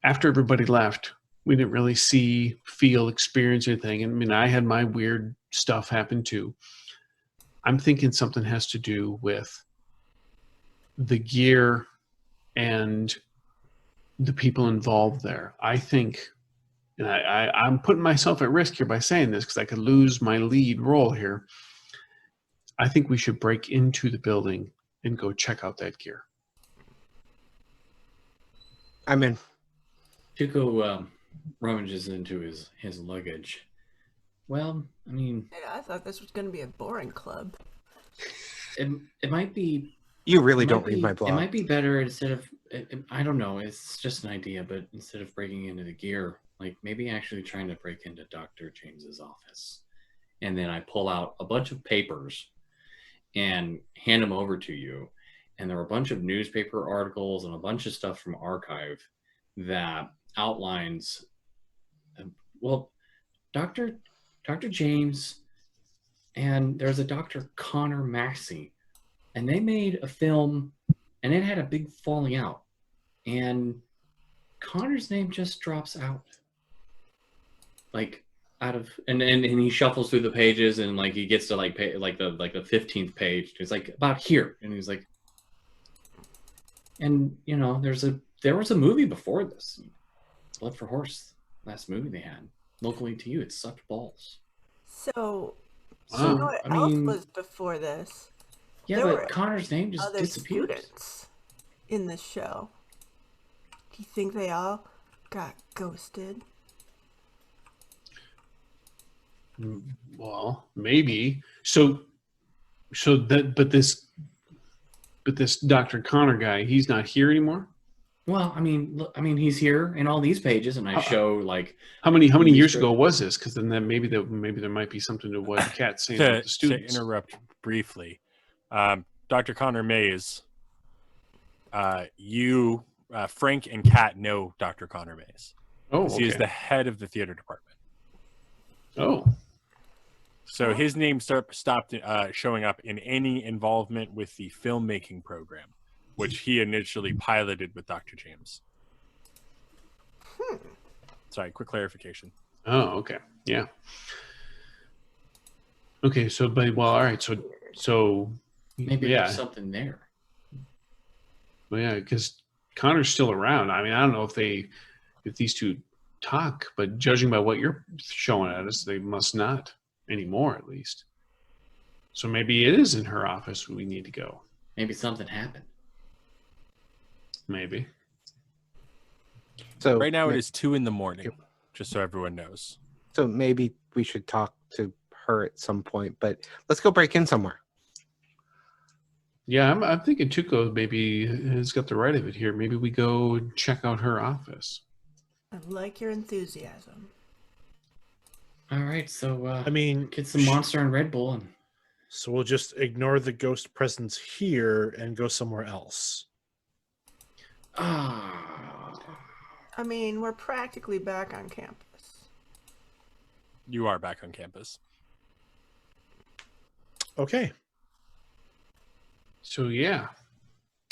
after everybody left, we didn't really see, feel, experience anything. I mean, I had my weird stuff happen too. I'm thinking something has to do with the gear and the people involved there. I think, and I'm putting myself at risk here by saying this because I could lose my lead role here. I think we should break into the building and go check out that gear. I'm in. Tuco rummages into his luggage. Well, I mean, I thought this was going to be a boring club. it might be. You really It don't might read be- my blog. It might be better instead of. I don't know. It's just an idea, but instead of breaking into the gear, like maybe actually trying to break into Dr. James's office, and then I pull out a bunch of papers and hand them over to you, and there are a bunch of newspaper articles and a bunch of stuff from archive that outlines Well, Dr. James and there's a Dr. Connor Maxey, and they made a film, and it had a big falling out, and Connor's name just drops out, like out of, and he shuffles through the pages, and like he gets to like the 15th page. It's like about here, and he's like, and you know, there was a movie before this, Blood for Horse, last movie they had locally to you. It sucked balls. So, So you know what I else mean, was before this? yeah, there but were Connor's name just Other disappears. students in the show. Do you think they all got ghosted? Well, maybe. But this Dr. Connor guy, he's not here anymore. Well, I mean, look, he's here in all these pages, and I show like How many movie years script. ago was this? Because then maybe there might be something to what Kat's saying about the To students. interrupt briefly, Dr. Connor Mays, you, Frank, and Kat know Dr. Connor Mays. Oh, He is okay. the head of the theater department. Oh, So his name stopped showing up in any involvement with the filmmaking program, which he initially piloted with Dr. James. Sorry, quick clarification. oh, okay, yeah. Okay, so all right, so maybe yeah, there's something there. well, yeah, because Connor's still around. I mean, I don't know if these two talk, but judging by what you're showing at us, they must not anymore, at least. So maybe it is in her office we need to go. Maybe something happened. Maybe. So Right now it is 2 a.m, just so everyone knows. So maybe we should talk to her at some point, but let's go break in somewhere. Yeah, I'm thinking Tuco maybe has got the right of it here. Maybe we go check out her office. I like your enthusiasm. All right, so I mean, get some Monster and Red Bull, and so we'll just ignore the ghost presence here and go somewhere else. I mean, we're practically back on campus. You are back on campus. Okay. So yeah,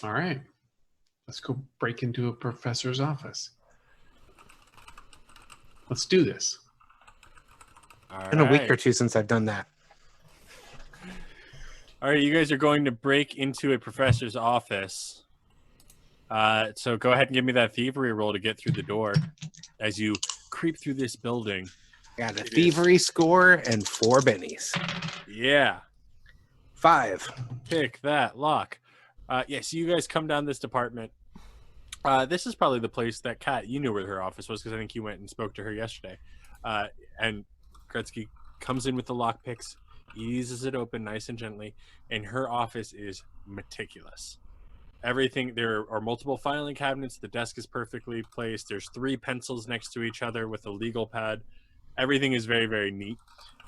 all right, let's go break into a professor's office. Let's do this. It's been a week or two since I've done that. All right, you guys are going to break into a professor's office. So go ahead and give me that thievery roll to get through the door as you creep through this building. Got a thievery score and 4 bennies. Yeah, 5. pick that lock. Yeah, so you guys come down this department. This is probably the place that Kat, you knew where her office was because I think you went and spoke to her yesterday. And Gretsky comes in with the lock picks, eases it open nice and gently, and her office is meticulous. Everything, there are multiple filing cabinets. The desk is perfectly placed. There's 3 pencils next to each other with a legal pad. Everything is very, very neat.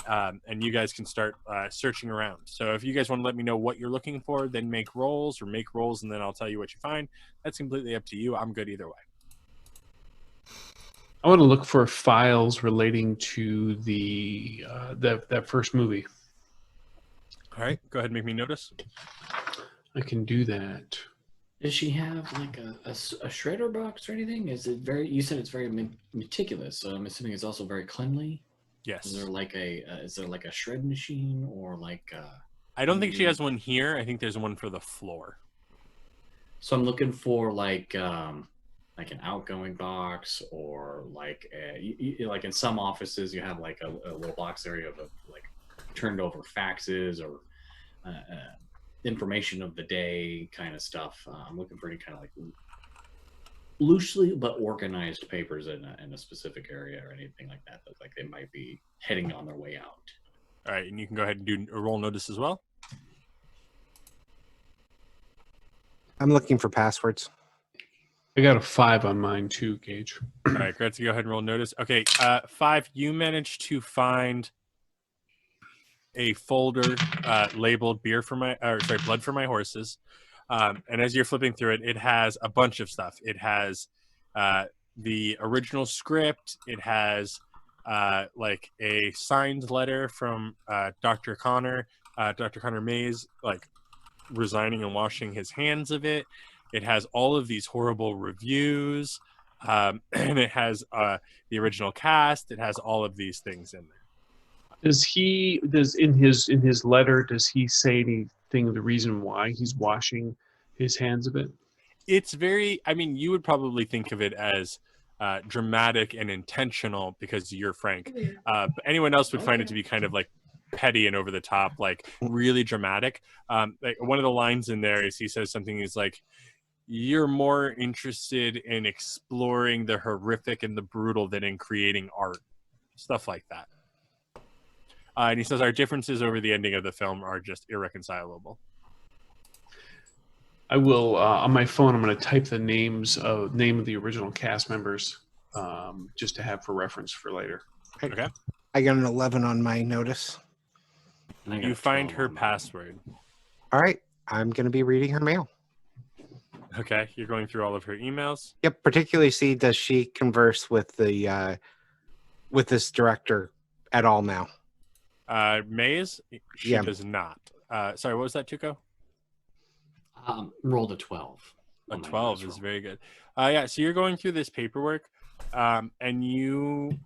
And you guys can start searching around. So if you guys want to let me know what you're looking for, then make rolls, and then I'll tell you what you find. That's completely up to you. I'm good either way. I want to look for files relating to the that first movie. All right, go ahead and make me notice. I can do that. does she have like a shredder box or anything? Is it very? You said it's very meticulous, so I'm assuming it's also very cleanly. Yes. Is there like a shred machine or like? I don't think she has one here. I think there's one for the floor. So I'm looking for like an outgoing box, or like like in some offices you have like a little box area of like turned over faxes or information of the day kind of stuff. I'm looking for any kind of like loosely but organized papers in a specific area or anything like that like they might be heading on their way out. All right, and you can go ahead and do a roll notice as well. I'm looking for passwords. I got a 5 on mine too, Gage. All right, Gretsky, go ahead and roll notice. Okay, 5, you managed to find a folder labeled blood for my horses. And as you're flipping through it, it has a bunch of stuff. It has the original script. It has like a signed letter from Dr. Connor Mays, like resigning and washing his hands of it. It has all of these horrible reviews, and it has the original cast. It has all of these things in there. Does in his letter, does he say anything of the reason why he's washing his hands of it? It's very, I mean, you would probably think of it as dramatic and intentional because you're Frank. But anyone else would find it to be kind of like petty and over the top, like really dramatic. Like one of the lines in there is he says something, he's like, you're more interested in exploring the horrific and the brutal than in creating art. Stuff like that. And he says our differences over the ending of the film are just irreconcilable. I will on my phone. I'm going to type the name of the original cast members, just to have for reference for later. Okay. I got an 11 on my notice. And I got You a find 12 her on mine. password. All right. I'm going to be reading her mail. Okay. You're going through all of her emails. Yep. Particularly see, does she converse with the with this director at all now? Maze, she Yeah. does not. Sorry, what was that, Tuco? Rolled a 12. A on my 12 dice is roll. very good. Yeah, so you're going through this paperwork, and you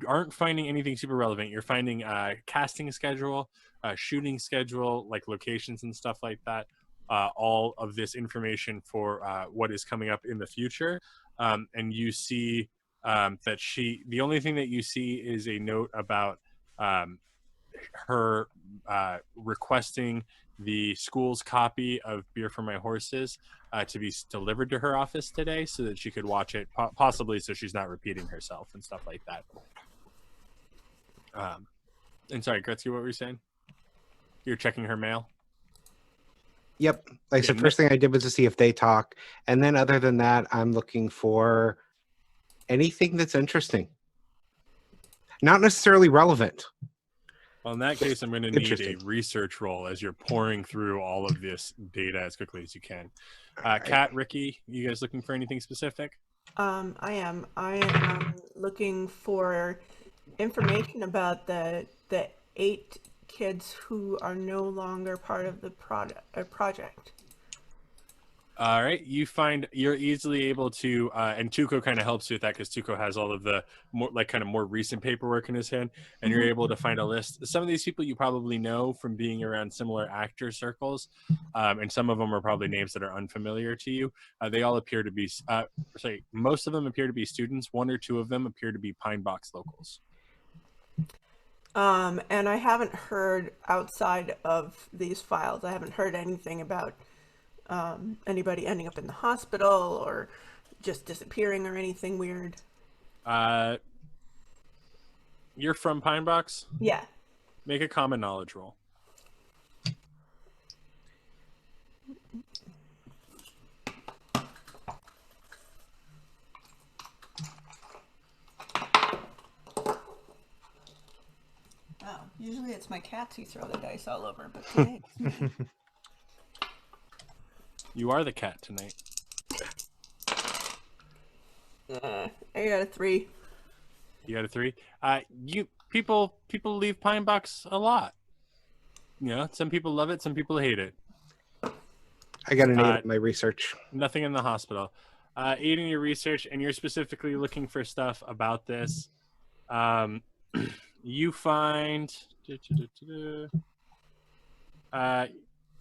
aren't finding anything super relevant. You're finding casting schedule, shooting schedule, like locations and stuff like that. All of this information for what is coming up in the future, and you see that the only thing that you see is a note about her requesting the school's copy of Beer for My Horses to be delivered to her office today so that she could watch it, possibly so she's not repeating herself and stuff like that. And sorry, Gretsky, what were you saying? You're checking her mail? Yep. Like Yeah, the first thing I did was to see if they talk. And then other than that, I'm looking for anything that's interesting. Not necessarily relevant. Well, in that case, I'm going to need a Interesting. research roll as you're pouring through all of this data as quickly as you can. All Kat, Ricky, you guys looking for anything specific? I am looking for information about the 8 kids who are no longer part of the project. All right, you're easily able to, and Tuco kind of helps you with that because Tuco has all of the more recent paperwork in his hand, and you're able to find a list. Some of these people you probably know from being around similar actor circles, and some of them are probably names that are unfamiliar to you. They all appear to be, most of them appear to be students. 1 or 2 of them appear to be Pinebox locals. And I haven't heard outside of these files. I haven't heard anything about anybody ending up in the hospital or just disappearing or anything weird. You're from Pinebox? Yeah. Make a common knowledge roll. Oh, usually it's my cats who throw the dice all over, but today it's me. You are the cat tonight. I got a 3. You got a 3. People leave Pinebox a lot. You know, some people love it, some people hate it. I got an 8 in my research. Nothing in the hospital. 8 in your research, and you're specifically looking for stuff about this. You find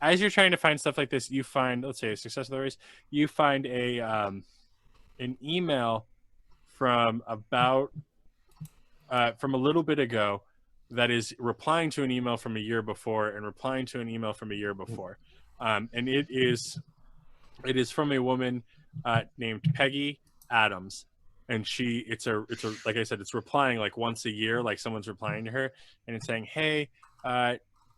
as you're trying to find stuff like this, you find, let's say, a success stories. You find an email from a little bit ago that is replying to an email from a year before and replying to an email from a year before, and it is from a woman named Peggy Adams, and it's like I said, it's replying like once a year, like someone's replying to her, and it's saying, hey,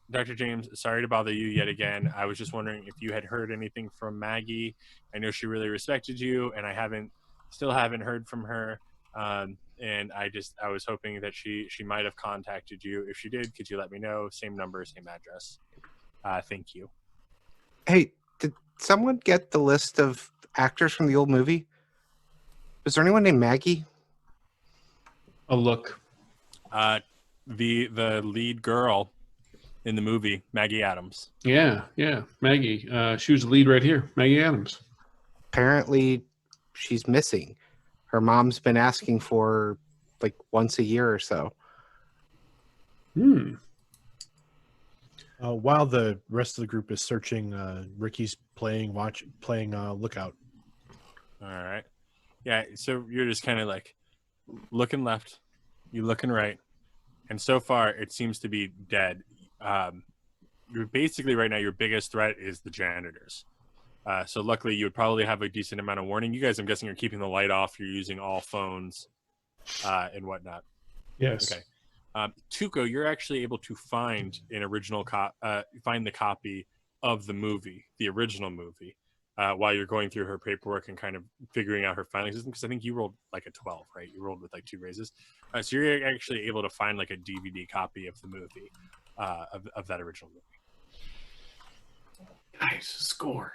Dr. James, sorry to bother you yet again. I was just wondering if you had heard anything from Maggie. I know she really respected you, and I still haven't heard from her. And I was hoping that she might have contacted you. If she did, could you let me know? Same number, same address. Thank you. Hey, did someone get the list of actors from the old movie? Is there anyone named Maggie? A look. The lead girl in the movie, Maggie Adams. Yeah, Maggie. She was the lead right here. Maggie Adams. Apparently, she's missing. Her mom's been asking for her, like once a year or so. While the rest of the group is searching, Ricky's playing lookout. All right. Yeah, so you're just kind of like looking left, you looking right, and so far it seems to be dead. You're basically right now your biggest threat is the janitors. So luckily you would probably have a decent amount of warning. You guys, I'm guessing, are keeping the light off. You're using all phones and whatnot. Yes. Okay. Tuco, you're actually able to find an original find the copy of the movie, the original movie, while you're going through her paperwork and kind of figuring out her filing system. Because I think you rolled like a 12, right? You rolled with like 2 raises, so you're actually able to find like a DVD copy of the movie, of that original movie. Guys, score.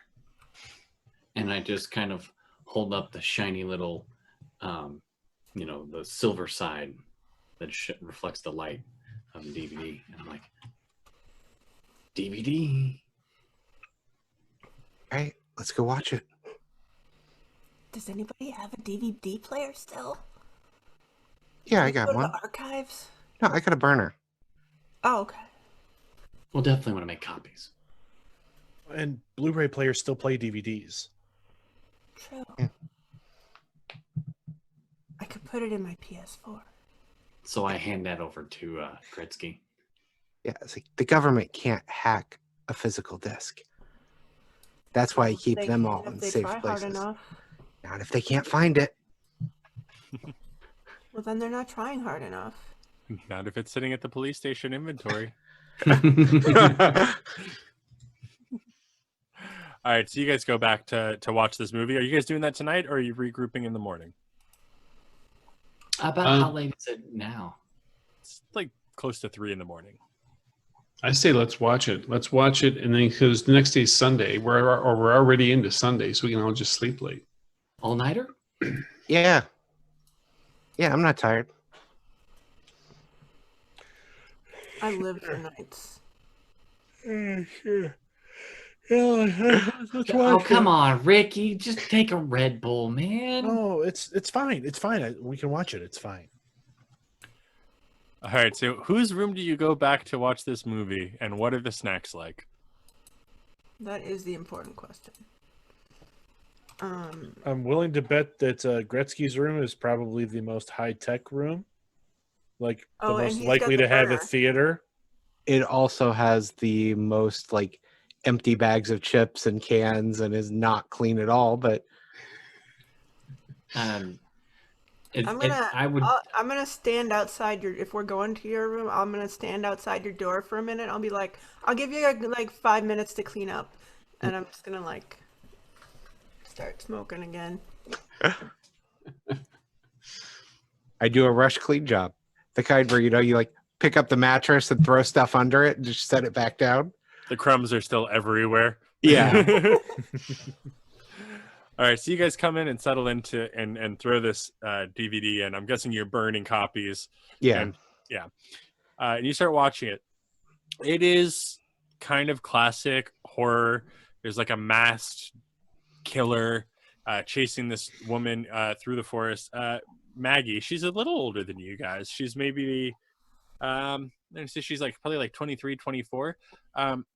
And I just kind of hold up the shiny little, the silver side that reflects the light of the DVD. And I'm like, DVD. All right, let's go watch it. Does anybody have a DVD player still? Yeah, I Let's got go to one. the archives. No, I got a burner. Oh, okay. We'll definitely want to make copies. And Blu-ray players still play DVDs. True. Yeah. I could put it in my PS4. So I hand that over to Gretsky. Yeah, it's like the government can't hack a physical disc. That's why I keep They them can all if in they safe try places. hard enough. Not if they can't find it. Well, then they're not trying hard enough. Not if it's sitting at the police station inventory. All right, so you guys go back to watch this movie. Are you guys doing that tonight, or are you regrouping in the morning? About how late is it now? It's like close to 3 in the morning. I say let's watch it. Let's watch it, and then because the next day is Sunday, we're already into Sunday, so we can all just sleep late. All nighter? Yeah. Yeah, I'm not tired. I live for nights. Sure. Yeah, let's Oh, watch come it. on, Ricky. Just take a Red Bull, man. No, it's fine. It's fine. We can watch it. It's fine. All right, so whose room do you go back to watch this movie, and what are the snacks like? That is the important question. I'm willing to bet that Gretzky's room is probably the most high-tech room. Like, the Oh, and most he's likely got to the have a burner. theater. It also has the most like empty bags of chips and cans and is not clean at all, but I'm gonna stand outside your. If we're going to your room, I'm gonna stand outside your door for a minute. I'll be like, I'll give you like 5 minutes to clean up, and I'm just gonna like start smoking again. I do a rush clean job. The kind where you like pick up the mattress and throw stuff under it and just set it back down. The crumbs are still everywhere. Yeah. All right, so you guys come in and settle into and throw this DVD in. I'm guessing you're burning copies. Yeah. And yeah. And you start watching it. It is kind of classic horror. There's like a masked killer chasing this woman through the forest. Maggie, she's a little older than you guys. She's maybe she's like probably like 23, 24.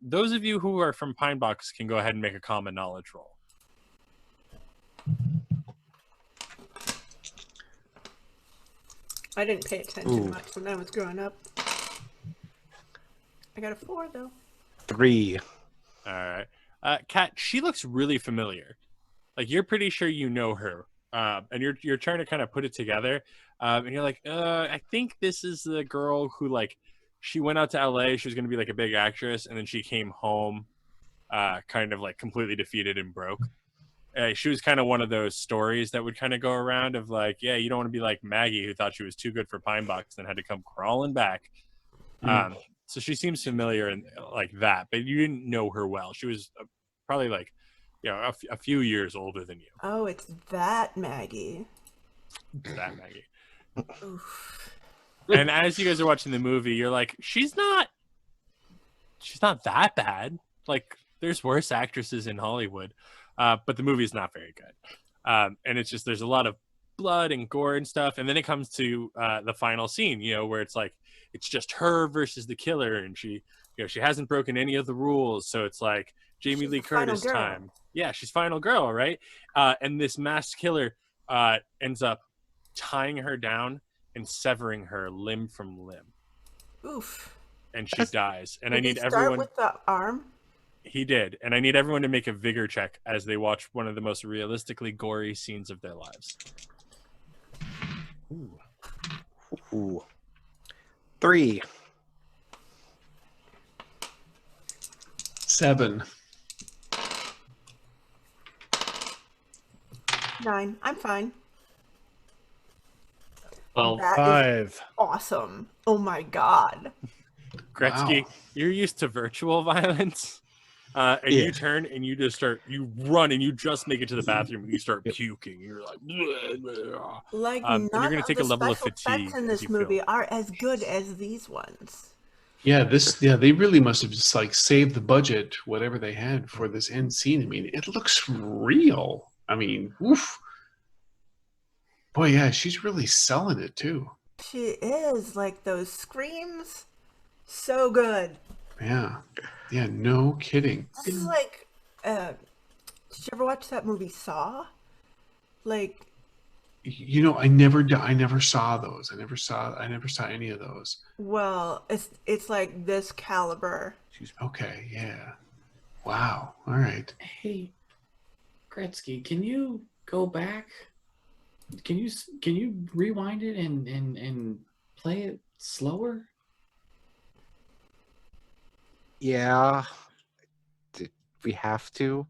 Those of you who are from Pinebox can go ahead and make a common knowledge roll. I didn't pay attention much when I was growing up. I got a 4 though. 3. All right. Kat, she looks really familiar. Like you're pretty sure you know her. And you're trying to kind of put it together. And you're like, I think this is the girl who like she went out to LA, she was gonna be like a big actress, and then she came home kind of like completely defeated and broke. She was kind of one of those stories that would kind of go around of like, yeah, you don't want to be like Maggie who thought she was too good for Pinebox and had to come crawling back. So she seems familiar and like that, but you didn't know her well. She was probably like, a few years older than you. Oh, it's that Maggie. That Maggie. Oof. And as you guys are watching the movie, you're like, she's not that bad. Like, there's worse actresses in Hollywood, but the movie's not very good. And it's just there's a lot of blood and gore and stuff, and then it comes to the final scene, where it's like it's just her versus the killer, and she hasn't broken any of the rules, so it's like Jamie She's Lee the final Curtis girl. time. Yeah, she's final girl, right? And this masked killer ends up tying her down and severing her limb from limb, Oof. and she dies. And I Did he need start everyone. with the arm? He did, and I need everyone to make a vigor check as they watch one of the most realistically gory scenes of their lives. Ooh. 3. 7. 9. I'm fine. Well, That is 5. awesome. Oh my god. Gretsky, Wow. you're used to virtual violence, and Yeah. you turn and you run and you just make it to the bathroom and you start puking. You're like, "Bleh, bleh." Like And you're none gonna of take the a level of special fatigue effects in as this you movie feel. are as good as these ones. Yeah, they really must have just like saved the budget, whatever they had for this end scene. I mean, it looks real. I mean, oof. Boy, yeah, she's really selling it too. She is like those screams. So good. Yeah. Yeah, no kidding. This is like, did you ever watch that movie Saw? Like, You know, I never saw those. I never saw any of those. well, it's like this caliber. Okay, yeah. Wow. All right. hey, Gretsky, can you go back? Can you rewind it and play it slower? Yeah. Did we have to?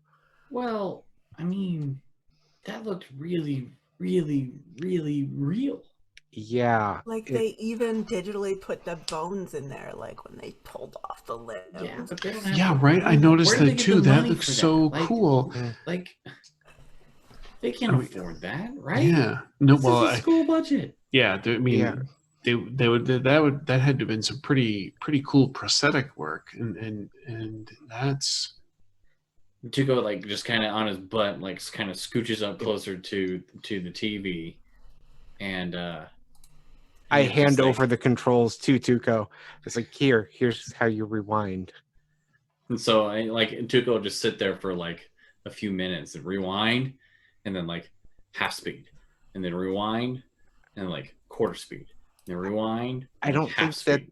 Well, I mean, that looked really, really, really real. Yeah. Like it- they even digitally put the bones in there, like when they pulled off the limbs. Yeah, but they don't have. Yeah, right. I noticed Where did they that get too. the That money looks for so Like, cool. Like, they can't I mean, afford that, right? Yeah. No, This well, is a school budget. yeah. I mean, Yeah. that had to have been some pretty cool prosthetic work, and that's Tuco like just kind of on his butt, like kind of scooches up closer to the TV, and I he's just hand like- over the controls to Tuco. It's like, here's how you rewind. And so I like Tuco will just sit there for like a few minutes and rewind, and then like half speed, and then rewind, and like quarter speed, and then rewind. I and don't half think that- speed.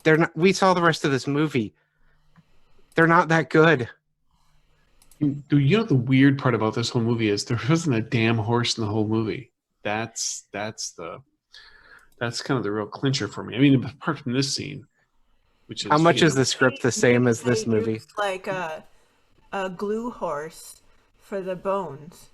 They're not. We saw the rest of this movie. They're not that good. you know the weird part about this whole movie is there wasn't a damn horse in the whole movie. That's kind of the real clincher for me. I mean, apart from this scene, which is How much you is know, the script the same as this They movie? used like a glue horse for the bones.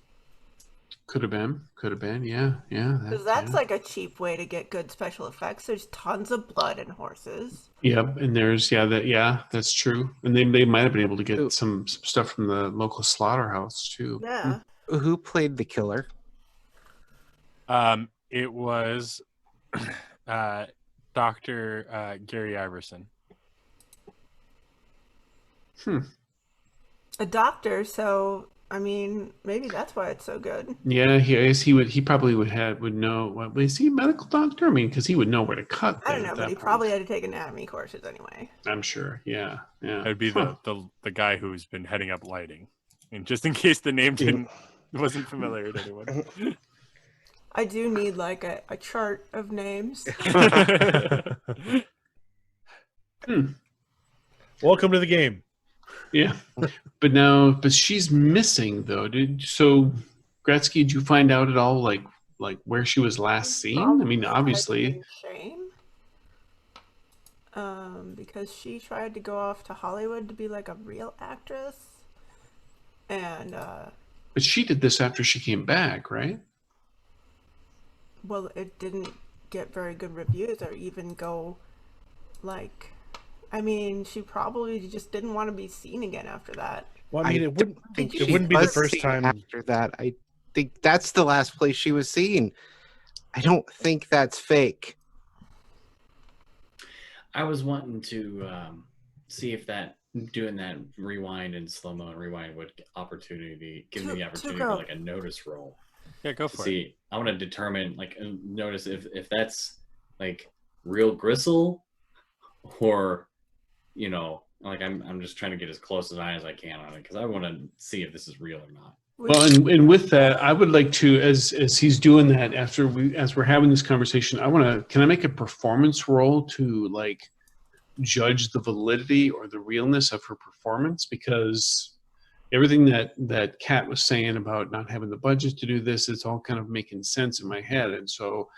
Could have been, yeah. Because that's yeah. like a cheap way to get good special effects. There's tons of blood in horses. Yep, and there's that's true. And they might have been able to Ooh. get some stuff from the local slaughterhouse too. Yeah. Who played the killer? It was Dr. Gary Iverson. A doctor, so I mean, maybe that's why it's so good. Yeah, he probably would know. What, is he a medical doctor? I mean, because he would know where to cut. I don't then know, at but he that probably point. had to take anatomy courses anyway. I'm sure. Yeah. That'd be Huh. the guy who's been heading up lighting, and just in case the name wasn't familiar to anyone. I do need like a chart of names. Welcome to the game. Yeah, but she's missing though. Gretsky? Did you find out at all like where she was last seen? I mean, Probably obviously. hiding in shame. Because she tried to go off to Hollywood to be like a real actress, and But she did this after she came back, right? well, it didn't get very good reviews or even go like. I mean, she probably just didn't want to be seen again after that. Well, I mean, I it wouldn't think it she wouldn't be the was first seen time. after that. think that's the last place she was seen. I don't think that's fake. I was wanting to see if doing that rewind and slow-mo and rewind would give me the opportunity for Tuco. like a notice roll. Yeah, go To for it. see, I want to determine, like, notice if that's like real gristle, or like I'm just trying to get as close as I can on it because I want to see if this is real or not. Well, and with that, I would like to, as he's doing that, as we're having this conversation, can I make a performance roll to like judge the validity or the realness of her performance? Because everything that Kat was saying about not having the budget to do this, it's all kind of making sense in my head. And so,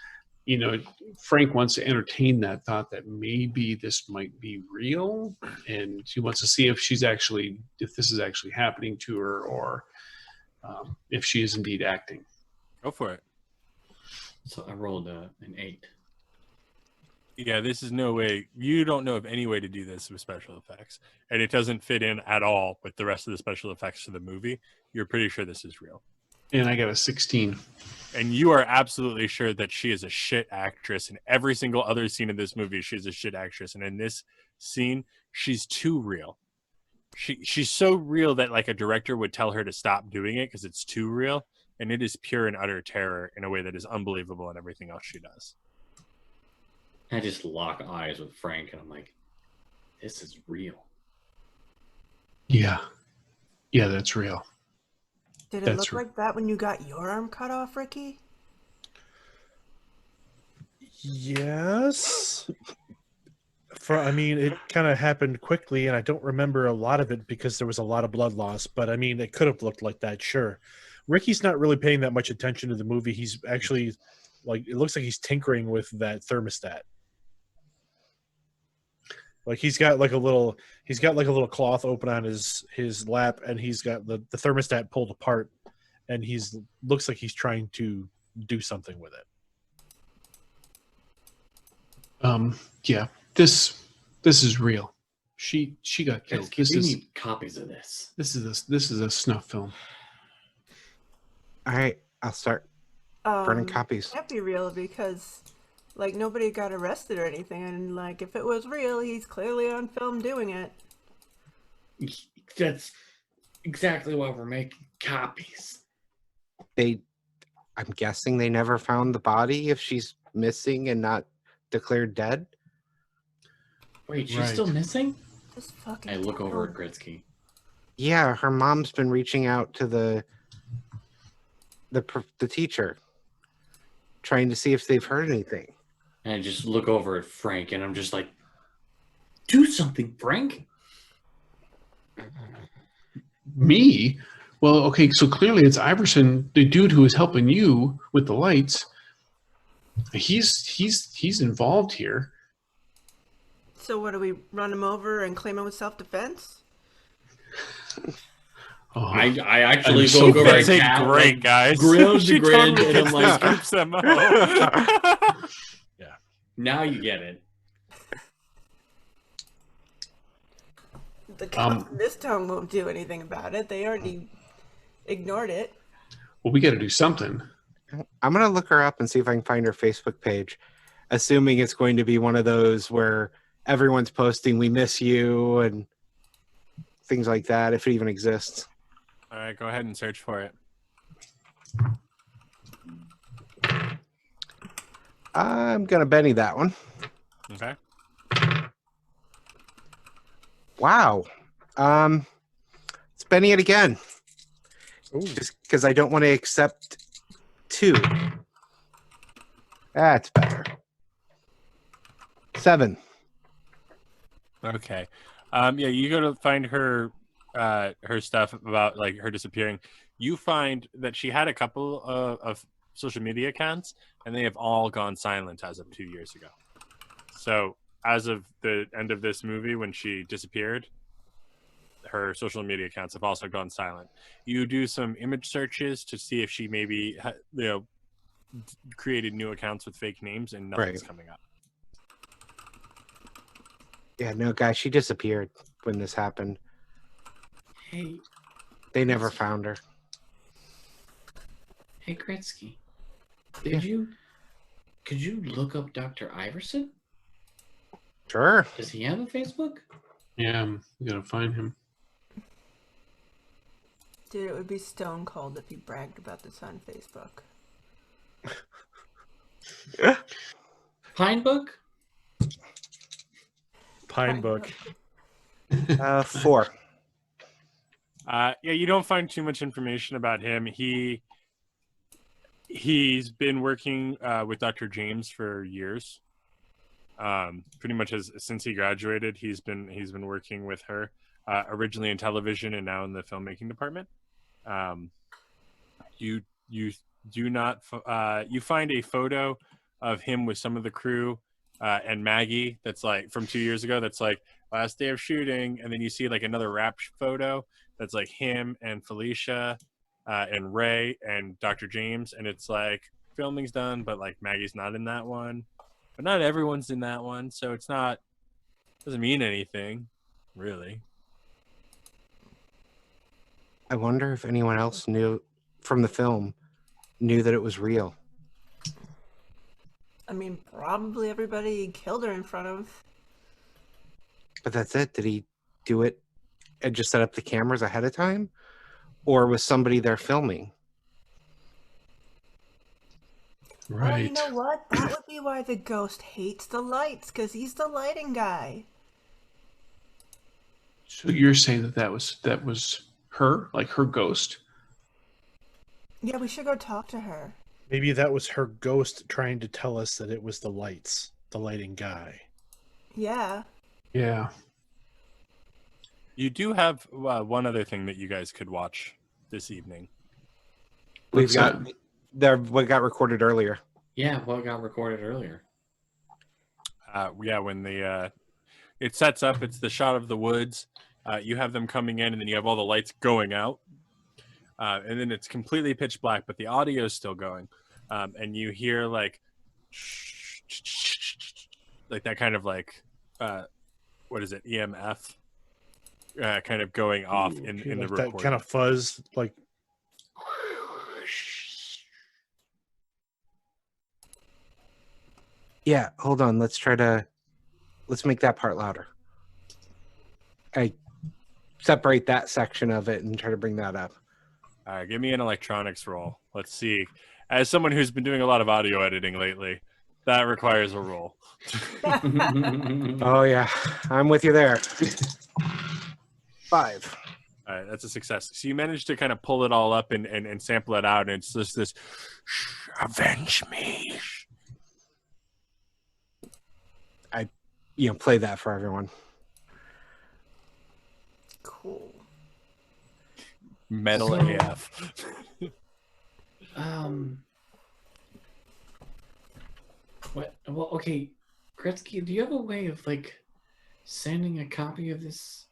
Frank wants to entertain that thought that maybe this might be real, and he wants to see if this is actually happening to her, or if she is indeed acting. Go for it. So I rolled an 8. Yeah, this is no way. You don't know of any way to do this with special effects, and it doesn't fit in at all with the rest of the special effects to the movie. You're pretty sure this is real. And I got a 16. And you are absolutely sure that she is a shit actress. In every single other scene in this movie, she's a shit actress. And in this scene, she's too real. She's so real that like a director would tell her to stop doing it because it's too real. And it is pure and utter terror in a way that is unbelievable in everything else she does. I just lock eyes with Frank and I'm like, this is real. Yeah, that's real. Did it look like that when you got your arm cut off, Ricky? Yes. It kind of happened quickly, and I don't remember a lot of it because there was a lot of blood loss. But it could have looked like that, sure. Ricky's not really paying that much attention to the movie. He's actually it looks like he's tinkering with that thermostat. Like he's got like a little cloth open on his lap, and he's got the thermostat pulled apart, and looks like he's trying to do something with it. Yeah, this is real. She got killed. Guys, give me copies of this. This is a snuff film. All right, I'll start burning copies. Can't be real because like nobody got arrested or anything, and like if it was real, he's clearly on film doing it. That's exactly why we're making copies. I'm guessing they never found the body if she's missing and not declared dead. Wait, she's still missing? Just fucking. I look over at Gretsky. Yeah, her mom's been reaching out to the teacher, trying to see if they've heard anything. And I just look over at Frank, and I'm just like, do something, Frank. Me? Well, okay, so clearly it's Iverson, the dude who is helping you with the lights. He's involved here. So what do we run him over and claim him with self-defense? Oh, I actually so look over at That's a Kat, great, like, guys. grin She to grin, totally and I'm gets like, this script memo. now you get it. The cops in this town won't do anything about it. They already ignored it. well, we got to do something. I'm gonna look her up and see if I can find her Facebook page, assuming it's going to be one of those where everyone's posting "We miss you" and things like that, if it even exists. All right, go ahead and search for it. I'm gonna Benny that one. Okay. Wow. Let's Benny it again. Ooh. Just because I don't want to accept 2. That's better. 7. Okay. Yeah, you go to find her stuff about like her disappearing. You find that she had a couple of social media accounts, and they have all gone silent as of 2 years ago. So as of the end of this movie, when she disappeared, her social media accounts have also gone silent. You do some image searches to see if she maybe created new accounts with fake names, and nothing's coming up. Yeah, no, guys, she disappeared when this happened. Hey, They never found her. Hey, Gretsky, Yeah. could you look up Dr. Iverson? Sure. Does he have a Facebook? Yeah, we gotta find him. Dude, it would be stone cold if he bragged about this on Facebook. Pine Book? Pine Book. 4. Yeah, you don't find too much information about him. He's been working with Dr. James for years. Pretty much since he graduated, he's been working with her. Originally in television and now in the filmmaking department. You do not you find a photo of him with some of the crew and Maggie that's like from 2 years ago. That's like last day of shooting, and then you see like another wrap photo that's like him and Felicia and Ray and Dr. James, and it's like filming's done, but like Maggie's not in that one, but not everyone's in that one, so it's not doesn't mean anything really. I wonder if anyone else knew from the film knew that it was real. I mean, probably everybody he killed her in front of. But that's it. Did he do it and just set up the cameras ahead of time? Or was somebody there filming? Oh, you know what? That would be why the ghost hates the lights, because he's the lighting guy. So you're saying that was her, like her ghost? Yeah, we should go talk to her. Maybe that was her ghost trying to tell us that it was the lighting guy. Yeah. Yeah. You do have one other thing that you guys could watch this evening. We've What's got what got recorded earlier. Yeah, what got recorded earlier? Yeah, when it sets up, it's the shot of the woods. You have them coming in, and then you have all the lights going out, and then it's completely pitch black, but the audio is still going, and you hear like that kind of like what is it, EMF, kind of going off in the like recording. that kind of fuzz, like. Yeah, hold on. Let's make that part louder. I separate that section of it and try to bring that up. All right, give me an electronics roll. Let's see. As someone who's been doing a lot of audio editing lately, that requires a roll. Oh yeah, I'm with you there. 5. All right, that's a success. So you managed to kind of pull it all up and sample it out, and it's just this, avenge me. Play that for everyone. Cool. Metal So- AF. What? Well, okay, Gretsky, do you have a way of like sending a copy of this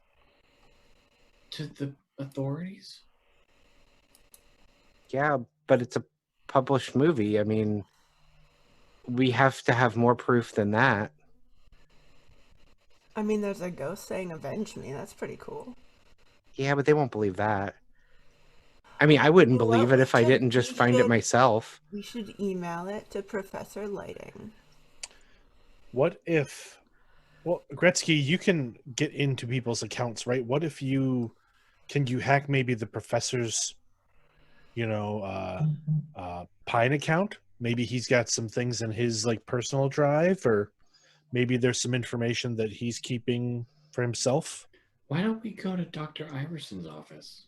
to the authorities? Yeah, but it's a published movie. I mean, we have to have more proof than that. I mean, there's a ghost saying avenge me. That's pretty cool. Yeah, but they won't believe that. I mean, I wouldn't Well, believe it if I didn't just we find it should- myself. We should email it to Professor Lighting. What if, well, Gretsky, you can get into people's accounts, right? What if you hack maybe the professor's, Pine account? Maybe he's got some things in his like personal drive, or maybe there's some information that he's keeping for himself. Why don't we go to Dr. Iverson's office?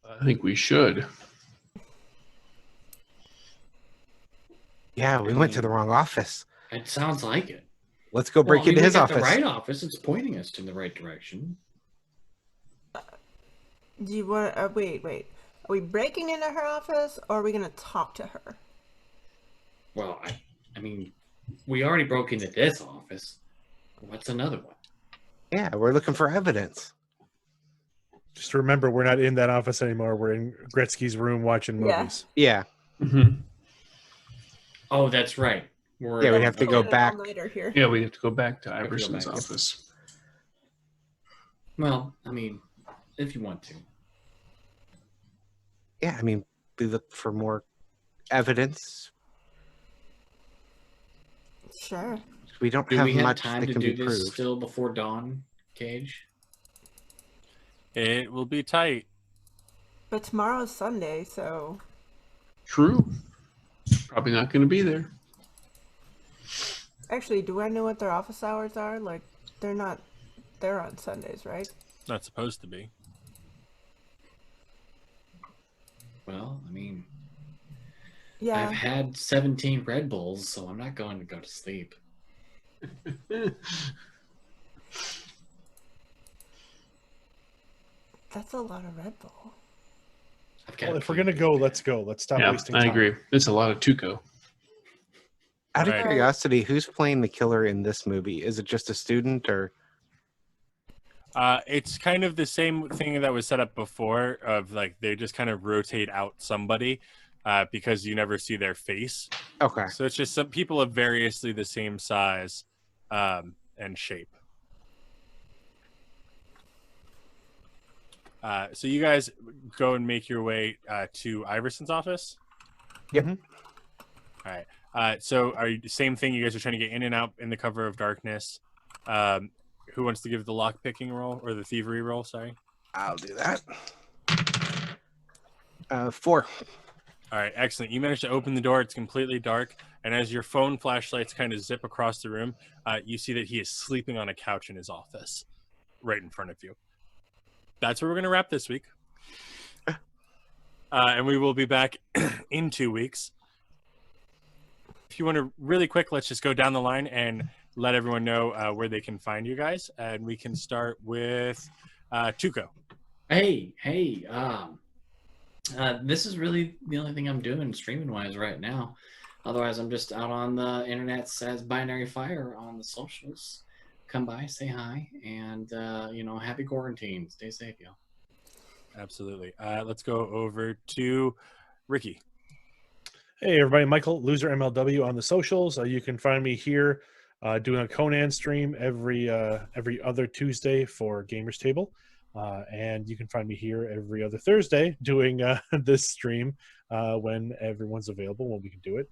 I think we should. Yeah, we went to the wrong office. It sounds like it. Let's go break Well, I mean, into we his got office. The right office. It's pointing us in the right direction. Do you want? Wait. Are we breaking into her office, or are we gonna talk to her? Well, I mean, we already broke into this office. What's another one? Yeah, we're looking for evidence. Just remember, we're not in that office anymore. We're in Gretsky's room watching Yeah. movies. Yeah, Mm-hmm. Oh, that's right. Yeah, we have to go back. Later here. Yeah, we have to go back to have to go Iverson's back. office. Well, I mean, if you want to. Yeah, I mean, we look for more evidence. Sure. We don't Do have we have much time that to can do be this proved. still before dawn, Gage? It will be tight. But tomorrow's Sunday, so True. Probably not going to be there. actually, do I know what their office hours are? Like, they're not. They're on Sundays, right? Not supposed to be. Well, I mean, Yeah. I've had 17 Red Bulls, so I'm not going to go to sleep. That's a lot of Red Bull. I've got Well, a if we're puke gonna this go, bad. let's go. Let's stop Yeah, wasting I time. agree. It's a lot of Tuco. Out of Right. curiosity, who's playing the killer in this movie? Is it just a student or? It's kind of the same thing that was set up before of like they just kind of rotate out somebody because you never see their face. Okay. So it's just some people of variously the same size and shape. So you guys go and make your way to Iverson's office. Yep. Mhm. All right. So are you same thing? You guys are trying to get in and out in the cover of darkness. Who wants to give the lock picking roll or the thievery roll? Sorry. I'll do that. 4. All right, excellent. You managed to open the door. It's completely dark, and as your phone flashlights kind of zip across the room, you see that he is sleeping on a couch in his office, right in front of you. That's where we're going to wrap this week, and we will be back in 2 weeks. If you want to really quick, let's just go down the line and let everyone know where they can find you guys, and we can start with Tuco. Hey, this is really the only thing I'm doing streaming wise right now. Otherwise, I'm just out on the internet as Binary Fire on the socials. Come by, say hi, and happy quarantine. Stay safe, y'all. Absolutely. Let's go over to Ricky. Hey everybody, Michael, Loser MLW on the socials. You can find me here doing a Conan stream every other Tuesday for Gamers Table, and you can find me here every other Thursday doing this stream when everyone's available, when we can do it.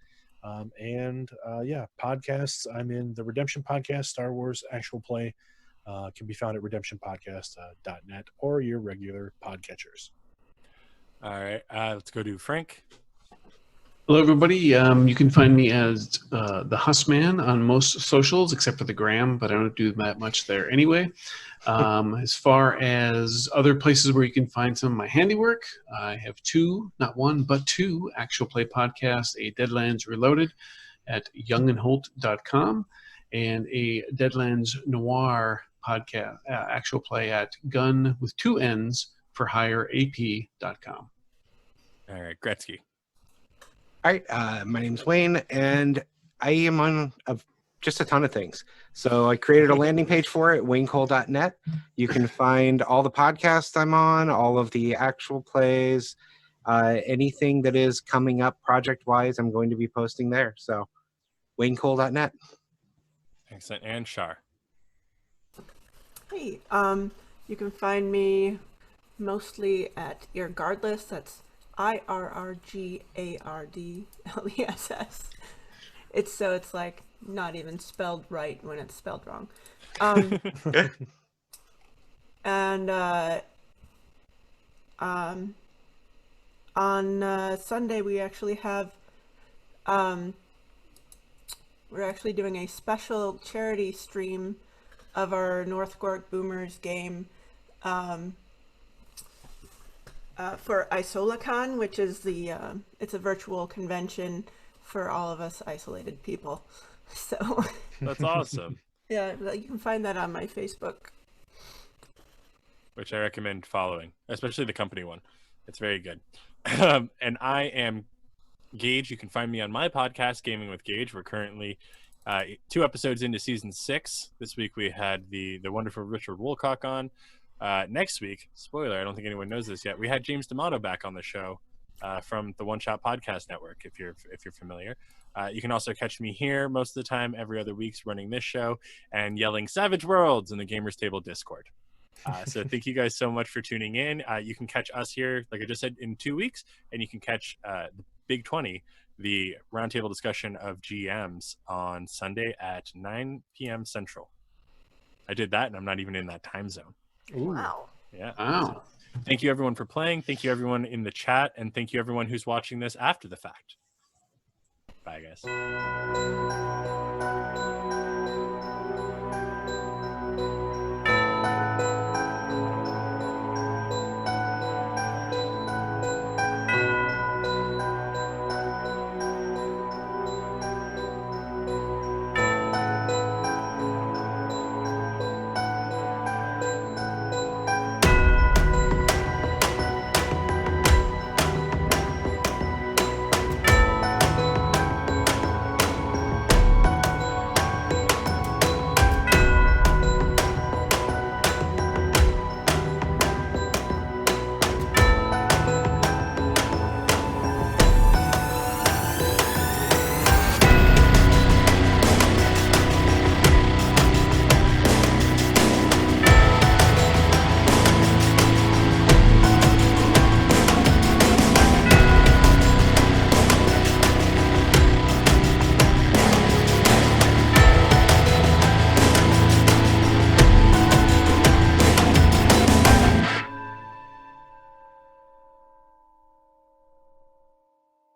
Podcasts. I'm in the Redemption Podcast, Star Wars Actual Play. Can be found at redemptionpodcast.net or your regular podcatchers. All right. Let's go to Frank. Hello, everybody. You can find me as the Hussman on most socials, except for the Gram, but I don't do that much there anyway. As far as other places where you can find some of my handiwork, I have 2, not 1, but 2 actual play podcasts, a Deadlands Reloaded at youngandholt.com and a Deadlands Noir podcast, actual play at gun with 2 N's for hireap.com. All right. Gretsky. All right. My name's Wayne, and I am on just a ton of things. So I created a landing page for it, waynecole.net. You can find all the podcasts I'm on, all of the actual plays, anything that is coming up project-wise, I'm going to be posting there. So waynecole.net. Excellent. And Char. Hey, you can find me mostly at Irregardless. That's IRRGARDLESS. It's like not even spelled right when it's spelled wrong. And on Sunday we actually have we're actually doing a special charity stream of our North Gork Boomers game for IsolaCon, which is it's a virtual convention for all of us isolated people. So That's awesome. yeah, you can find that on my Facebook. Which I recommend following, especially the company one. It's very good. And I am Gage. You can find me on my podcast, Gaming with Gage. We're currently 2 episodes into season 6. This week we had the wonderful Richard Woolcock on. Next week, spoiler, I don't think anyone knows this yet, we had James D'Amato back on the show from the One Shot Podcast Network, if you're familiar. You can also catch me here most of the time, every other week's running this show and yelling Savage Worlds in the Gamers Table Discord. So thank you guys so much for tuning in. You can catch us here, like I just said, in 2 weeks, and you can catch the Big 20, the roundtable discussion of GMs, on Sunday at 9 p.m. Central. I did that, and I'm not even in that time zone. Wow. Yeah. Wow. Thank you, everyone, for playing. Thank you, everyone in the chat, and thank you, everyone who's watching this after the fact. Bye, guys.